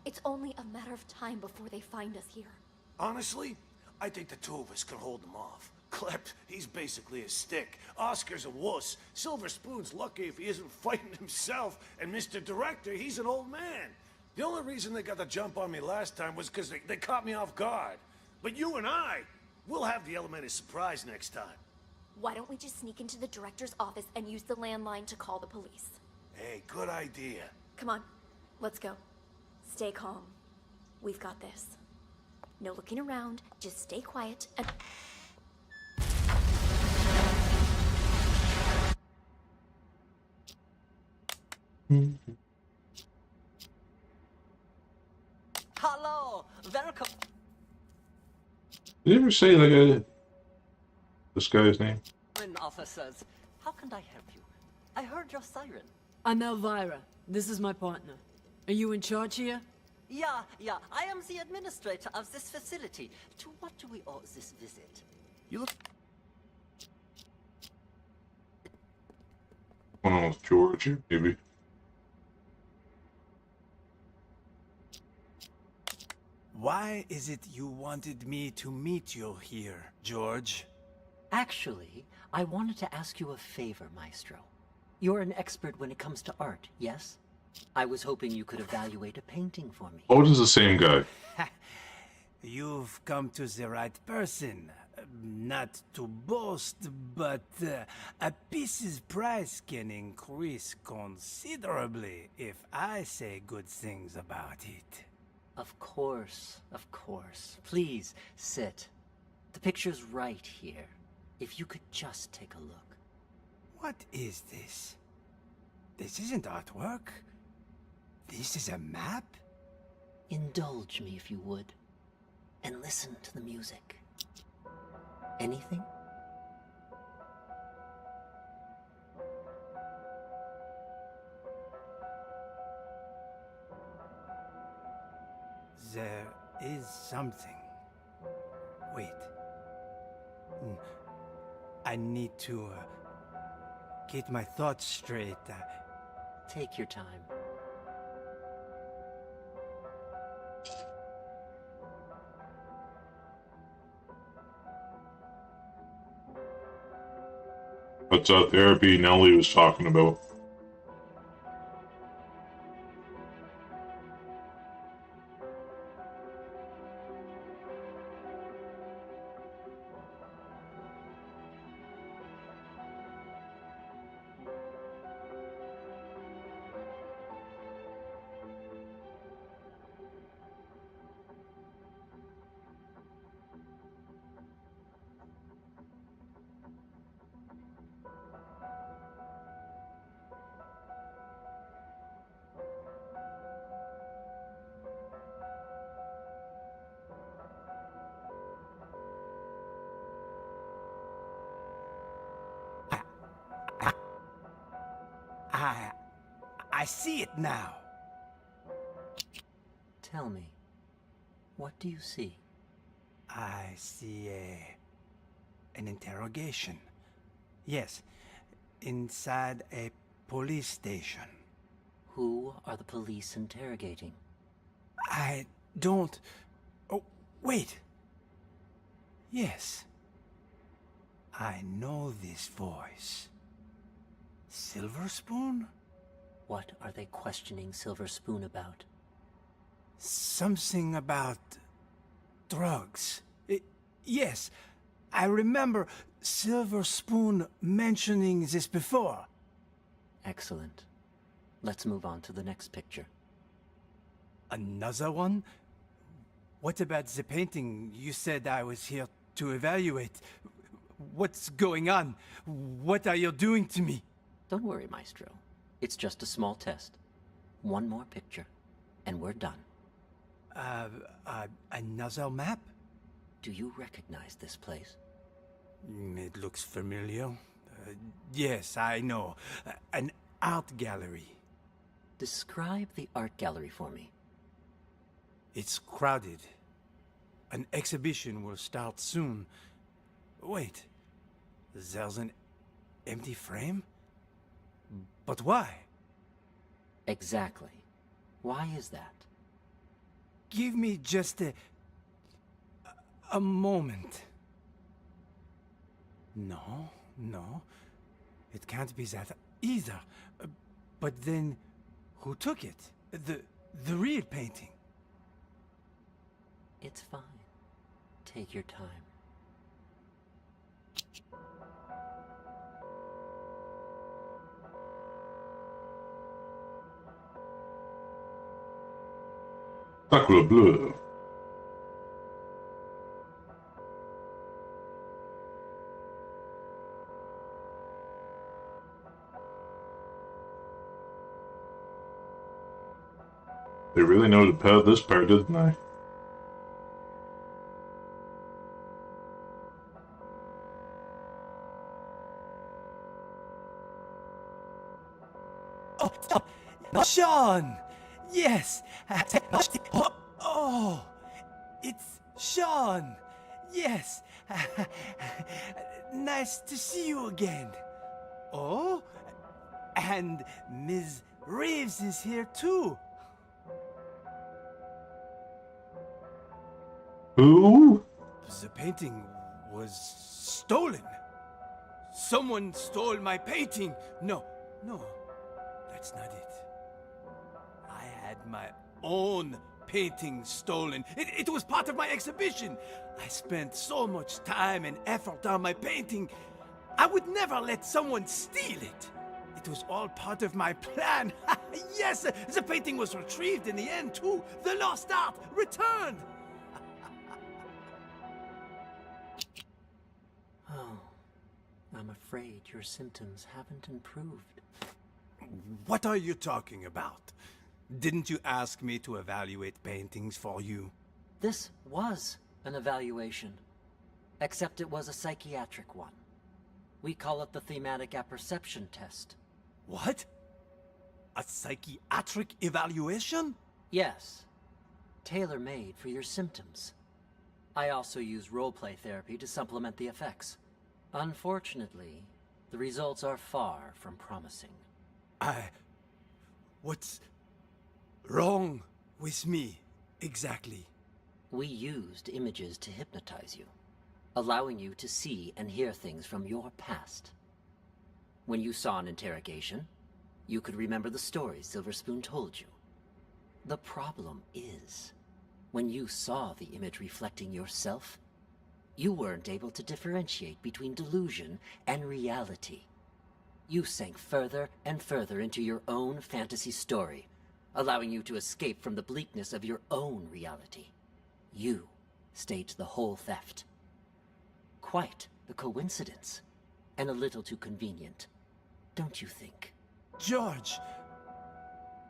It's only a matter of time before they find us here. Honestly, I think the two of us can hold them off. Clep, he's basically a stick. Oscar's a wuss. Silver Spoon's lucky if he isn't fighting himself. And Mr. Director, he's an old man. The only reason they got the jump on me last time was because they caught me off guard. But you and we'll have the element of surprise next time. Why don't we just sneak into the director's office and use the landline to call the police? Hey, good idea. Come on, let's go. Stay calm. We've got this. No looking around, just stay quiet and... Hello, welcome. Did you ever say like this guy's name? Officers, how can I help you? I heard your siren. I'm Elvira. This is my partner. Are you in charge here? Yeah, I am the administrator of this facility. To what do we owe this visit? You look. Going on with George, maybe. Why is it you wanted me to meet you here, George? Actually, I wanted to ask you a favor, Maestro. You're an expert when it comes to art, yes? I was hoping you could evaluate a painting for me. Oh, it is the same guy. You've come to the right person. Not to boast, but a piece's price can increase considerably if I say good things about it. Of course, of course. Please, sit. The picture's right here. If you could just take a look. What is this? This isn't artwork. This is a map? Indulge me if you would. And listen to the music. Anything? There is something. Wait. I need to get my thoughts straight. Take your time. That's therapy Nellie was talking about. I see it now. Tell me, what do you see? I see an interrogation. Yes, inside a police station. Who are the police interrogating? I don't... Oh, wait. Yes. I know this voice. Silver Spoon? What are they questioning Silver Spoon about? Something about drugs. Yes, I remember Silver Spoon mentioning this before. Excellent. Let's move on to the next picture. Another one? What about the painting you said I was here to evaluate? What's going on? What are you doing to me? Don't worry, Maestro. It's just a small test. One more picture, and we're done. Another map? Do you recognize this place? It looks familiar. Yes, I know. An art gallery. Describe the art gallery for me. It's crowded. An exhibition will start soon. Wait, there's an empty frame? But why? Exactly. Why is that? Give me just a moment. No, it can't be that either. But then, who took it? The real painting? It's fine. Take your time. Sacre bleu. They really know to pad this part, didn't they? Oh, stop! Sean! Yes! Oh! It's Sean! Yes! Nice to see you again. Oh? And Ms. Reeves is here too. Who? The painting was stolen. Someone stole my painting. No, that's not it. I had my own painting stolen. It was part of my exhibition. I spent so much time and effort on my painting. I would never let someone steal it. It was all part of my plan. Yes, the painting was retrieved in the end too. The lost art returned. Oh, I'm afraid your symptoms haven't improved. What are you talking about? Didn't you ask me to evaluate paintings for you? This was an evaluation, except it was a psychiatric one. We call it the thematic apperception test. What? A psychiatric evaluation? Yes. Tailor-made for your symptoms. I also use roleplay therapy to supplement the effects. Unfortunately, the results are far from promising. What's wrong with me, exactly? We used images to hypnotize you, allowing you to see and hear things from your past. When you saw an interrogation, you could remember the stories Silver Spoon told you. The problem is, when you saw the image reflecting yourself, you weren't able to differentiate between delusion and reality. You sank further and further into your own fantasy story, allowing you to escape from the bleakness of your own reality. You staged the whole theft. Quite the coincidence, and a little too convenient, don't you think? George!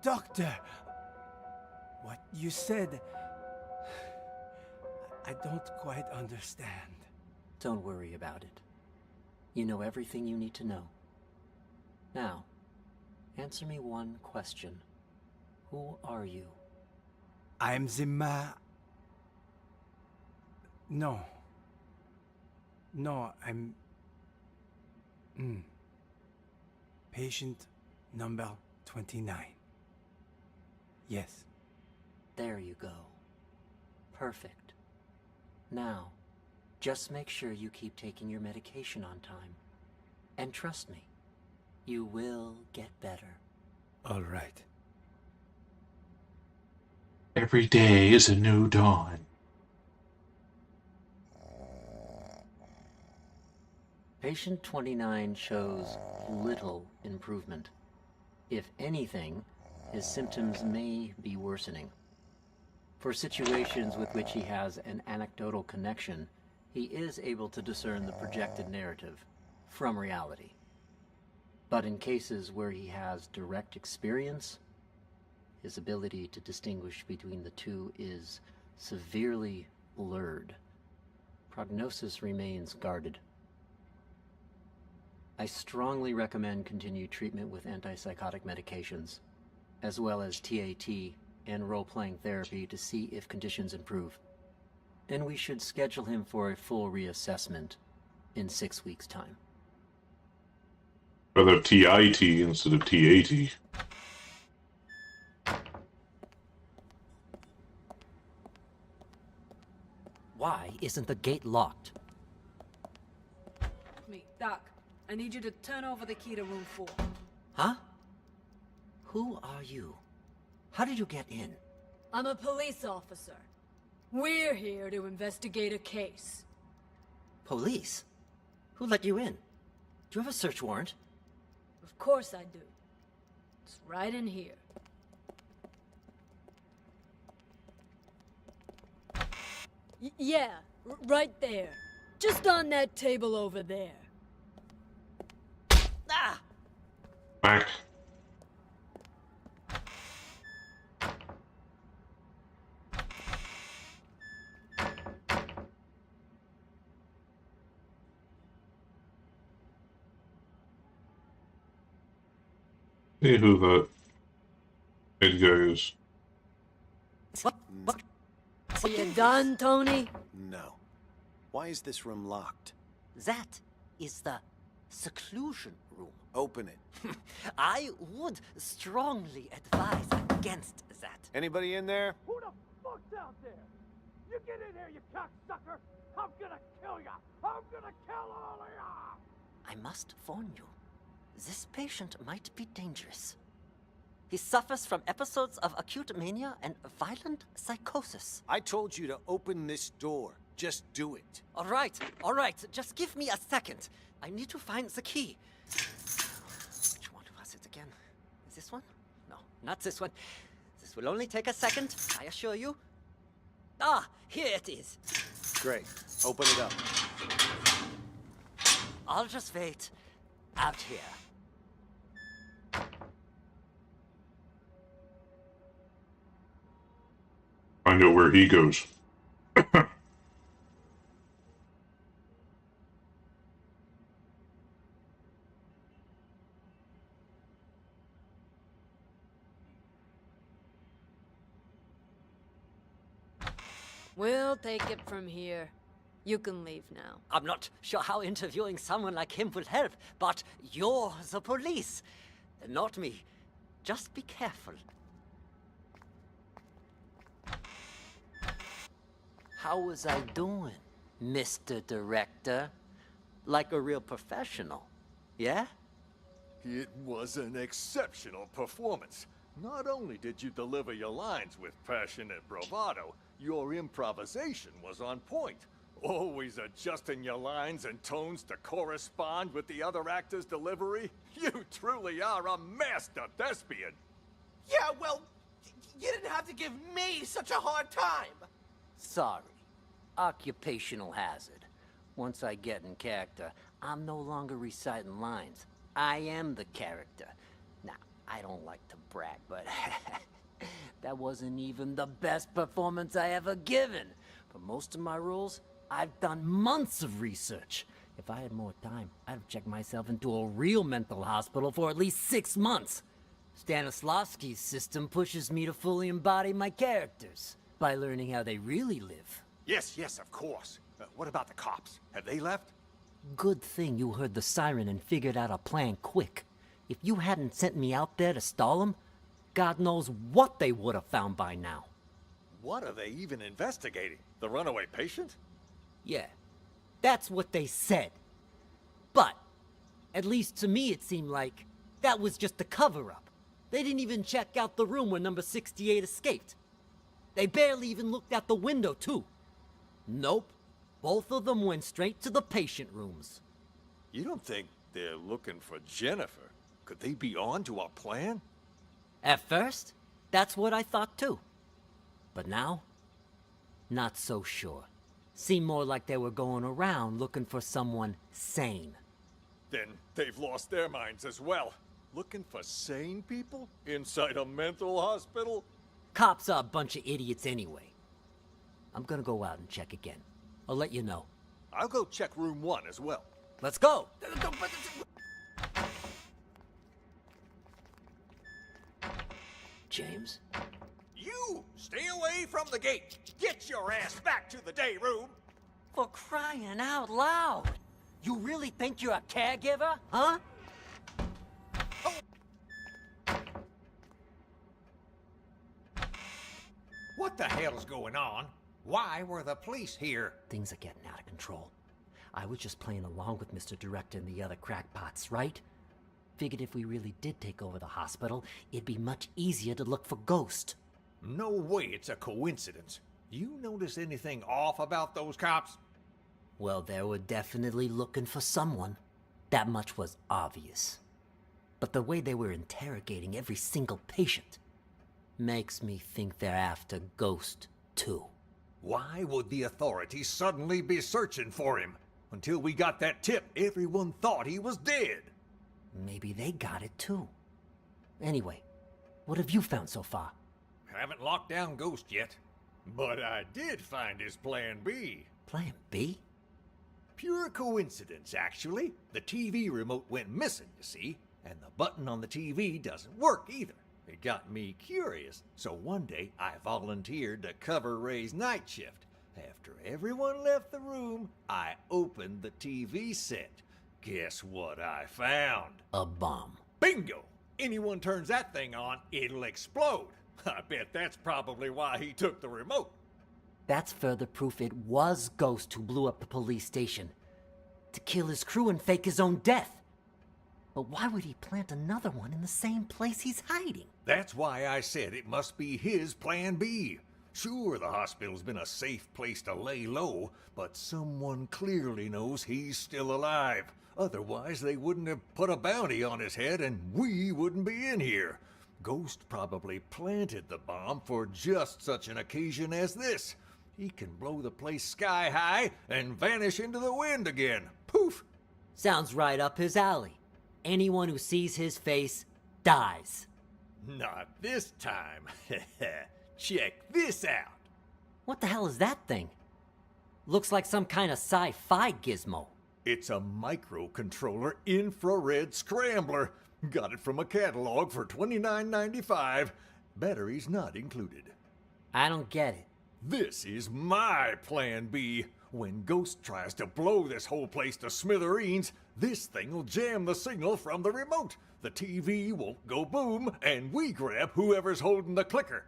Doctor! What you said... I don't quite understand. Don't worry about it. You know everything you need to know. Now, answer me one question. Who are you? I'm the No. No, I'm... Patient number 29. Yes. There you go. Perfect. Now, just make sure you keep taking your medication on time. And trust me, You will get better. All right. Every day is a new dawn. Patient 29 shows little improvement. If anything, his symptoms may be worsening. For situations with which he has an anecdotal connection, he is able to discern the projected narrative from reality. But in cases where he has direct experience, his ability to distinguish between the two is severely blurred. Prognosis remains guarded. I strongly recommend continued treatment with antipsychotic medications, as well as TAT and role-playing therapy to see if conditions improve. And we should schedule him for a full reassessment in 6 weeks' time. Rather have TIT instead of TAT. Why isn't the gate locked? Me, Doc. I need you to turn over the key to room 4. Huh? Who are you? How did you get in? I'm a police officer. We're here to investigate a case. Police? Who let you in? Do you have a search warrant? Of course I do. It's right in here. Yeah, right there. Just on that table over there. Ah! Back. See who that big guy is. You done, Tony? No. Why is this room locked? That is the seclusion room. Open it. I would strongly advise against that. Anybody in there? Who the fuck's out there? You get in here, you cocksucker! I'm gonna kill ya! I'm gonna kill all of ya! I must warn you, this patient might be dangerous. He suffers from episodes of acute mania and violent psychosis. I told you to open this door. Just do it. All right. Just give me a second. I need to find the key. Which one was it again? Is this one? No, not this one. This will only take a second, I assure you. Ah, here it is. Great. Open it up. I'll just wait out here. Find out where he goes. We'll take it from here. You can leave now. I'm not sure how interviewing someone like him will help, but you're the police, not me. Just be careful. How was I doing, Mr. Director? Like a real professional, yeah? It was an exceptional performance. Not only did you deliver your lines with passion and bravado, your improvisation was on point. Always adjusting your lines and tones to correspond with the other actor's delivery. You truly are a master thespian. Yeah, well, you didn't have to give me such a hard time. Sorry. Occupational hazard. Once I get in character, I'm no longer reciting lines. I am the character. Now, I don't like to brag, but that wasn't even the best performance I ever given. For most of my roles, I've done months of research. If I had more time, I'd have checked myself into a real mental hospital for at least 6 months. Stanislavski's system pushes me to fully embody my characters by learning how they really live. Yes, of course. What about the cops? Have they left? Good thing you heard the siren and figured out a plan quick. If you hadn't sent me out there to stall them, God knows what they would have found by now. What are they even investigating? The runaway patient? Yeah, that's what they said. But, at least to me it seemed like That was just a cover-up. They didn't even check out the room where number 68 escaped. They barely even looked out the window, too. Nope. Both of them went straight to the patient rooms. You don't think they're looking for Jennifer? Could they be on to our plan? At first, that's what I thought, too. But now, not so sure. Seemed more like they were going around looking for someone sane. Then they've lost their minds as well. Looking for sane people inside a mental hospital? Cops are a bunch of idiots anyway. I'm gonna go out and check again. I'll let you know. I'll go check room 1 as well. Let's go! James? You! Stay away from the gate! Get your ass back to the day room! For crying out loud! You really think you're a caregiver, huh? What the hell's going on? Why were the police here? Things are getting out of control. I was just playing along with Mr. Director and the other crackpots, right? Figured if we really did take over the hospital, it'd be much easier to look for Ghost. No way it's a coincidence. You notice anything off about those cops? Well, they were definitely looking for someone. That much was obvious. But the way they were interrogating every single patient makes me think they're after Ghost, too. Why would the authorities suddenly be searching for him? Until we got that tip, everyone thought he was dead. Maybe they got it, too. Anyway, what have you found so far? Haven't locked down Ghost yet. But I did find his Plan B. Plan B? Pure coincidence, actually. The TV remote went missing, you see, and the button on the TV doesn't work either. It got me curious, so one day I volunteered to cover Ray's night shift. After everyone left the room, I opened the TV set. Guess what I found? A bomb. Bingo! Anyone turns that thing on, it'll explode. I bet that's probably why he took the remote. That's further proof it was Ghost who blew up the police station. To kill his crew and fake his own death. But why would he plant another one in the same place he's hiding? That's why I said it must be his Plan B. Sure, the hospital's been a safe place to lay low, but someone clearly knows he's still alive. Otherwise, they wouldn't have put a bounty on his head and we wouldn't be in here. Ghost probably planted the bomb for just such an occasion as this. He can blow the place sky high and vanish into the wind again. Poof! Sounds right up his alley. Anyone who sees his face dies. Not this time. Check this out. What the hell is that thing? Looks like some kind of sci-fi gizmo. It's a microcontroller infrared scrambler. Got it from a catalog for $29.95. Batteries not included. I don't get it. This is my Plan B. When Ghost tries to blow this whole place to smithereens, this thing will jam the signal from the remote. The TV won't go boom, and we grab whoever's holding the clicker.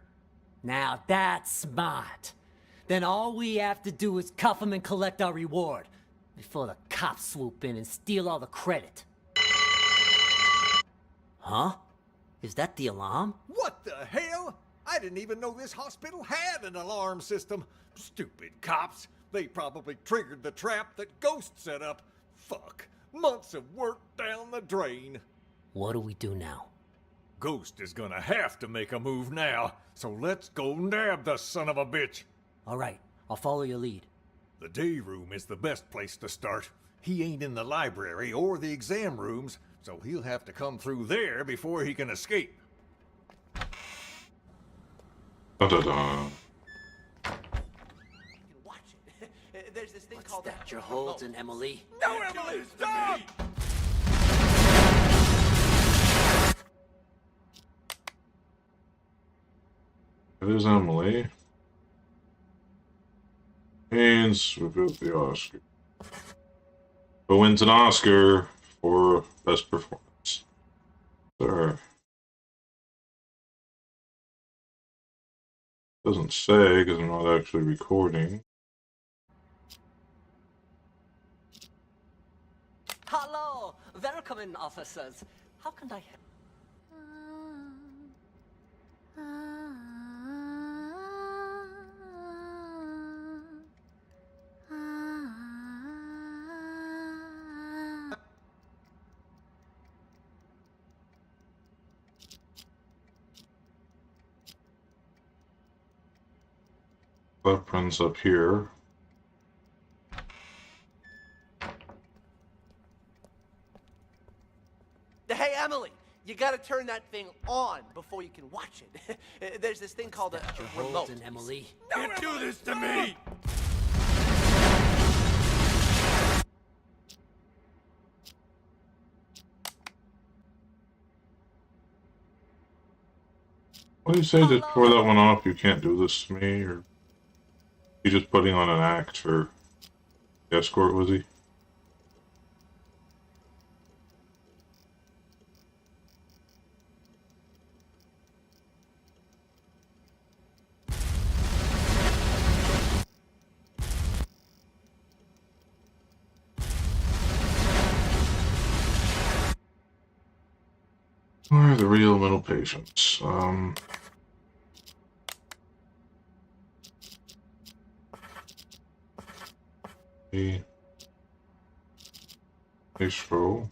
Now that's smart. Then all we have to do is cuff him and collect our reward before the cops swoop in and steal all the credit. Huh? Is that the alarm? What the hell? I didn't even know this hospital had an alarm system. Stupid cops. They probably triggered the trap that Ghost set up. Fuck. Months of work down the drain. What do we do now? Ghost is gonna have to make a move now, so let's go nab the son of a bitch. All right, I'll follow your lead. The day room is the best place to start. He ain't in the library or the exam rooms, so he'll have to come through there before he can escape. Da-da-da. There's this thing What's called that you're holding, Emily? No, Emily, stop! It is Emily. And swoop out the Oscar. Who wins an Oscar for Best Performance? Sir. Doesn't say because I'm not actually recording. Hello! Welcome in, officers. How can I That runs up here. Hey, Emily, you gotta turn that thing on before you can watch it. There's this thing called a remote. Emily. Can't do this to me! What do you say to pour that one off? You can't do this to me, or he just putting on an act for the escort, was he? Where are the real mental patients? The Maestro.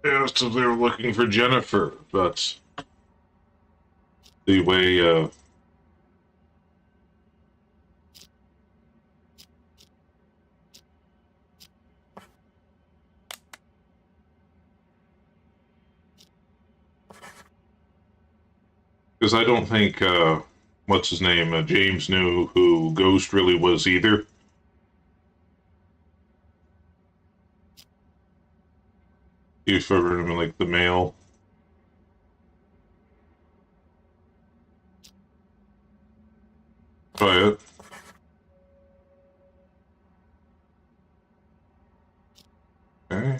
Yeah, so they were looking for Jennifer. That's the way, because I don't think, what's his name, James knew who Ghost really was either. He referred him like the male. Try it. Okay.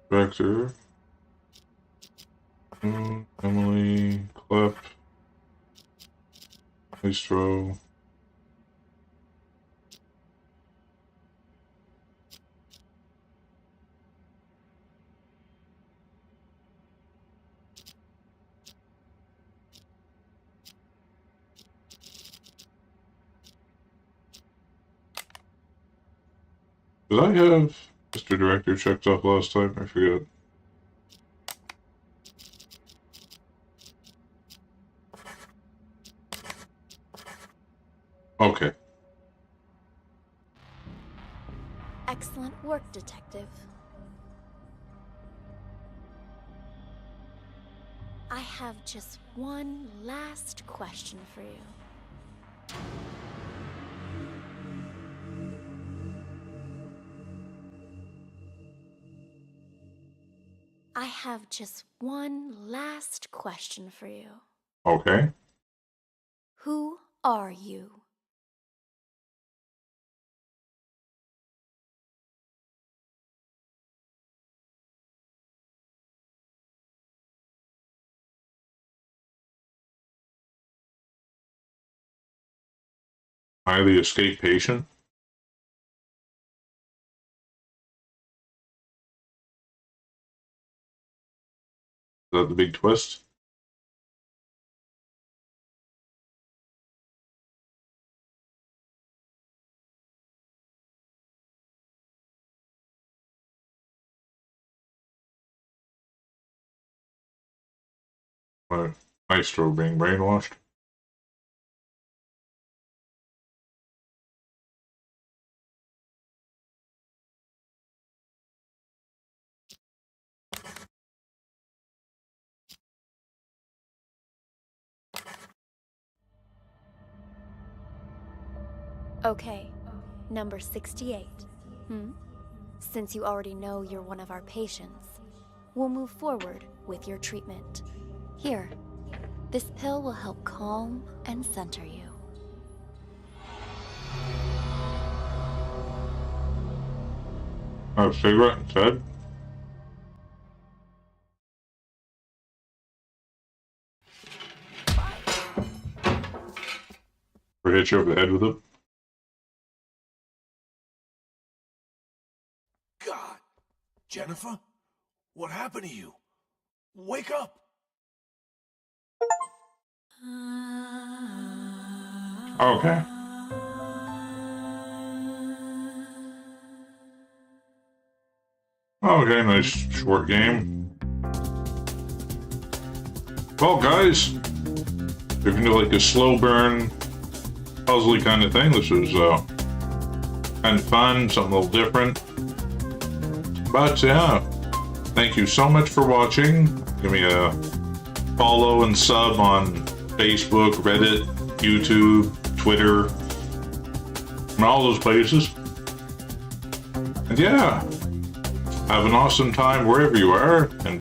Vector. Emily. Clep. Maestro. Did I have Mr. Director checked off last time? I forget. Okay. Excellent work, Detective. I have just one last question for you. I have just one last question for you. Okay. Who are you? Highly escaped patient. Is that the big twist? Maestro being brainwashed? Okay, number 68. Since you already know you're one of our patients, we'll move forward with your treatment. Here, this pill will help calm and center you. A cigarette instead? Or hit you over the head with it? God! Jennifer? What happened to you? Wake up! Okay. Okay, nice short game. Well, guys, if you do like a slow burn, puzzly kind of thing, this was kind of fun, something a little different. But yeah, thank you so much for watching. Give me a follow and sub on Facebook, Reddit, YouTube, Twitter, and all those places. And yeah, have an awesome time wherever you are, and